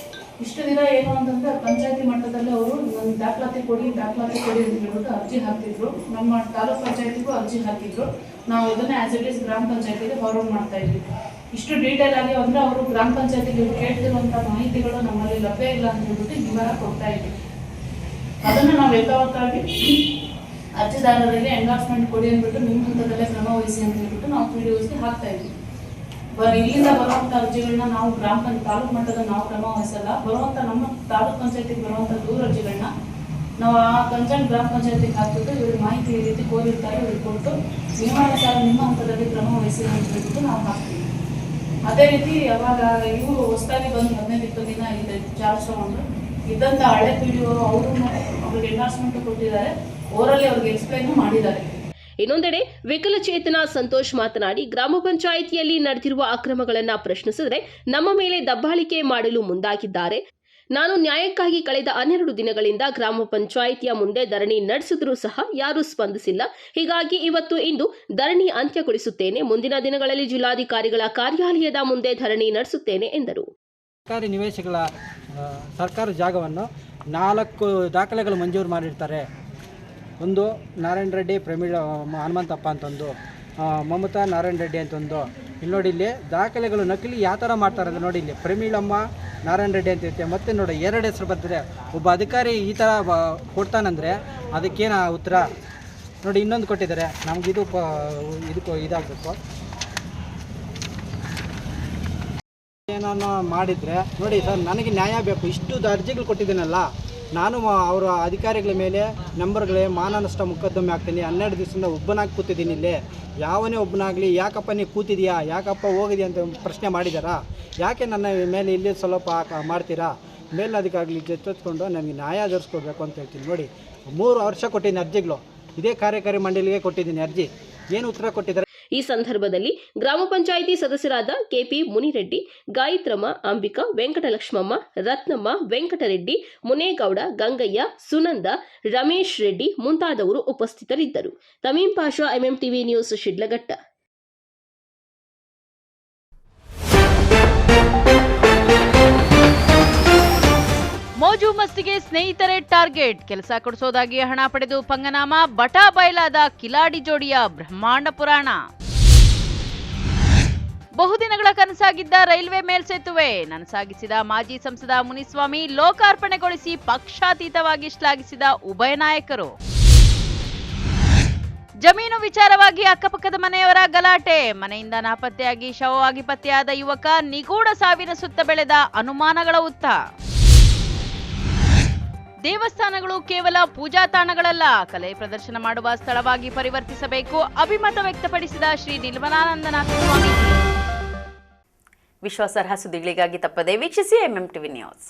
ಇಷ್ಟು ದಿನ ಏನು ಅಂತಂದ್ರೆ ಪಂಚಾಯತಿ ಮಟ್ಟದಲ್ಲಿ ಅವರು ನನ್ನ ದಾಖಲಾತಿ ಕೊಡಿ ಅಂತ ಹೇಳ್ಬಿಟ್ಟು ಅರ್ಜಿ ಹಾಕ್ತಿದ್ರು. ನಮ್ಮ ತಾಲೂಕ್ ಪಂಚಾಯತಿಗೂ ಅರ್ಜಿ ಹಾಕಿದ್ರು. ನಾವು ಇದನ್ನ ಆಸ್ ಇಟ್ ಇಸ್ ಗ್ರಾಮ ಪಂಚಾಯತಿಗೆ ಫಾರ್ವರ್ಡ್ ಮಾಡ್ತಾ ಇದ್ವಿ. ಇಷ್ಟು ಡೀಟೇಲ್ ಆಗಿ ಅಂದ್ರೆ ಅವರು ಗ್ರಾಮ ಪಂಚಾಯತಿಗೆ ಕೇಳ್ತಿರುವಂಥ ಮಾಹಿತಿಗಳು ನಮ್ಮಲ್ಲಿ ಲಭ್ಯ ಇಲ್ಲ ಅಂತ ಹೇಳ್ಬಿಟ್ಟು ವಿವರ ಕೊಡ್ತಾ ಇದ್ವಿ. ಅದನ್ನು ನಾವು ಯಥಾವತ್ತಾಗಿ ಅರ್ಜಿದಾರರಿಗೆ ಎಂಡಾರ್ಸ್ಮೆಂಟ್ ಕೊಡಿ ಅಂದ್ಬಿಟ್ಟು ನಿಮ್ಮ ಹಂತದಲ್ಲೇ ಕ್ರಮ ವಹಿಸಿ ಅಂತ ಹೇಳ್ಬಿಟ್ಟು ನಾವು ಪಿಡಿಒಸ್ಗೆ ಹಾಕ್ತಾ ಇದ್ವಿ. ಇಲ್ಲಿಂದ ಬರುವಂಥ ಅರ್ಜಿಗಳನ್ನ ನಾವು ತಾಲೂಕು ಮಟ್ಟದಲ್ಲಿ ನಾವು ಕ್ರಮ ವಹಿಸಲ್ಲ. ಬರುವಂಥ ನಮ್ಮ ತಾಲೂಕ್ ಪಂಚಾಯತಿಗೆ ಬರುವಂಥ ದೂರ ಅರ್ಜಿಗಳನ್ನ ನಾವು ಆ ಕನ್ಸರ್ನ್ ಗ್ರಾಮ ಪಂಚಾಯತಿಗೆ ಹಾಕ್ಬಿಟ್ಟು ಇವ್ರಿಗೆ ಮಾಹಿತಿ ಈ ರೀತಿ ಕೋರಿರ್ತಾರೆ, ಇವ್ರಿಗೆ ಕೊಟ್ಟು ನಿಯಮಾನುಸಾರ ನಿಮ್ಮ ಹಂತದಲ್ಲಿ ಕ್ರಮ ವಹಿಸಿ ಅಂತ ಹೇಳ್ಬಿಟ್ಟು ನಾವು ಹಾಕ್ತೀವಿ. ಅದೇ ರೀತಿ ಯಾವಾಗ ಇವರು ಹೊಸದಾಗಿ ಬಂದು 15-20 ದಿನ ಇದೆ ಚಾರ್ಜ್ ತಗೊಂಡು ಇದ್ದಂಥ ಹಳೆ ಪಿಡಿಒ ಅವರು ಅವ್ರಿಗೆ ಎಂಡಾರ್ಸ್ಮೆಂಟ್ ಕೊಟ್ಟಿದ್ದಾರೆ, ಓರಲ್ಲಿ ಅವ್ರಿಗೆ ಎಕ್ಸ್ಪ್ಲೈನ್ ಮಾಡಿದ್ದಾರೆ. ಇನ್ನೊಂದೆಡೆ ವಿಕಲಚೇತನ ಸಂತೋಷ್ ಮಾತನಾಡಿ, ಗ್ರಾಮ ಪಂಚಾಯಿತಿಯಲ್ಲಿ ನಡೆದಿರುವ ಅಕ್ರಮಗಳನ್ನು ಪ್ರಶ್ನಿಸಿದರೆ ನಮ್ಮ ಮೇಲೆ ದಬ್ಬಾಳಿಕೆ ಮಾಡಲು ಮುಂದಾಗಿದ್ದಾರೆ. ನಾನು ನ್ಯಾಯಕ್ಕಾಗಿ ಕಳೆದ 12 ದಿನಗಳಿಂದ ಗ್ರಾಮ ಪಂಚಾಯಿತಿಯ ಮುಂದೆ ಧರಣಿ ನಡೆಸಿದರೂ ಸಹ ಯಾರೂ ಸ್ಪಂದಿಸಿಲ್ಲ. ಹೀಗಾಗಿ ಇಂದು ಧರಣಿ ಅಂತ್ಯಗೊಳಿಸುತ್ತೇನೆ. ಮುಂದಿನ ದಿನಗಳಲ್ಲಿ ಜಿಲ್ಲಾಧಿಕಾರಿಗಳ ಕಾರ್ಯಾಲಯದ ಮುಂದೆ ಧರಣಿ ನಡೆಸುತ್ತೇನೆ ಎಂದರು. ಸರ್ಕಾರಿ ನಿವೇಶಗಳ ಸರ್ಕಾರ ಜಾಗವನ್ನು 4 ದಾಖಲೆಗಳು ಮಂಜೂರು ಮಾಡಿರ್ತಾರೆ. ಒಂದು ನಾರಾಯಣ ರೆಡ್ಡಿ ಪ್ರಮೀಳ ಹನುಮಂತಪ್ಪ ಅಂತಂದು, ಮಮತಾ ನಾರಾಯಣ ರೆಡ್ಡಿ ಅಂತಂದು. ಇಲ್ಲಿ ನೋಡಿ, ಇಲ್ಲಿ ದಾಖಲೆಗಳು ನಕಲಿ ಯಾವ ಥರ ಮಾಡ್ತಾರೆ ಅಂದರೆ ನೋಡಿ, ಇಲ್ಲಿ ಪ್ರಮೀಳಮ್ಮ ನಾರಾಯಣ ರೆಡ್ಡಿ ಅಂತ ಇರುತ್ತೆ. ಮತ್ತು ನೋಡಿ 2 ಹೆಸರು ಬರ್ತಾರೆ. ಒಬ್ಬ ಅಧಿಕಾರಿ ಈ ಥರ ಕೊಡ್ತಾನಂದರೆ ಅದಕ್ಕೇನು ಉತ್ತರ? ನೋಡಿ, ಇನ್ನೊಂದು ಕೊಟ್ಟಿದ್ದಾರೆ. ನಮಗಿದು ಇದಾಗಬೇಕು. ಏನಾನ ಮಾಡಿದರೆ ನೋಡಿ ಸರ್, ನನಗೆ ನ್ಯಾಯ ಬೇಕು. ಇಷ್ಟು ಅರ್ಜಿಗಳು ಕೊಟ್ಟಿದ್ದೀನಲ್ಲ, ನಾನು ಅವರ ಅಧಿಕಾರಿಗಳ ಮೇಲೆ ನಂಬರ್ಗಳೇ ಮಾನನಷ್ಟ ಮೊಕದ್ದಮೆ ಆಗ್ತೀನಿ. 12 ದಿವಸದಿಂದ ಒಬ್ಬನಾಗಿ ಕೂತಿದ್ದೀನಿ ಇಲ್ಲಿ. ಯಾವನೇ ಒಬ್ಬನಾಗಲಿ ಯಾಕಪ್ಪ ನೀವು ಕೂತಿದೆಯಾ, ಯಾಕಪ್ಪ ಹೋಗಿದೆಯಾ ಅಂತ ಪ್ರಶ್ನೆ ಮಾಡಿದಾರಾ? ಯಾಕೆ ನನ್ನ ಮೇಲೆ ಇಲ್ಲಿ ಸ್ವಲ್ಪ ಮಾಡ್ತೀರಾ? ಮೇಲಧಿಕಾರಿಗಳಿಗೆ ಚರ್ಚಿಸ್ಕೊಂಡು ನನಗೆ ನ್ಯಾಯ ದೊರಕಿಸ್ಕೊಡ್ಬೇಕು ಅಂತ ಹೇಳ್ತೀನಿ. ನೋಡಿ, 3 ವರ್ಷ ಕೊಟ್ಟಿದ್ದೀನಿ ಅರ್ಜಿಗಳು. ಇದೇ ಕಾರ್ಯಕಾರಿ ಮಂಡಳಿಗೆ ಕೊಟ್ಟಿದ್ದೀನಿ ಅರ್ಜಿ. ಏನು ಉತ್ತರ ಕೊಟ್ಟಿದ್ದಾರೆ? ಈ ಸಂದರ್ಭದಲ್ಲಿ ಗ್ರಾಮ ಪಂಚಾಯಿತಿ ಸದಸ್ಯರಾದ ಕೆಪಿ ಮುನಿರೆಡ್ಡಿ, ಗಾಯತ್ರಮ್ಮ, ಅಂಬಿಕಾ, ವೆಂಕಟಲಕ್ಷ್ಮಮ್ಮ, ರತ್ನಮ್ಮ, ವೆಂಕಟರೆಡ್ಡಿ, ಮುನೇಗೌಡ, ಗಂಗಯ್ಯ, ಸುನಂದ, ರಮೇಶ್ ರೆಡ್ಡಿ ಮುಂತಾದವರು ಉಪಸ್ಥಿತರಿದ್ದರು. ತಮೀಂ ಪಾಷಾ, ಎಂಎಂಟಿವಿ ನ್ಯೂಸ್, ಶಿಡ್ಲಘಟ್ಟ. ಮೋಜು ಮಸ್ತಿಗೆ ಸ್ನೇಹಿತರೇ ಟಾರ್ಗೆಟ್. ಕೆಲಸ ಕೊಡಿಸೋದಾಗಿ ಹಣ ಪಡೆದು ಪಂಗನಾಮ, ಬಟಾ ಬಯಲಾದ ಕಿಲಾಡಿ ಜೋಡಿಯ ಬ್ರಹ್ಮಾಂಡ ಪುರಾಣ. ಬಹುದಿನಗಳ ಕನಸಾಗಿದ್ದ ರೈಲ್ವೆ ಮೇಲ್ಸೇತುವೆ ನನಸಾಗಿಸಿದ ಮಾಜಿ ಸಂಸದ ಮುನಿಸ್ವಾಮಿ, ಲೋಕಾರ್ಪಣೆಗೊಳಿಸಿ ಪಕ್ಷಾತೀತವಾಗಿ ಶ್ಲಾಘಿಸಿದ ಉಭಯ ನಾಯಕರು. ಜಮೀನು ವಿಚಾರವಾಗಿ ಅಕ್ಕಪಕ್ಕದ ಮನೆಯವರ ಗಲಾಟೆ, ಮನೆಯಿಂದ ನಾಪತ್ತೆಯಾಗಿ ಶವವಾಗಿ ಪತ್ತೆಯಾದ ಯುವಕ, ನಿಗೂಢ ಸಾವಿನ ಸುತ್ತ ಬೆಳೆದ ಅನುಮಾನಗಳ ಉತ್ತ. ದೇವಸ್ಥಾನಗಳು ಕೇವಲ ಪೂಜಾ ತಾಣಗಳಲ್ಲ, ಕಲೆ ಪ್ರದರ್ಶನ ಮಾಡುವ ಸ್ಥಳವಾಗಿ ಪರಿವರ್ತಿಸಬೇಕು, ಅಭಿಮತ ವ್ಯಕ್ತಪಡಿಸಿದ ಶ್ರೀ ನಿರ್ಮಲಾನಂದನಾಥ ಸ್ವಾಮೀಜಿ. ವಿಶ್ವಾಸಾರ್ಹ ಸುದ್ದಿಗಳಿಗಾಗಿ ತಪ್ಪದೇ ವೀಕ್ಷಿಸಿ ಎಂಎಂ ಟಿವಿ ನ್ಯೂಸ್.